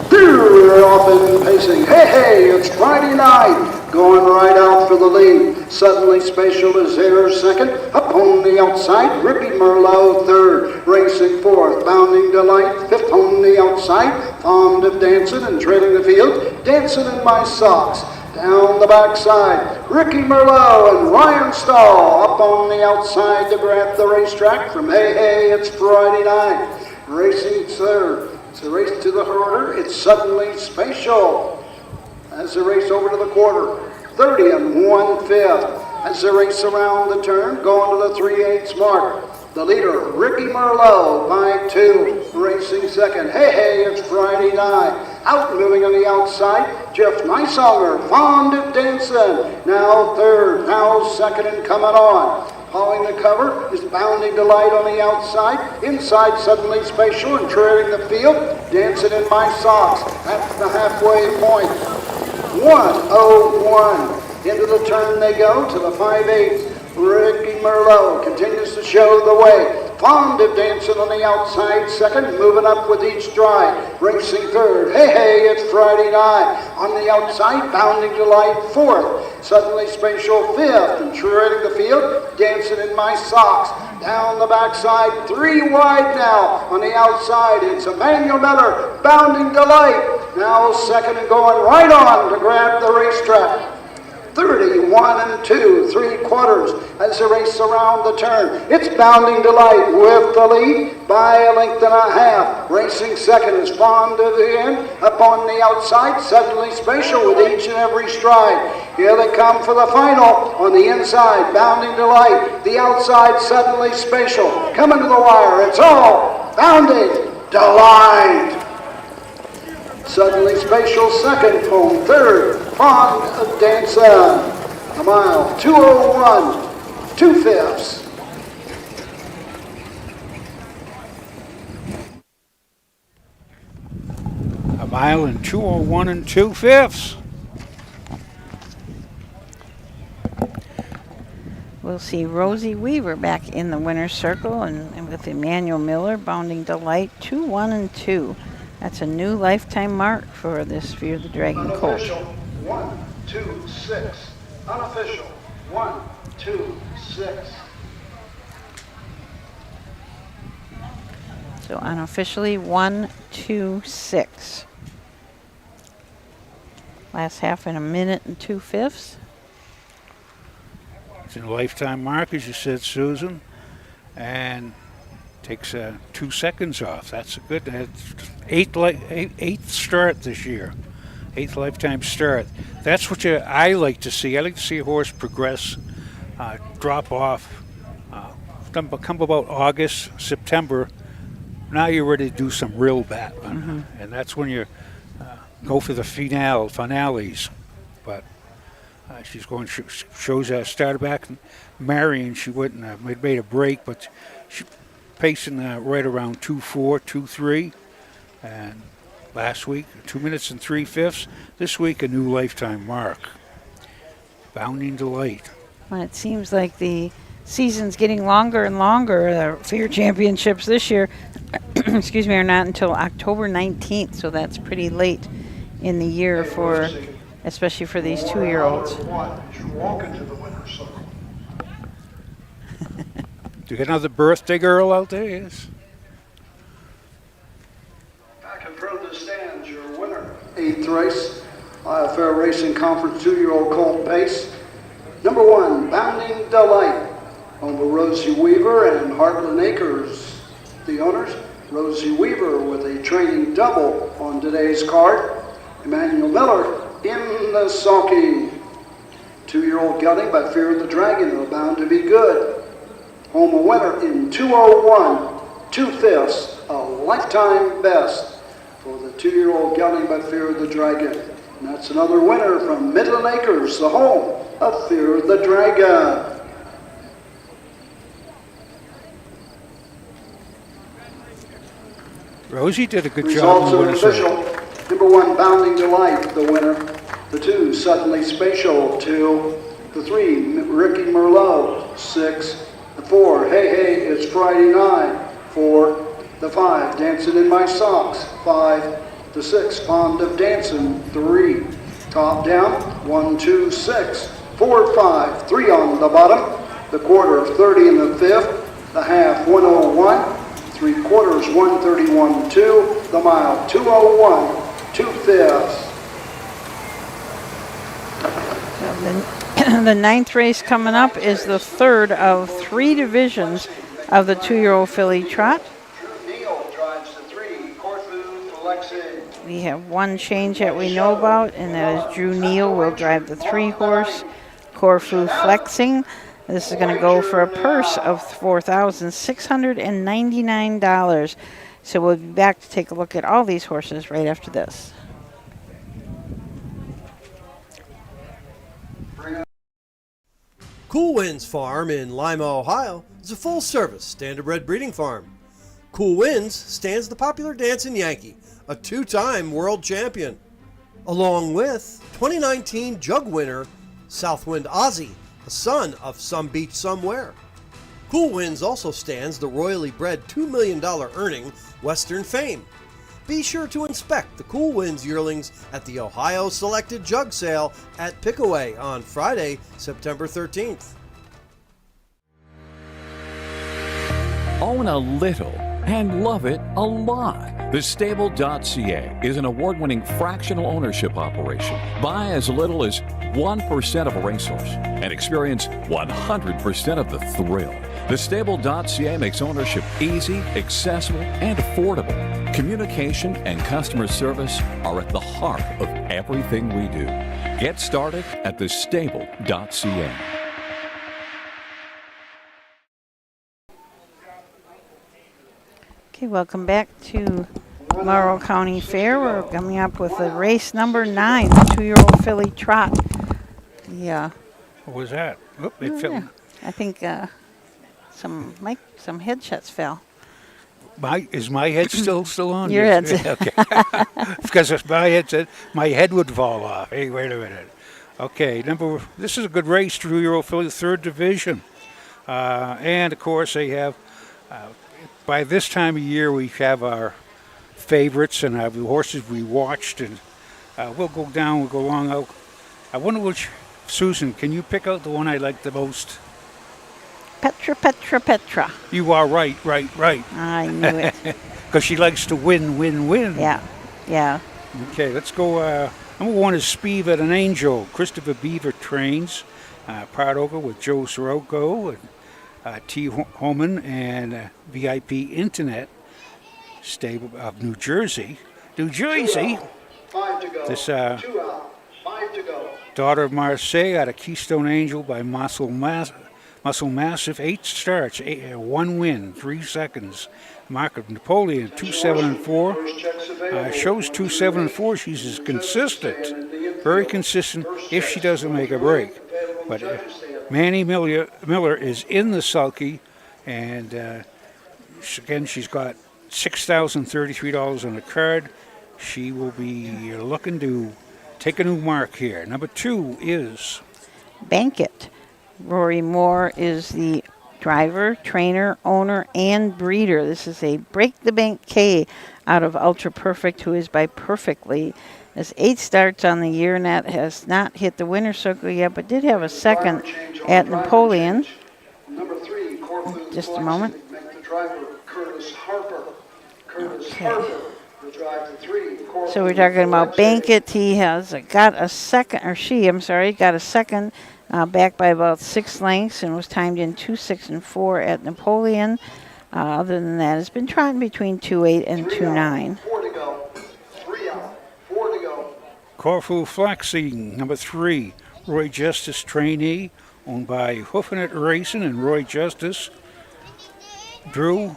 They're off in pacing. Hey, it's Friday night. Going right out for the lead. Suddenly Spatial is there second. Up on the outside, Ricky Merlot third. Racing fourth, Bounding Delight. Fifth on the outside, Fond of Dancing and trailing the field. Dancing in My Socks. Down the backside, Ricky Merlot and Ryan Stahl. Up on the outside to grab the racetrack from Hey, it's Friday night. Racing third. It's a race to the order. It's Suddenly Spatial. As they race over to the quarter, 30 1/5. As they race around the turn, going to the 3/8 mark. The leader, Ricky Merlot, by 2. Racing second, Hey, it's Friday night. Out moving on the outside, Jeff Neisonger, Fond of Dancing. Now third, now second and coming on. Hauling the cover is Bounding Delight on the outside. Inside, Suddenly Spatial and trailing the field. Dancing in My Socks at the halfway point. 1:01. Into the turn they go to the 5/8. Ricky Merlot continues to show the way. Fond of Dancing on the outside second, moving up with each stride. Racing third, Hey, it's Friday night. On the outside, Bounding Delight fourth. Suddenly Spatial fifth, and trailing the field, Dancing in My Socks. Down the backside, 3 wide now. On the outside, it's Emmanuel Miller, Bounding Delight. Now second and going right on to grab the racetrack. 31 2/3 as they race around the turn. It's Bounding Delight with the lead by a length and a half. Racing second is Fond of the End. Up on the outside, Suddenly Spatial with each and every stride. Here they come for the final. On the inside, Bounding Delight. The outside, Suddenly Spatial. Coming to the wire, it's all Bounding Delight. Suddenly Spatial second, home third, Fond of Dancing. A mile, 2:01 2/5. A mile in 2:01 2/5. We'll see Rosie Weaver back in the winner's circle and with Emmanuel Miller, Bounding Delight, 2-1-2. That's a new lifetime mark for this Fear the Dragon colt. Unofficial, 1, 2, 6. Unofficial, 1, 2, 6. So unofficially 1, 2, 6. Last half in 1:02. It's a lifetime mark, as you said, Susan, and takes 2 seconds off. That's a good. Eighth start this year, 8th lifetime start. That's what I like to see. I like to see a horse progress, drop off. Come about August, September. Now you're ready to do some real battling, and that's when you go for the finales. But She's going, shows started back in Marion. She went and made a break, but she's pacing right around 2:4, 2:3. And last week, 2 minutes and 3/5. This week, a new lifetime mark. Bounding Delight. Well, it seems like the season's getting longer and longer. The Fear Championships this year, excuse me, are not until October 19th, so that's pretty late in the year for, especially for these 2-year-olds. Do you get another birthday girl out there? Yes. Back in front of the stands, your winner. 8th race, Ohio Fair Racing Conference 2-year-old colt pace. Number 1, Bounding Delight. Home of Rosie Weaver and Heartland Acres. The owners, Rosie Weaver with a training double on today's card. Emmanuel Miller in the sulky. 2-year-old Gelding by Fear of the Dragon, bound to be good. Home a winner in 2:01, 2/5, a lifetime best for the 2-year-old Gelding by Fear of the Dragon. And that's another winner from Midland Acres, the home of Fear of the Dragon. Rosie did a good Results job. are official. Number 1, Bounding Delight, the winner. The 2, Suddenly Spatial, 2. The 3, Ricky Merlot, 6. The 4, Hey Hey, It's Friday Night, 4. The 5, Dancing in My Socks, 5. The 6, Fond of Dancing, 3. Top down, 1, 2, 6. 4, 5, 3 on the bottom. The quarter, 30 in the 5th. The half, 101. 3/4, 131.2. The mile, 2:01, 2/5. The 9th race coming up is the 3rd of 3 divisions of the 2-year-old filly trot. Neal drives the 3, Corfu Flexing. We have one change that we know about, and that is Drew Neal will drive the 3-horse Corfu Flexing. This is going to go for a purse of $4,699. So we'll be back to take a look at all these horses right after this. Cool Winds Farm in Lima, Ohio is a full-service standardbred breeding farm. Cool Winds stands the popular Dancing Yankee, a 2-time world champion, along with 2019 Jug winner Southwind Ozzy, a son of Some Beach Somewhere. Cool Winds also stands the royally bred $2 million earning Western Fame. Be sure to inspect the Cool Winds yearlings at the Ohio Selected Jug Sale at Pickaway on Friday, September 13th. Own a little and love it a lot. TheStable.ca is an award-winning fractional ownership operation. Buy as little as 1% of a racehorse and experience 100% of the thrill. TheStable.ca makes ownership easy, accessible, and affordable. Communication and customer service are at the heart of everything we do. Get started at TheStable.ca. Okay, welcome back to Morrow County Fair. We're coming up with the race number 9, the 2-year-old filly trot. Yeah. What was that? Oop, it fell. I think some headshots fell. Is my head still on? Your head's okay. Because if my head would fall off. Hey, wait a minute. Okay, this is a good race, 2-year-old filly, 3rd division, and of course they have. By this time of year, we have our favorites and our horses we watched, and we'll go along. I wonder which, Susan, can you pick out the one I like the most? Petra. You are right. I knew it. Because she likes to win. Yeah. Okay, let's go. Number 1 is Spiva and Angel. Christopher Beaver trains. Part over with Joe Sirocco and T. Holman and VIP Internet Stable of New Jersey. 5 to go. This 2 out. 5 to go. Daughter of Marseille out of Keystone Angel by Muscle Massive. 8 starts, 1 win, 3 seconds. Mark of Napoleon, 2-7-4. Shows 2-7-4. She's as consistent. very consistent if she doesn't make a break. But Manny Miller is in the sulky, and again, she's got $6,033 on the card. She will be looking to take a new mark here. Number 2 is Bank It. Rory Moore is the driver, trainer, owner, and breeder. This is a Break the Bank K out of Ultra Perfect, who is by Perfectly. Has 8 starts on the year, and that has not hit the winner's circle yet, but did have a second at Napoleon. Just a moment. Okay. So we're talking about Bank It. He has got a second, or she, I'm sorry, got a second, back by about 6 lengths, and was timed in 2:06 and 4 at Napoleon. Other than that, it's been trotting between 2:08 and 2:09. Corfu Flexing, number 3, Roy Justice trainee, owned by Hoofing It Racing and Roy Justice. Drew.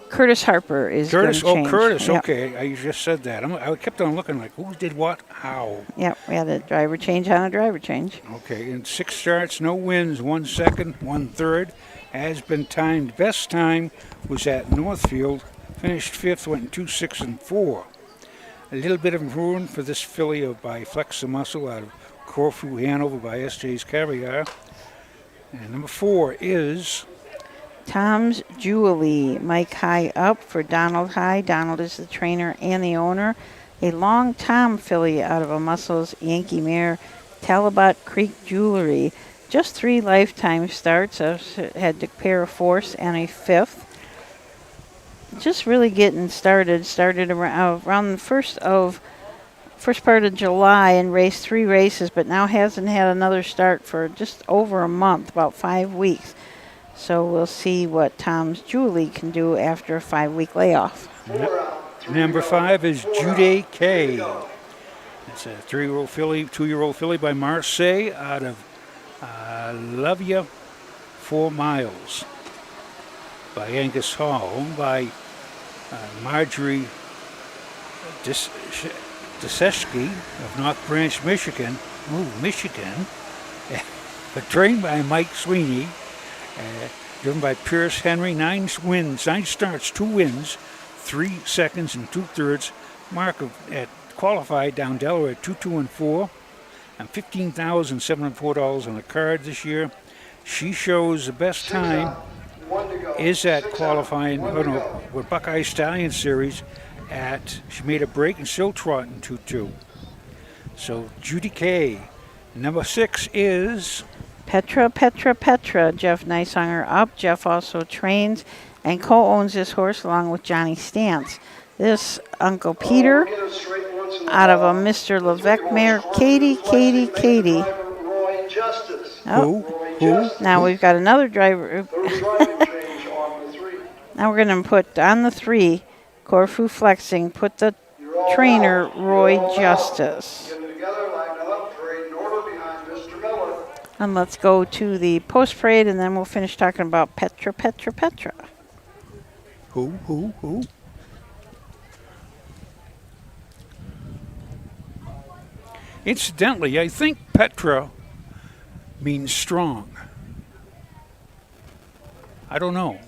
Curtis Harper is Curtis. going to change. Curtis. Yep. Okay, I just said that. I kept on looking like who did what, how. Yep, we had a driver change on a driver change. Okay, in 6 starts, no wins, 1 second, 1 third. Has been timed. Best time was at Northfield. Finished 5th, went in 2:06 and 4. A little bit of room for this filly by Flex the Muscle out of Corfu, Hanover by S.J.'s Caviar. And number 4 is Tom's Julie. Mike High up for Donald High. Donald is the trainer and the owner. A long Tom filly out of a Muscles Yankee mare, Talbot Creek Jewelry. Just 3 lifetime starts. Had to pair a 4th and a 5th. Just really getting started. Started around the first part of July and raced 3 races, but now hasn't had another start for just over a month, about 5 weeks. So we'll see what Tom's Julie can do after a 5-week layoff. Number 5 is Jude K. It's a 3-year-old filly, 2-year-old filly by Marseille out of Love Ya 4 Miles by Angus Hall, owned by Marjorie Deseshki of North Branch, Michigan. Ooh, Michigan. But trained by Mike Sweeney. Driven by Pierce Henry. 9 starts, 2 wins, 3 seconds and 2 thirds. Mark at qualified down Delaware at 2:2 and 4. And $15,704 on the card this year. She shows the best time is at qualifying with Buckeye Stallion Series she made a break and still trotting 2:2. So Judy K. Number 6 is Petra. Jeff Neisonger up. Jeff also trains and co-owns this horse along with Johnny Stantz. This Uncle Peter out of a Mr. Levesque mare, Katie. Who? Now we've got another driver. Now we're going to put on the 3, Corfu Flexing, put the trainer, Roy Justice. And let's go to the post parade, and then we'll finish talking about Petra. Who? Incidentally, I think Petra means strong. I don't know.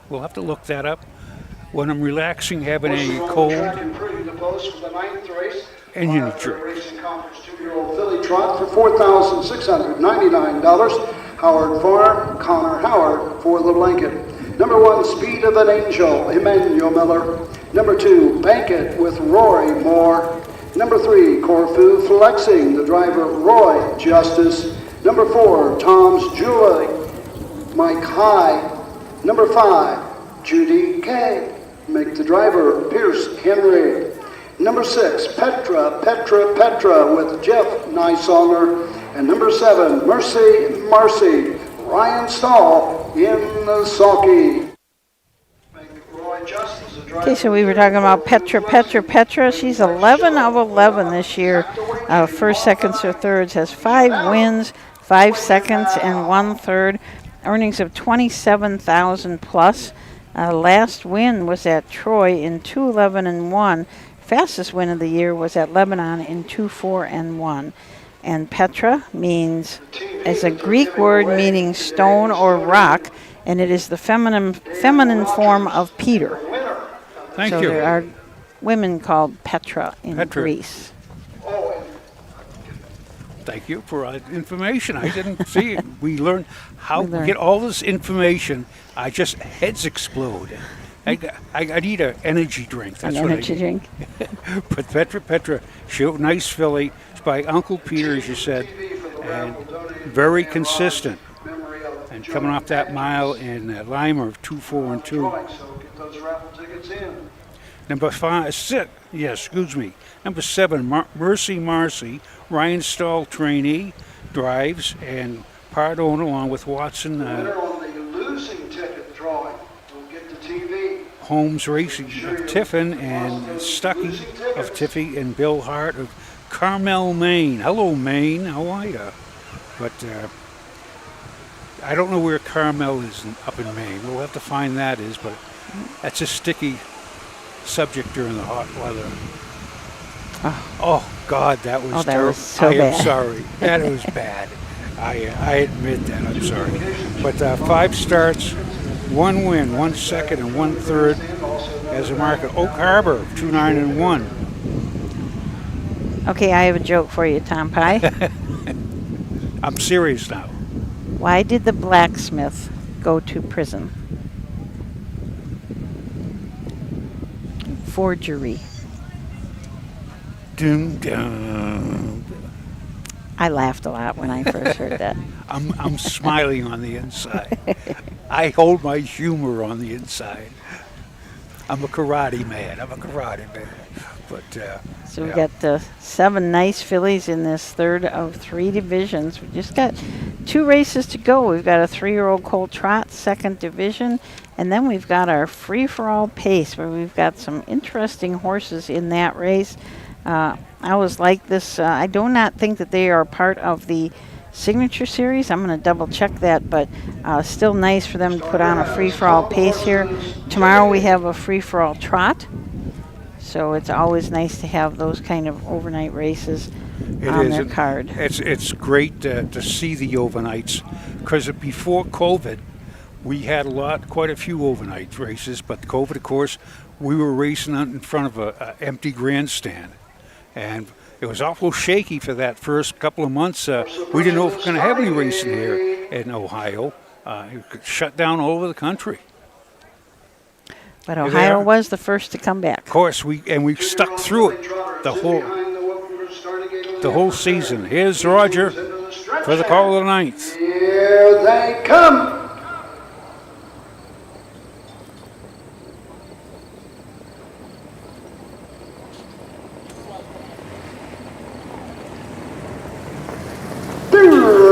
We'll have to look that up. When I'm relaxing, having a cold, engine trick. Two-year-old filly trot for $4,699. Howard Farm, Connor Howard for the blanket. Number 1, Speed of an Angel, Emmanuel Miller. Number 2, Bank It with Rory Moore. Number 3, Corfu Flexing, the driver Roy Justice. Number 4, Tom's Julie, Mike High. Number 5, Judy K. Make the driver Pierce Henry. Number 6, Petra with Jeff Neisonger. And number 7, Marcy, Ryan Stahl in the sulky. Okay, so we were talking about Petra. She's 11 of 11 this year. First, seconds, or thirds. Has 5 wins, 5 seconds, and 1 third. Earnings of $27,000 plus. Last win was at Troy in 2:11 and 1. fastest win of the year was at Lebanon in 2:4-1. And Petra is a Greek word meaning stone or rock, and it is the feminine form of Peter. Thank so you. There are women called Petra in Petra. Greece. Thank you for information. I didn't see it. We learned how to get all this information. Heads explode. I need an energy drink. That's An what energy I need. drink. But Petra, nice filly. It's by Uncle Peter, as you said, and very consistent. And coming off that mile in Lima of 2:4-2. Number 7, Mercy Marcy, Ryan Stahl trainee, drives, and part owner along with Watson. Holmes Racing of Tiffin and Stuckey of Tiffy and Bill Hart of Carmel, Maine. Hello, Maine. How are you? But I don't know where Carmel is up in Maine. We'll have to find that is, but that's a sticky subject during the hot weather. Oh God, that was terrible. Was so I bad. am sorry. That was bad. I admit that. I'm sorry. But 5 starts, 1 win, 1 second, and 1 third as a market. Oak Harbor, 2-9-1. Okay, I have a joke for you, Tom Pie. I'm serious now. Why did the blacksmith go to prison? Forgery. Dum, dum. I laughed a lot when I first heard that. I'm smiling on the inside. I hold my humor on the inside. I'm a karate man. But So we got 7 nice fillies in this third of 3 divisions. We just got 2 races to go. We've got a 3-year-old colt trot, second division, and then we've got our free-for-all pace, where we've got some interesting horses in that race. I always like this. I do not think that they are part of the Signature Series. I'm going to double check that, but still nice for them to put on a free-for-all pace here. Tomorrow we have a free-for-all trot, so it's always nice to have those kind of overnight races on their card. It's great to see the overnights, because before COVID, we had quite a few overnight races, but COVID, of course, we were racing out in front of an empty grandstand. And it was awful shaky for that first couple of months. We didn't know if we were going to have any racing here in Ohio. It shut down all over the country. But Ohio was the first to come back. Of course, we stuck through it the whole season. Here's Roger for the call of the 9th. Here they come.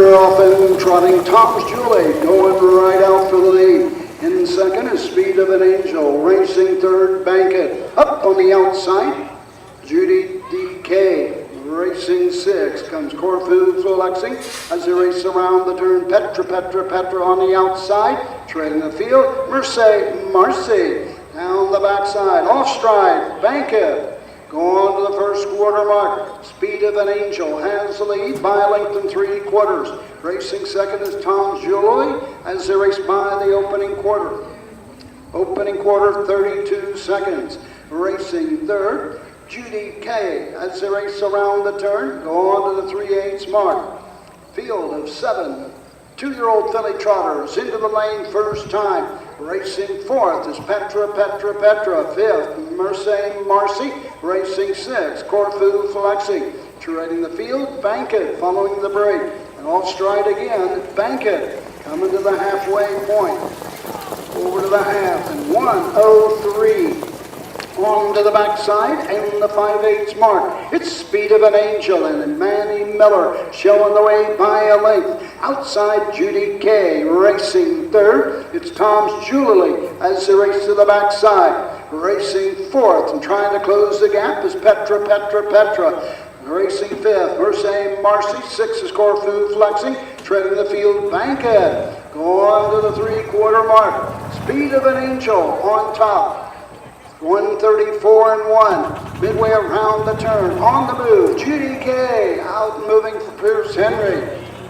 Off and trotting Tom's Gilead, going right out for the lead. In second is Speed of an Angel, racing third, Bankit. Up on the outside, Judy DK. Racing 6 comes Corfu flexing as they race around the turn. Petra on the outside, treading the field. Marcy down the backside, off stride, Bankit. Going to the first quarter mark. Speed of an Angel has the lead by a length and 3/4. Racing second is Tom's Julie as they race by the opening quarter. Opening quarter, 32 seconds. Racing third, Judy K as they race around the turn. Go on to the 3/8 mark. Field of 7 2-year-old filly trotters into the lane first time. Racing fourth is Petra. Fifth, Marcy. Racing 6, Corfu flexing. Treading the field, Bankit following the break. And off stride again, Bankit coming to the halfway point. Over to the half, and 1:03. On to the backside and the 5/8 mark. It's Speed of an Angel and Manny Miller showing the way by a length. Outside Judy K racing third. It's Tom's Julie as they race to the backside. Racing fourth and trying to close the gap is Petra. Racing fifth, Marcy. 6 is Corfu flexing. Treading the field, Bankhead. Going to the 3/4 mark. Speed of an Angel on top. 134 and 1. Midway around the turn. On the move. Judy Kay out moving for Pierce Henry.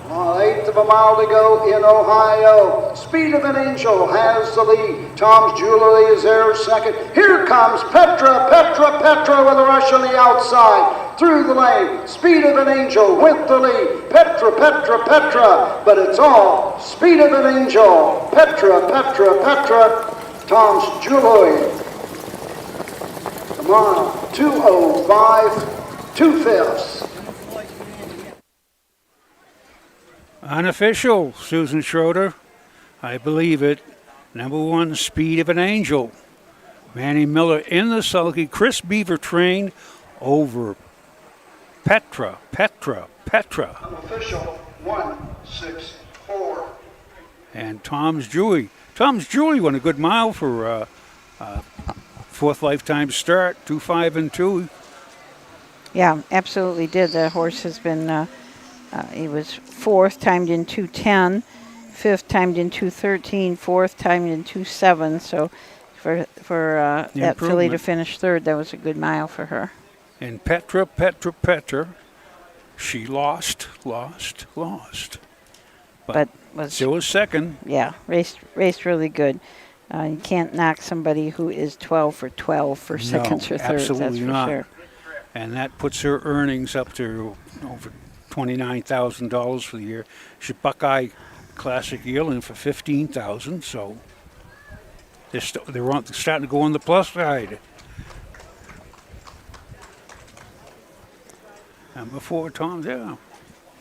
1/8 of a mile to go in Ohio. Speed of an Angel has the lead. Tom's Jewelry is there second. Here comes Petra with a rush on the outside. Through the lane. Speed of an Angel with the lead. Petra. But it's all Speed of an Angel. Petra. Tom's Jewelry. Come on. 2:05, 2/5. Unofficial, Susan Schroeder. I believe it. Number 1, Speed of an Angel. Manny Miller in the sulky. Chris Beaver trained over Petra. Unofficial 164. And Tom's Jewelry. Tom's Jewelry went a good mile for fourth lifetime start. 2-5 and 2. Yeah, absolutely did. The horse has been, he was fourth, timed in 2:10, fifth, timed in 2:13, fourth, timed in 2:07. So for that filly to finish third, that was a good mile for her. And Petra, she lost. But was still was second. Yeah, raced really good. You can't knock somebody who is 12 for 12 for seconds or thirds. Absolutely that's not. for sure. And that puts her earnings up to over $29,000 for the year. She Buckeye Classic yearling for $15,000. So they're starting to go on the plus side. Number 4, Tom. Yeah.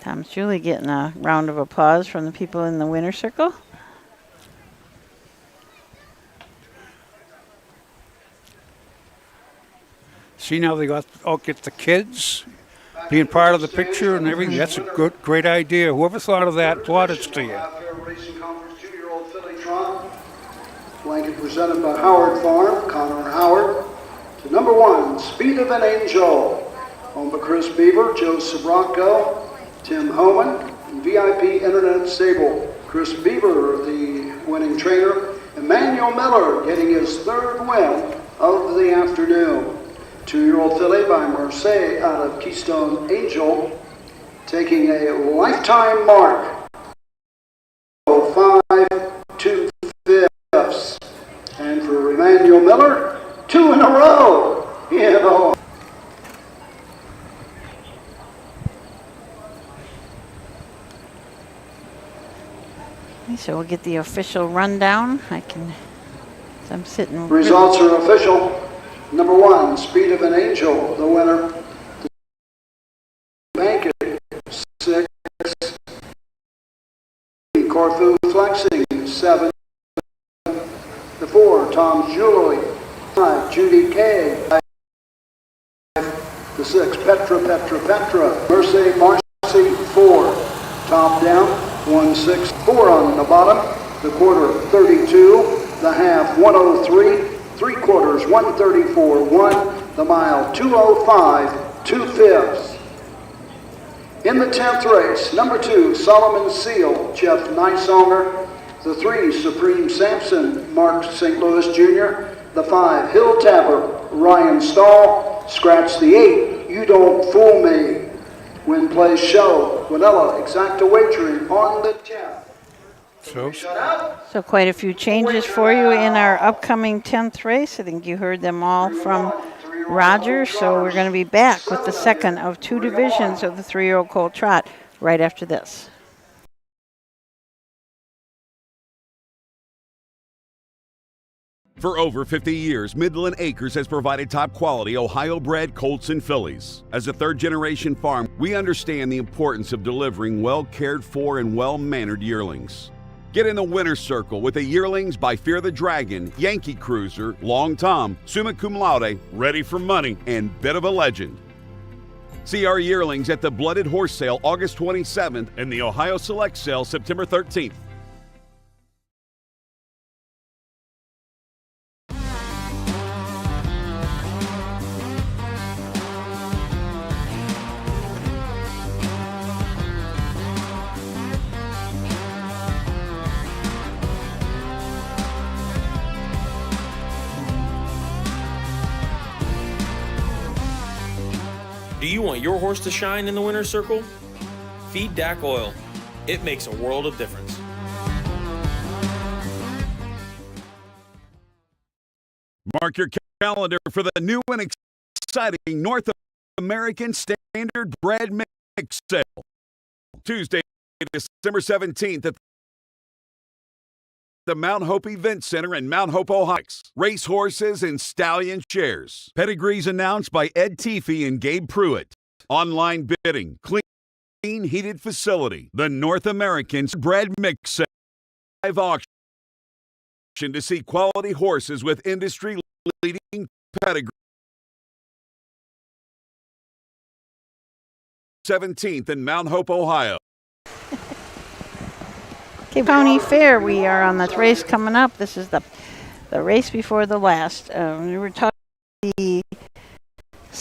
Tom's Julie getting a round of applause from the people in the winner's circle. See, now they get the kids being part of the picture and everything. That's a great idea. Whoever thought of that, plaudits to you. Racing Conference 2-year-old filly trot. Blanket presented by Howard Farm, Connor Howard. To number 1, Speed of an Angel. Home by Chris Beaver, Joe Sabrocco, Tim Homan, and VIP Internet Stable. Chris Beaver, the winning trainer. Emmanuel Miller getting his third win of the afternoon. 2-year-old filly by Marseille out of Keystone Angel, taking a lifetime mark. 5 2/5. And for Emmanuel Miller, 2 in a row. So we'll get the official rundown. I'm sitting. Results are official. Number 1, Speed of an Angel, the winner. Bank it, 6. Corfu Flexing, 7. The 4, Tom's Jewelry, 5. Judy Kay, 5. The 6, Petra. Marcy, 4. Top down, 164 on the bottom. The quarter, 32. The half, 103. 3/4, 134.1. The mile, 2:05, 2/5. In the 10th race, number 2, Solomon Seal, Jeff Nicehonger. The 3, Supreme Samson, Mark St. Louis Jr. The 5, Hill Tapper, Ryan Stahl. Scratch the 8, You Don't Fool Me. Win, Play, Show, Guanella, Exacta Wagering on the 10th. So quite a few changes for you in our upcoming 10th race. I think you heard them all from Roger. So we're going to be back with the second of 2 divisions of the 3-year-old colt trot right after this. For over 50 years, Midland Acres has provided top-quality Ohio-bred colts and fillies. As a third-generation farm, we understand the importance of delivering well-cared-for and well-mannered yearlings. Get in the winner's circle with the yearlings by Fear the Dragon, Yankee Cruiser, Long Tom, Summa Cum Laude, Ready for Money, and Bit of a Legend. See our yearlings at the Blooded Horse Sale August 27th and the Ohio Select Sale September 13th. you want your horse to shine in the winner's circle? Feed DAC oil. It makes a world of difference. Mark your calendar for the new and exciting North American Standard Bred Mix Sale. Tuesday, December 17th at the Mount Hope Event Center in Mount Hope, Ohio. Race horses and stallion shares. Pedigrees announced by Ed Teefee and Gabe Pruitt. Online bidding. Clean heated facility. The North American Bred Mix Sale. Live auction to see quality horses with industry-leading pedigree. 17th in Mount Hope, Ohio. Okay, County Fair, we are on that race coming up. This is the race before the last. We were talking the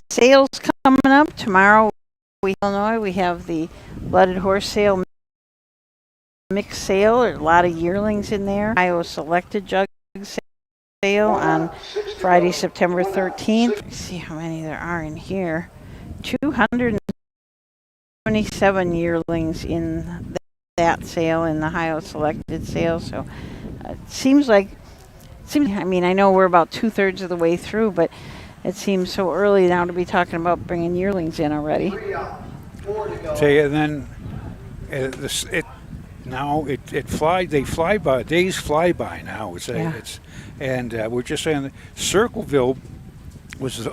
sales coming up. Tomorrow, Illinois, we have the blooded horse sale, mixed sale. There's a lot of yearlings in there. Ohio selected jug sale on Friday, September 13th. Let's see how many there are in here. 277 yearlings in that sale, in the Ohio selected sale. So it seems I mean, I know we're about 2/3 of the way through, but it seems so early now to be talking about bringing yearlings in already. Tell you, then it fly. They fly by. Days fly by now. We're just saying that Circleville was.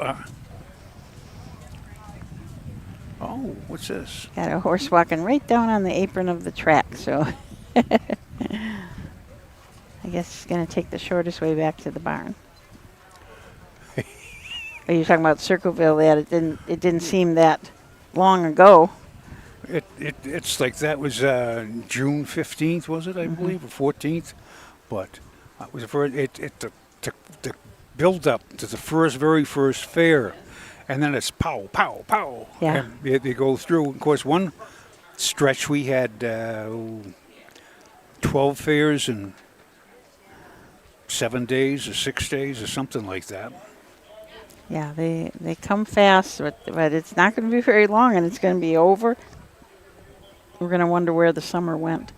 Oh, what's this? Got a horse walking right down on the apron of the track, so I guess it's going to take the shortest way back to the barn. Are you talking about Circleville? That it didn't seem that long ago. It's like that was June 15th, was it? I believe, or 14th, but it was the build up to the very first fair. And then it's pow, pow, pow. Yeah. And they go through. Of course, one stretch we had 12 fairs in 7 days or 6 days or something like that. Yeah, they come fast, but it's not going to be very long, and it's going to be over. We're going to wonder where the summer went.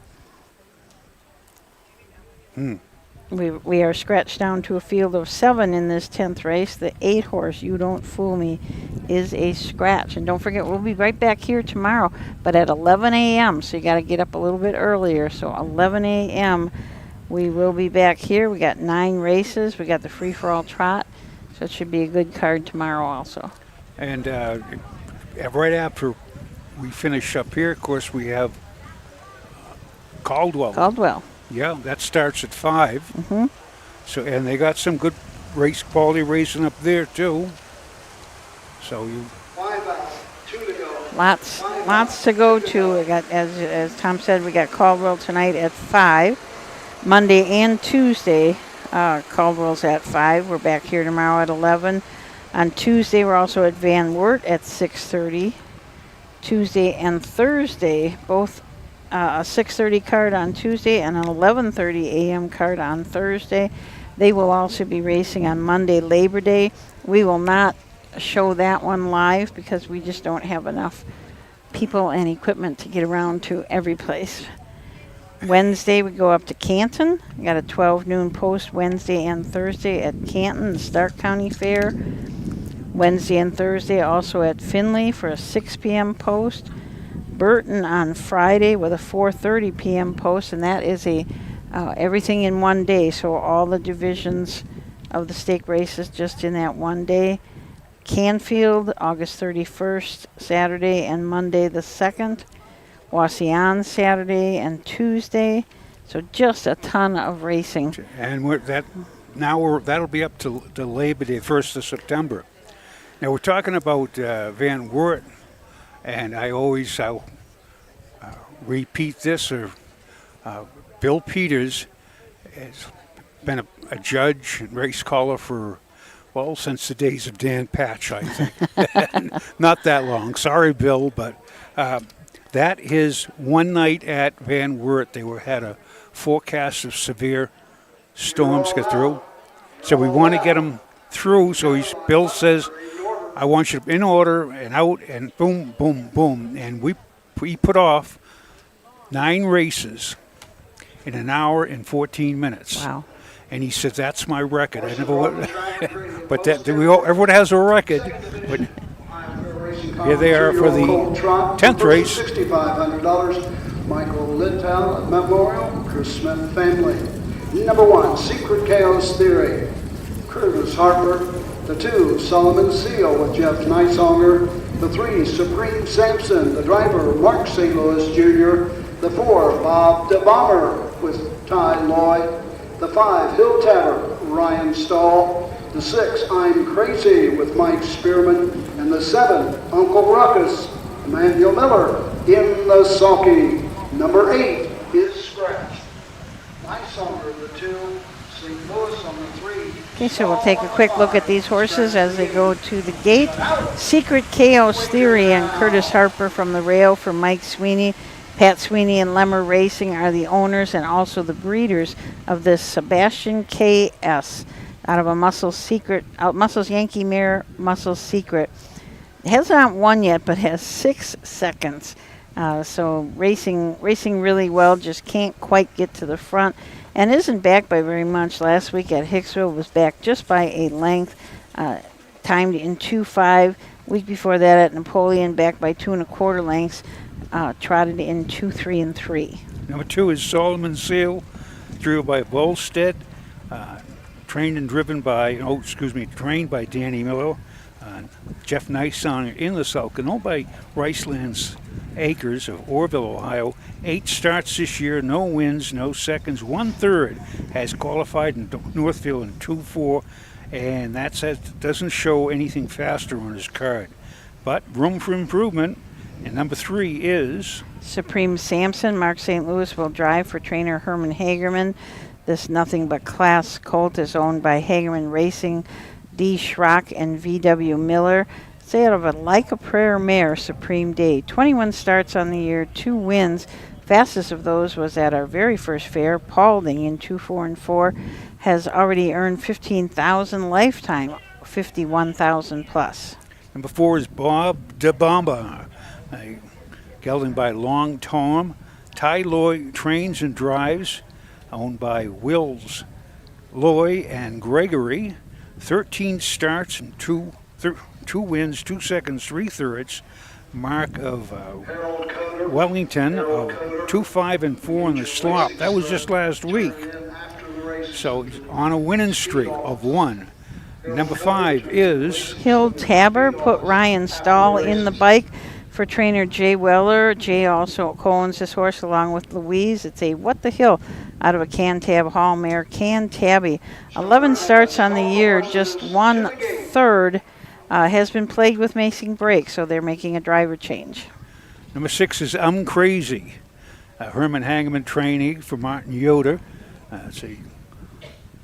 We are scratched down to a field of 7 in this 10th race. The 8 horse, You Don't Fool Me, is a scratch. And don't forget, we'll be right back here tomorrow, but at 11 a.m., so you got to get up a little bit earlier. So 11 a.m., we will be back here. We got 9 races. We got the free-for-all trot, so it should be a good card tomorrow also. And right after we finish up here, of course, we have Caldwell. Yeah, that starts at 5. Mm-hmm. So, and they got some good quality racing up there too. So you. 2 to go. Lots to go to. We got, as Tom said, we got Caldwell tonight at 5. Monday and Tuesday, Caldwell's at 5. We're back here tomorrow at 11. On Tuesday, we're also at Van Wert at 6:30. Tuesday and Thursday, both a 6:30 card on Tuesday and an 11:30 a.m. card on Thursday. They will also be racing on Monday, Labor Day. We will not show that one live because we just don't have enough people and equipment to get around to every place. Wednesday, we go up to Canton. We got a 12 noon post Wednesday and Thursday at Canton, the Stark County Fair. Wednesday and Thursday also at Findlay for a 6 p.m. post. Burton on Friday with a 4:30 p.m. post, and that is everything in one day. So all the divisions of the stake races just in that one day. Canfield, August 31st, Saturday and Monday the 2nd. Wauseon, Saturday and Tuesday. So just a ton of racing. And that'll be up to Labor Day, 1st of September. Now we're talking about Van Wert. And I'll repeat this, Bill Peters has been a judge and race caller since the days of Dan Patch, I think. Not that long. Sorry, Bill, but that is one night at Van Wert. They had a forecast of severe storms get through. So we want to get them through. So Bill says I want you in order and out and boom, boom, boom. And we put off 9 races in an hour and 14 minutes. Wow. And he said, that's my record. I never would. But everyone has a record. But here they are for the 10th race. $6,500. Michael Littell Memorial, Chris Smith family. Number 1, Secret Chaos Theory, Curtis Harper. The 2, Solomon Seal with Jeff Nicehonger. The 3, Supreme Sampson, the driver, Mark St. Louis Jr. The 4, Bob DeBomber with Ty Lloyd. The 5, Hill Tavern, Ryan Stahl. The 6, I'm Crazy with Mike Spearman. And the 7, Uncle Ruckus, Emmanuel Miller in the sulky. Number 8 is Scratch. Nicehonger, the 2, St. Louis on the 3. Okay, so we'll take a quick look at these horses as they go to the gate. Secret Chaos Theory and Curtis Harper from the rail for Mike Sweeney. Pat Sweeney and Lemmer Racing are the owners and also the breeders of this Sebastian K.S. out of a Muscles Yankee mare, Muscles Secret. It has not won yet, but has 6 seconds. So racing really well, just can't quite get to the front. And isn't backed by very much. Last week at Hicksville was backed just by a length, timed in 2.5. Week before that at Napoleon, backed by 2 1/4 lengths, trotted in 2.3 and 3. Number 2 is Solomon Seal, driven by Volstead, trained by Danny Miller. Jeff Nicehonger in the Sulk, and owned by Ricelands Acres of Orville, Ohio. 8 starts this year, no wins, no seconds. 1/3 has qualified in Northfield in 2.4, and that doesn't show anything faster on his card. But room for improvement. And number 3 is Supreme Sampson. Mark St. Louis will drive for trainer Herman Hagerman. This nothing but class colt is owned by Hagerman Racing, D. Schrock, and V.W. Miller. It's out of a Like a Prayer mare, Supreme Day. 21 starts on the year, 2 wins. Fastest of those was at our very first fair, Paulding in 2.4 and 4. Has already earned $15,000 lifetime, $51,000 plus. Number 4 is Bob DeBomber, gelding by Long Tom. Ty Lloyd trains and drives, owned by Wills, Loy, and Gregory. 13 starts and 2 wins, 2 seconds, 3/3. Mark of Wellington of 2.5 and 4 in the slop. That was just last week. So he's on a winning streak of 1. Number 5 is Hill Tabor. Put Ryan Stahl in the bike for trainer Jay Weller. Jay also co-owns this horse along with Louise. It's a What the Hill out of a Cantab Hall mare, Cantabby. 11 starts on the year, just 1/3 has been plagued with missing breaks, so they're making a driver change. Number 6 is I'm Crazy. Herman Hageman trainee for Martin Yoder. It's a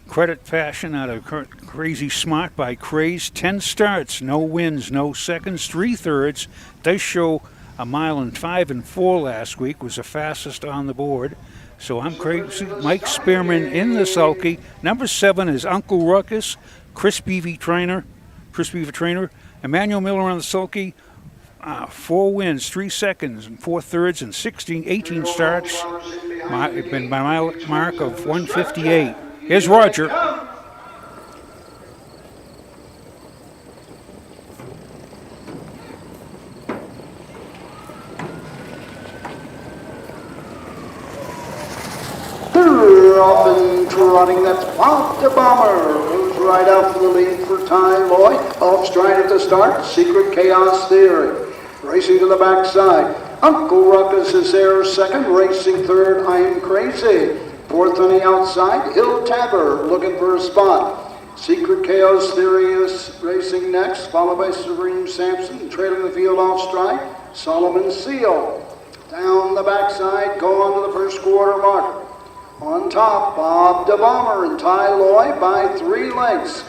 credit fashion out of Crazy Smart by Craze. 10 starts, no wins, no seconds, 3/3. Does show a 1.5 and 4 last week, was the fastest on the board. So I'm Crazy. Mike Spearman in the sulky. Number 7 is Uncle Ruckus, Chris Beaver trainer. Emmanuel Miller on the sulky. 4 wins, 3 seconds, and 4/3, and 18 starts. Been by my mark of 158. Here's Roger. They're off and trotting. That's Bob DeBomber. Moves right out for the lead for Ty Lloyd. Off stride at the start. Secret Chaos Theory. Racing to the backside. Uncle Ruckus is there second. Racing third. I'm Crazy. Fourth on the outside. Hill Tabor looking for a spot. Secret Chaos Theory is racing next, followed by Supreme Sampson. Trailing the field off stride. Solomon Seal. Down the backside. Go on to the first quarter mark. On top, Bob DeBomber and Ty Lloyd by 3 lengths.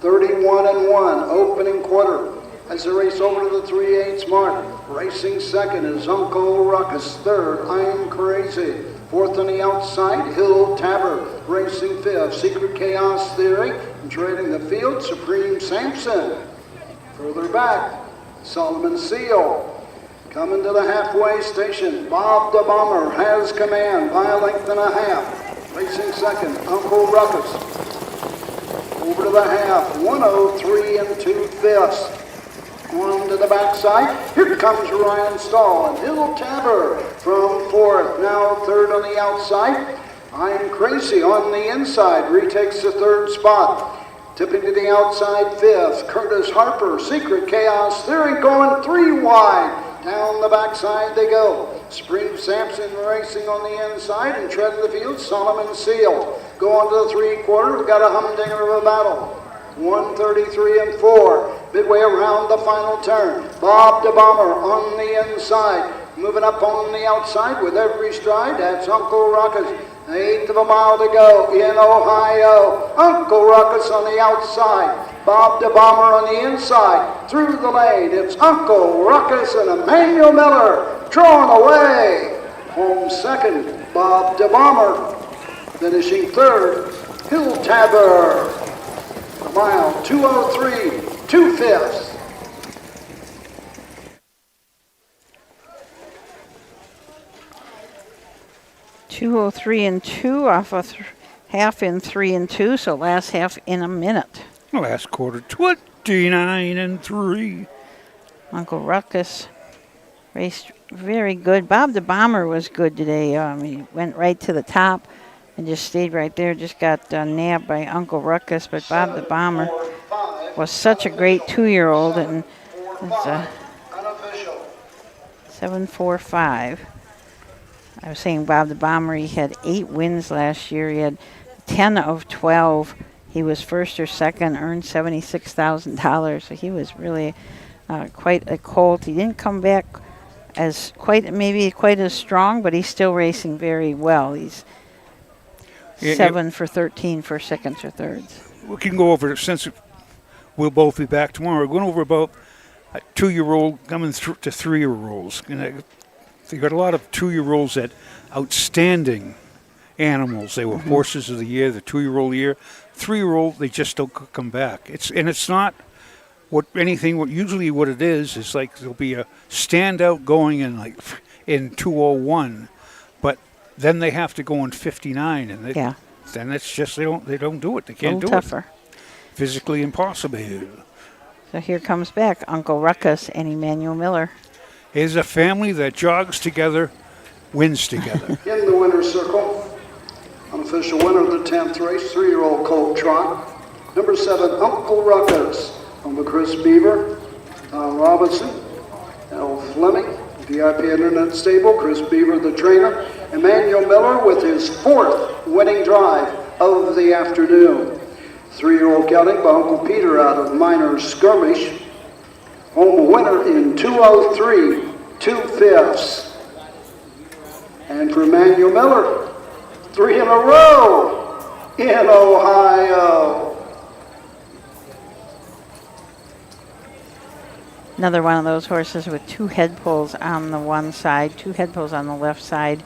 31 and 1, opening quarter. As they race over to the 3/8 mark. Racing second is Uncle Ruckus. Third, I'm Crazy. Fourth on the outside, Hill Tabor. Racing fifth, Secret Chaos Theory. And trading the field, Supreme Samson. Further back, Solomon Seal. Coming to the halfway station, Bob the Bomber has command by a length and a half. Racing second, Uncle Ruckus. Over to the half, 103 2/5. On to the backside, here comes Ryan Stahl and Hill Tabor from fourth. Now third on the outside, I'm Crazy on the inside, retakes the third spot. Tipping to the outside fifth, Curtis Harper, Secret Chaos Theory going 3 wide. Down the backside they go. Supreme Samson racing on the inside and treading the field, Solomon Seal. Go on to the 3/4, we've got a humdinger of a battle. 133 4. Midway around the final turn. Bob the Bomber on the inside. Moving up on the outside with every stride. That's Uncle Ruckus. 1/8 of a mile to go in Ohio. Uncle Ruckus on the outside. Bob the Bomber on the inside. Through the lane, it's Uncle Ruckus and Emmanuel Miller drawn away. Home second, Bob the Bomber. Finishing third, Hill Tabor. A mile 2:03 2/5. 2:03 2 off a half in 3 2, so last half in a minute. Last quarter, 29 3. Uncle Ruckus raced very good. Bob the Bomber was good today. He went right to the top and just stayed right there. Just got nabbed by Uncle Ruckus, but Bob the Bomber was such a great 2-year-old, and it's 7.45. I was saying Bob the Bomber, he had 8 wins last year. He had 10 of 12. He was first or second, earned $76,000. So he was really quite a colt. He didn't come back as quite as strong, but he's still racing very well. He's 7 for 13 for seconds or thirds. We can go over, since we'll both be back tomorrow, we're going over about a 2-year-old coming to 3-year-olds. They got a lot of 2-year-olds that outstanding animals. They were horses of the year, the 2-year-old year. 3-year-old, they just don't come back. It's not usually what it is like there'll be a standout going in 201, but then they have to go in 59, and then it's just they don't do it. They can't do tougher. it. Physically impossible. So here comes back Uncle Ruckus and Emmanuel Miller. Here's a family that jogs together, wins together. In the winner's circle, unofficial winner of the 10th race, 3-year-old colt trot. Number 7, Uncle Ruckus. Number Chris Beaver, Tom Robinson, Al Fleming, VIP Internet Stable, Chris Beaver the trainer, Emmanuel Miller with his 4th winning drive of the afternoon. 3-year-old gelding by Uncle Peter out of Minor Skirmish. Home winner in 2:03 2/5. And for Emmanuel Miller, 3 in a row in Ohio. Another one of those horses with 2 head pulls on the one side, 2 head pulls on the left side,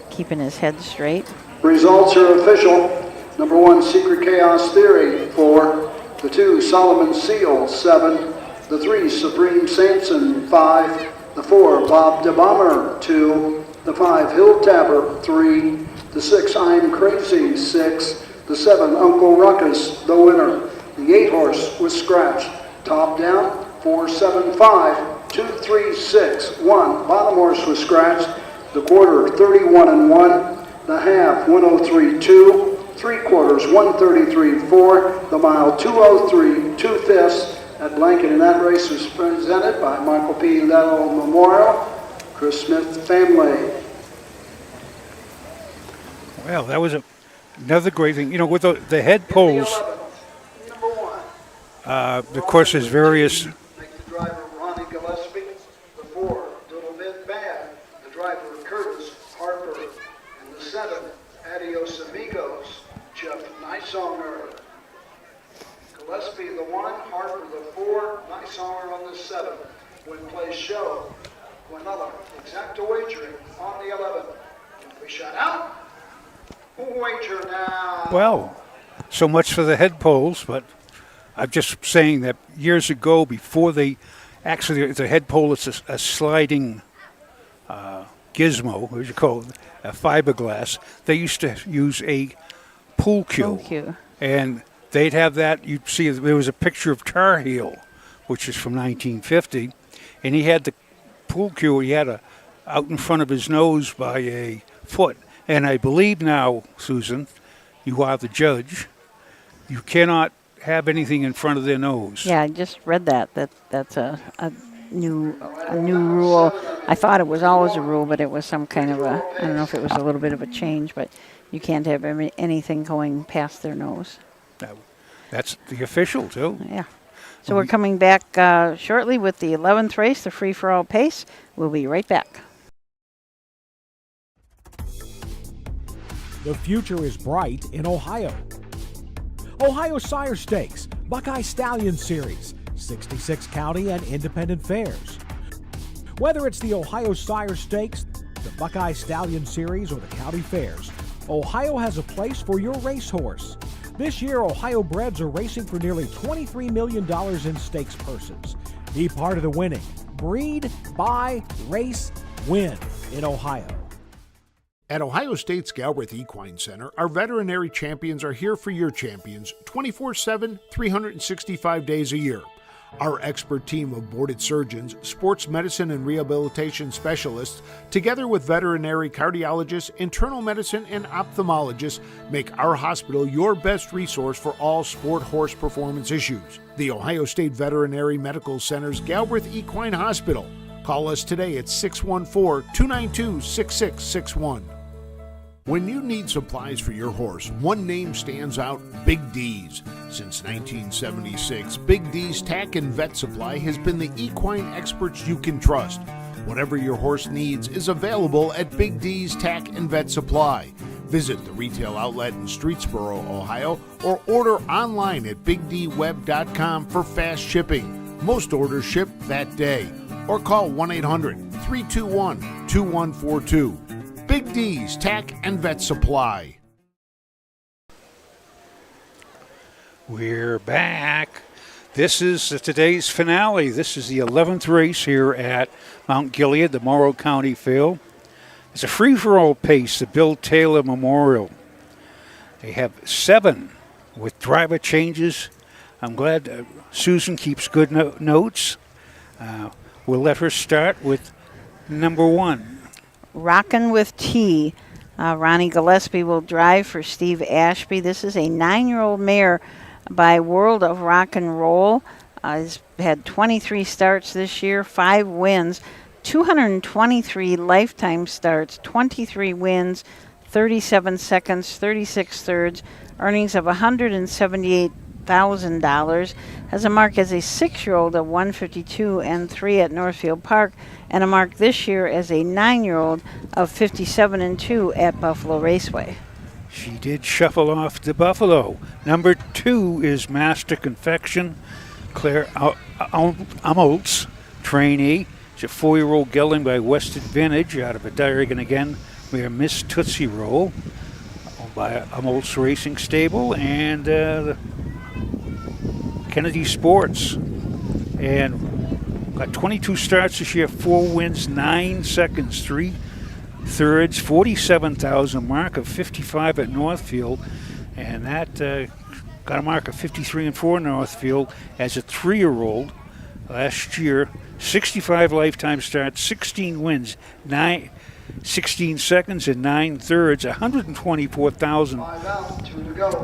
keeping his head straight. Results are official. Number 1, Secret Chaos Theory, 4. The 2, Solomon Seal, 7. The 3, Supreme Samson, 5. The 4, Bob the Bomber, 2. The 5, Hill Tabor, 3. The 6, I'm Crazy, 6. The 7, Uncle Ruckus, the winner. The 8 horse was scratched. Top down, 475, 236, 1. Bottom horse was scratched. The quarter, 31 1. The half, 103 2. 3/4, 133 4. The mile, 2:03 2/5. That blanket in that race was presented by Michael P. Letto Memorial, Chris Smith family. Well, that was another great thing. With the head pulls, of course, there's various. Make the driver Ronnie Gillespie. The 4, Little Bit Bad. The driver Curtis Harper. And the 7, Adios Amigos, Jeff Niceonger. Gillespie the 1, Harper the 4, Niceonger on the 7. Win place show. Guanella, exacta wagering on the 11. We shut out. Wager now. Well, so much for the head poles, but I'm just saying that years ago, before they actually, the head pole is a sliding gizmo, what would you call it, a fiberglass. They used to use a pool cue. And they'd have that, you'd see there was a picture of Tar Heel, which is from 1950, and he had the pool cue, he had out in front of his nose by a foot. And I believe now, Susan, you are the judge, you cannot have anything in front of their nose. Yeah, I just read that's a new rule. I thought it was always a rule, but it was some kind of I don't know if it was a little bit of a change, but you can't have anything going past their nose. That's the official, too. Yeah. So we're coming back shortly with the 11th race, the free-for-all pace. We'll be right back. The future is bright in Ohio. Ohio Sire Stakes, Buckeye Stallion Series, 66 county and independent fairs. Whether it's the Ohio Sire Stakes, the Buckeye Stallion Series, or the county fairs, Ohio has a place for your racehorse. This year, Ohio breds are racing for nearly $23 million in stakes purses. Be part of the winning. Breed, buy, race, win in Ohio. At Ohio State's Galbraith Equine Center, our veterinary champions are here for your champions 24/7, 365 days a year. Our expert team of boarded surgeons, sports medicine and rehabilitation specialists, together with veterinary cardiologists, internal medicine, and ophthalmologists, make our hospital your best resource for all sport horse performance issues. The Ohio State Veterinary Medical Center's Galbraith Equine Hospital. Call us today at 614-292-6661. When you need supplies for your horse, one name stands out: Big D's. Since 1976, Big D's Tack and Vet Supply has been the equine experts you can trust. Whatever your horse needs is available at Big D's Tack and Vet Supply. Visit the retail outlet in Streetsboro, Ohio, or order online at bigdweb.com for fast shipping. Most orders ship that day. Or call 1-800-321-2142. Big D's Tack and Vet Supply. We're back. This is today's finale. This is the 11th race here at Mount Gilead, the Morrow County Fair. It's a free-for-all pace, the Bill Taylor Memorial. They have 7 with driver changes. I'm glad Susan keeps good notes. We'll let her start with number 1. Rockin' with T. Ronnie Gillespie will drive for Steve Ashby. This is a 9-year-old mare by World of Rock and Roll. Has had 23 starts this year, 5 wins, 223 lifetime starts, 23 wins, 37 seconds, 36 thirds, earnings of $178,000. Has a mark as a 6-year-old of 152 and 3 at Northfield Park, and a mark this year as a 9-year-old of 57 and 2 at Buffalo Raceway. She did shuffle off to Buffalo. Number 2 is Master Confection, Claire Amoltz, trainee. She's a 4-year-old gelding by Western Vintage out of a Diagon again. We are Miss Tootsie Roll, owned by Amoltz Racing Stable, and Kennedy Sports. And got 22 starts this year, 4 wins, 9 seconds, 3 thirds, 47,000, mark of 55 at Northfield, and that got a mark of 53 and 4 in Northfield as a 3-year-old last year. 65 lifetime starts, 16 wins, 16 seconds and 9 thirds, 124,000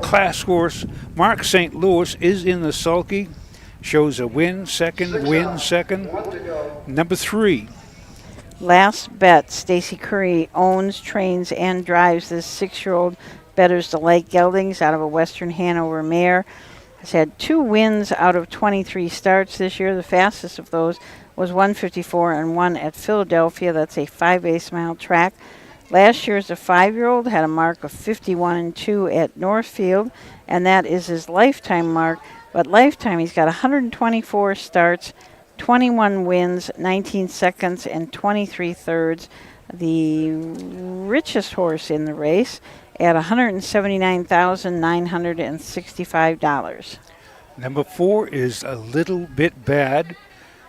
class horse. Mark St. Louis is in the sulky. Shows a win, second. Number 3. Last Bet. Stacy Curry owns, trains, and drives this 6-year-old Better's Delight Geldings out of a Western Hanover mare. Has had 2 wins out of 23 starts this year. The fastest of those was 154 and 1 at Philadelphia. That's a 5/8 mile track. Last year as a 5-year-old had a mark of 51 and 2 at Northfield, and that is his lifetime mark. But lifetime, he's got 124 starts, 21 wins, 19 seconds, and 23 thirds. The richest horse in the race at $179,965. Number 4 is A Little Bit Bad.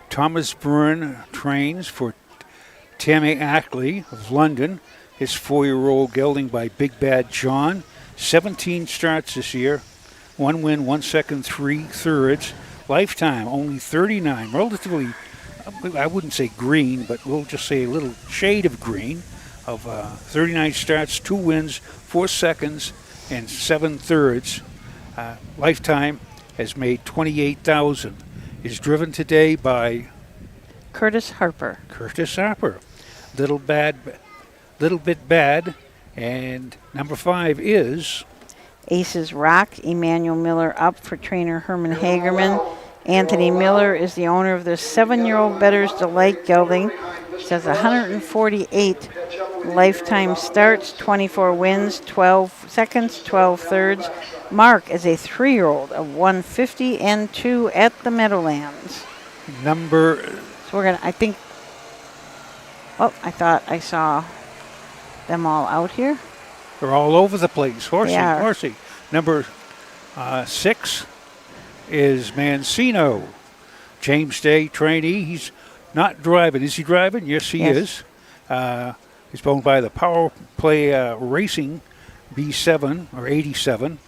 Thomas Byrne trains for Tammy Ackley of London. His 4-year-old gelding by Big Bad John. 17 starts this year. 1 win, 1 second, 3 thirds. Lifetime, only 39. Relatively, I wouldn't say green, but we'll just say a little shade of green. Of 39 starts, 2 wins, 4 seconds, and 7 thirds. Lifetime has made $28,000. Is driven today by Curtis Harper. Curtis Harper. Little Bit Bad. And number 5 is Aces Rock. Emmanuel Miller up for trainer Herman Hagerman. Anthony Miller is the owner of the 7-year-old Better's Delight gelding. Says 148 lifetime starts, 24 wins, 12 seconds, 12 thirds. Mark is a 3-year-old of 150 and 2 at the Meadowlands. So we're gonna, I think. Oh, I thought I saw them all out here. They're all over the place. Horsey. Number 6 is Mancino. James Day trainee. He's not driving. Is he driving? Yes, he is. He's owned by the Power Play Racing B7 or 87.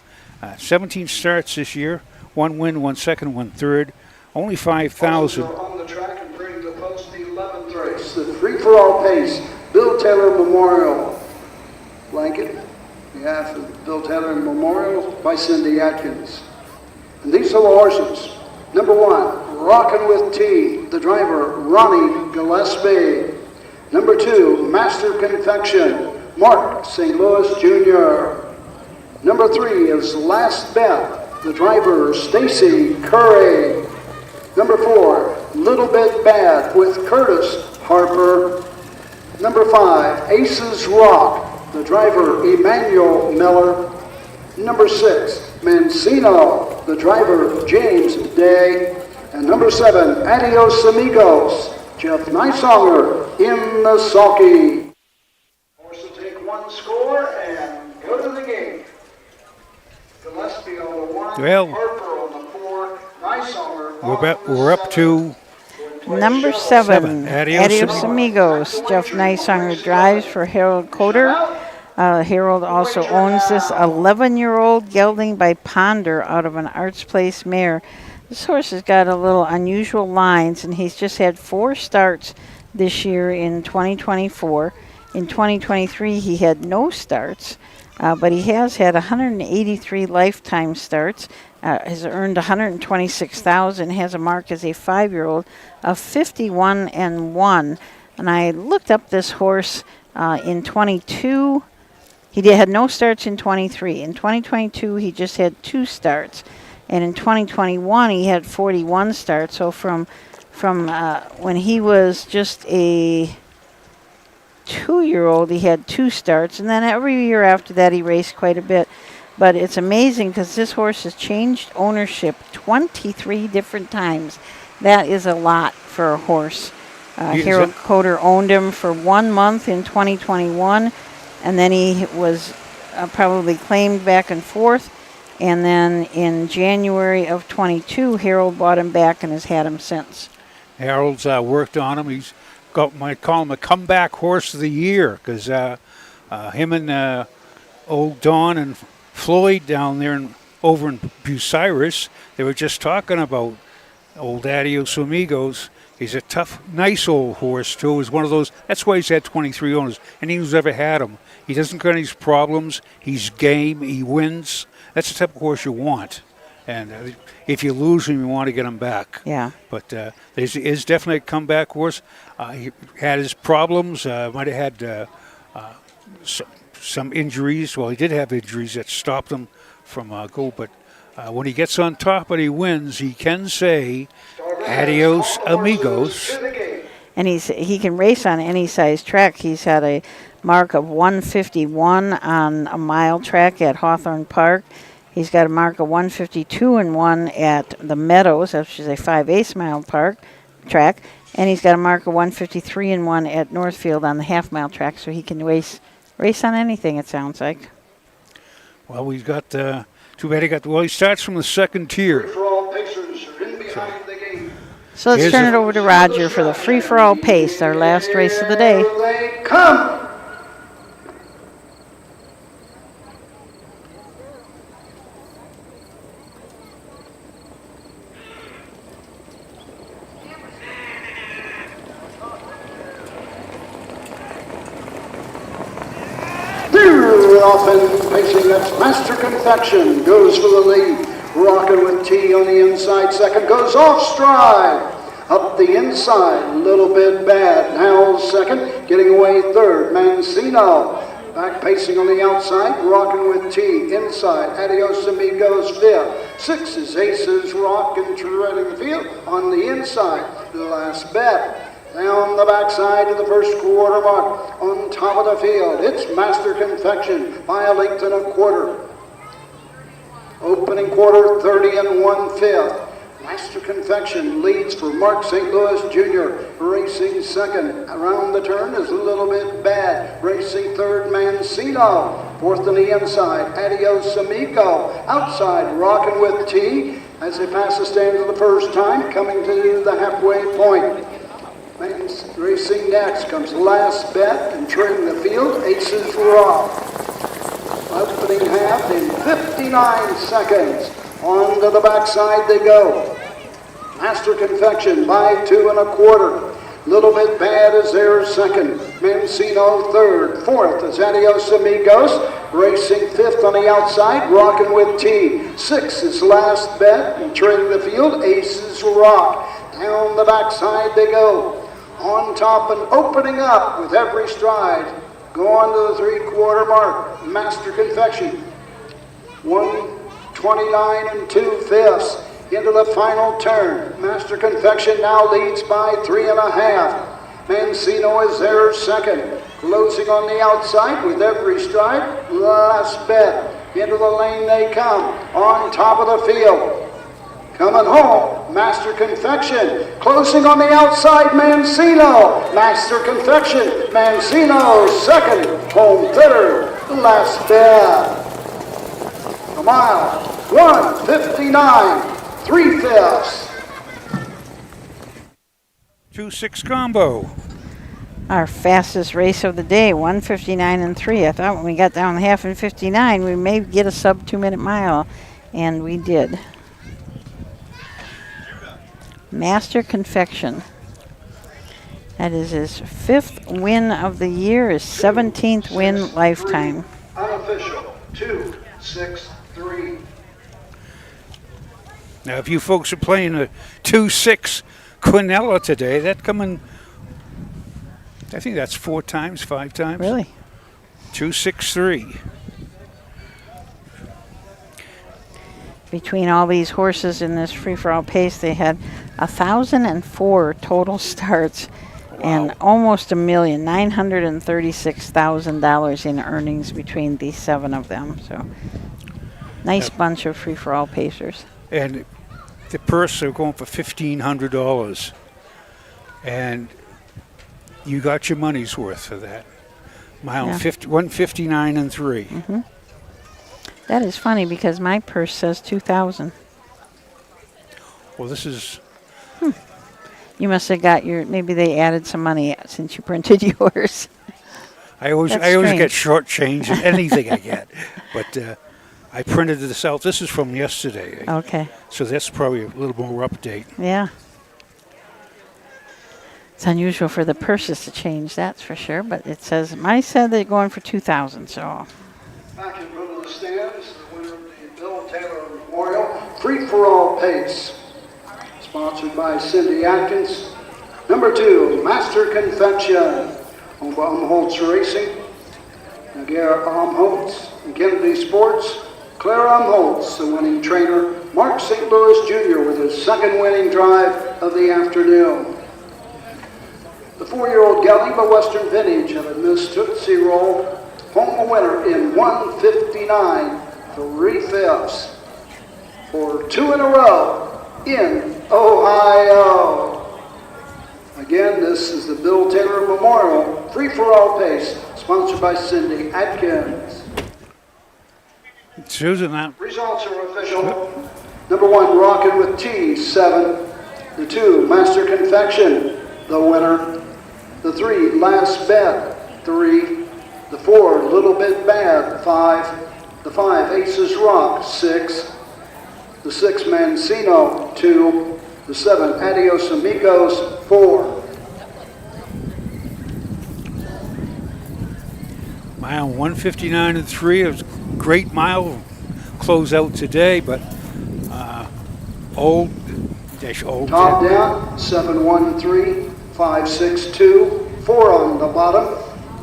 17 starts this year. 1 win, 1 second, 1 third. Only 5,000. On the track and bring the post the 11th race. The free-for-all pace. Bill Taylor Memorial blanket. Behalf of Bill Taylor Memorial by Cindy Atkins. And these are the horses. Number 1, Rockin' with T. The driver, Ronnie Gillespie. Number 2, Master Confection, Mark St. Louis Jr. Number 3 is Last Bet, the driver, Stacy Curry. Number 4, Little Bit Bad with Curtis Harper. Number 5, Aces Rock, the driver, Emmanuel Miller. Number 6, Mancino, the driver, James Day. And number 7, Adios Amigos, Jeff Nisonger in the sulky. Horse will take 1 score and go to the gate. Gillespie on the 1, Well, Harper on the 4, Nisonger. We're up to Number 7, Adios Adios Amigos. Jeff Nisonger drives for Harold Coder. Harold also owns this 11-year-old gelding by Ponder out of an Arts Place mare. This horse has got a little unusual lines, and he's just had 4 starts this year in 2024. In 2023, he had no starts, but he has had 183 lifetime starts, has earned $126,000, has a mark as a 5-year-old of 51 and 1. And I looked up this horse in 22. He had no starts in 23. In 2022, he just had 2 starts. And in 2021, he had 41 starts. So from when he was just a 2-year-old, he had 2 starts. And then every year after that, he raced quite a bit. But it's amazing because this horse has changed ownership 23 different times. That is a lot for a horse. Harold Coder owned him for 1 month in 2021. And then he was probably claimed back and forth. And then in January of 22, Harold bought him back and has had him since. Harold's worked on him. He's might call him a comeback horse of the year because him and old Don and Floyd down there over in Bucyrus, they were just talking about old Adios Amigos. He's a tough, nice old horse, too. He's one of those. That's why he's had 23 owners. Anyone who's ever had him. He doesn't get any problems. He's game. He wins. That's the type of horse you want. And if you lose him, you want to get him back. Yeah. But there's is definitely a comeback horse. He had his problems. Might have had some injuries. Well, he did have injuries that stopped him from go. But when he gets on top and he wins, he can say, "Adios, amigos." And he can race on any size track. He's had a mark of 151 on a mile track at Hawthorne Park. He's got a mark of 152 and 1 at the Meadows, which is a 5/8 mile park track. And he's got a mark of 153 and 1 at Northfield on the half-mile track, so he can race race on anything, it sounds like. Well, we've got, too bad he starts from the second tier. For all pacers are in behind the game. So let's turn it over to Roger for the free-for-all pace, our last race of the day. Here they come. Often pacing, that's Master Confection, goes for the lead. Rocking with T on the inside, second goes off stride. Up the inside, a little bit bad. Now second, getting away third, Mancino. Back pacing on the outside, Rocking with T inside. Adios Amigos fifth. Six is Aces Rockin' treading the field on the inside. Last bet. Down the backside of the first quarter mark, on top of the field, it's Master Confection by a length and a quarter. Opening quarter, 30 1/5. Master Confection leads for Mark St. Louis Jr. Racing second. Around the turn is a little bit bad. Racing third, Mancino. Fourth on the inside, Adios Amigo. Outside, Rockin' with T as they pass the stand for the first time, coming to the halfway point. Racing next comes Last Bet and trading the field, Aces Rock. Opening half in 59 seconds. On to the backside they go. Master Confection by 2 1/4. Little bit bad is their second. Mancino third. Fourth is Adios Amigos. Racing fifth on the outside, Rockin' with T. Six is Last Bet and trading the field, Aces Rock. Down the backside they go. On top and opening up with every stride. Go on to the 3/4 mark. Master Confection. 1:29 2/5. Into the final turn. Master Confection now leads by 3 1/2. Mancino is there second. Closing on the outside with every stride. Last Bet. Into the lane they come. On top of the field. Coming home, Master Confection. Closing on the outside, Mancino. Master Confection, Mancino second, home third, Last Bet. A mile, 1:59 3/5. 2-6 combo. Our fastest race of the day, 1:59 3. I thought when we got down half in 59, we may get a sub 2-minute mile, and we did. Master Confection. That is his 5th win of the year, his 17th win lifetime. Unofficial, 2-6-3. Now, if you folks are playing a 2-6 Quinella today, that coming, I think that's 4 times, 5 times. Really? 2-6-3. Between all these horses in this free-for-all pace, they had 1,004 total starts. Wow. And almost $1 million, $936,000 in earnings between these 7 of them. So, nice bunch of free-for-all pacers. And the purse are going for $1,500, and you got your money's worth for that. Mile 1:59 3. Mm-hmm. That is funny because my purse says 2,000. Well, this is. You must have got your. Maybe they added some money since you printed yours. I always get shortchanged in anything I get, but I printed this out. This is from yesterday. Okay. So that's probably a little more update. Yeah. It's unusual for the purses to change, that's for sure. But it says mine said they're going for 2,000. So. Back in front of the stands, the winner of the Bill Taylor Memorial Free-for-All Pace, sponsored by Cindy Atkins. Number 2, Master Confection, owned by Umholtz Racing, Nagara Umholtz, and Kennedy Sports. Claire Umholtz, the winning trainer. Mark St. Louis Jr. with his 2nd winning drive of the afternoon. The 4-year-old gelding by Western Vintage had a Miss Tootsie Roll. Home winner in 1:59 3/5 for 2 in a row in Ohio. Again, this is the Bill Taylor Memorial Free-for-All Pace, sponsored by Cindy Atkins. Susan, that Results are official. Number 1, Rockin' with Tea, 7. The 2, Master Confection, the winner. The 3, Last Bet, 3. The 4, Little Bit Bad, 5. The 5, Aces Rock, 6. The 6, Mancino, 2. The 7, Adios Amigos, 4. mile 159 and 3. It was a great mile close out today, but old. Top down, 713, 562, 4 on the bottom.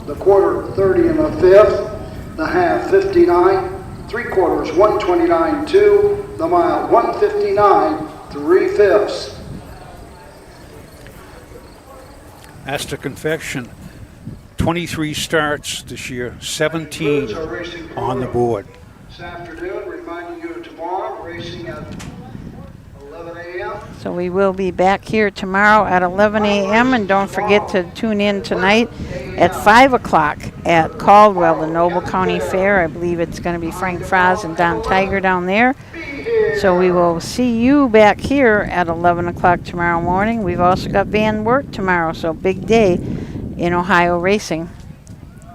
The quarter, 30 and a fifth. The half, 59. 3 quarters, 129, 2. The mile, 159, 3/5. Master Confection, 23 starts this year, 17 on the board. This afternoon, reminding you of tomorrow, racing at 11 a.m. So we will be back here tomorrow at 11 a.m. and don't forget to tune in tonight at 5 o'clock at Caldwell, the Noble County Fair. I believe it's going to be Frank Fraz and Don Tiger down there. So we will see you back here at 11 o'clock tomorrow morning. We've also got Van Wert tomorrow, so big day in Ohio racing.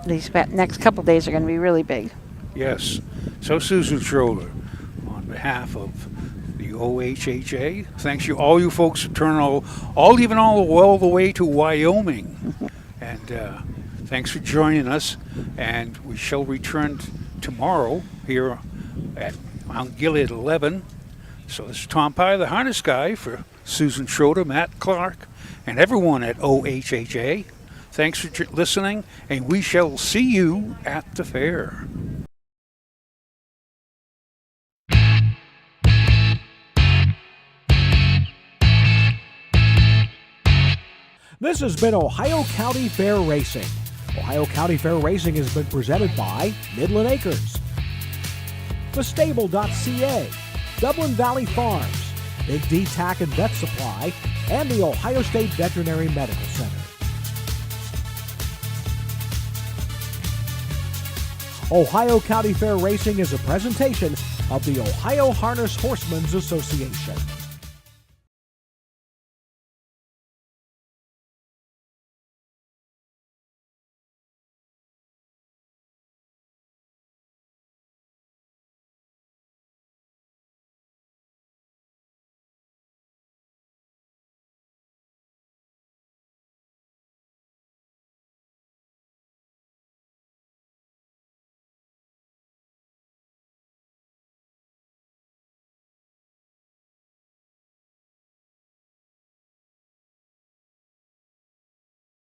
These next couple days are going to be really big. Yes. So Susan Schroeder, on behalf of the OHHA, thanks you all you folks for turning all the way to Wyoming. And thanks for joining us. And we shall return tomorrow here at Mount Gilead 11. So this is Tom Pye, the harness guy, for Susan Schroeder, Matt Clark, and everyone at OHHA. Thanks for listening, and we shall see you at the fair. This has been Ohio County Fair Racing. Ohio County Fair Racing has been presented by Midland Acres, thestable.ca, Dublin Valley Farms, Big D Tack and Vet Supply, and the Ohio State Veterinary Medical Center. Ohio County Fair Racing is a presentation of the Ohio Harness Horsemen's Association.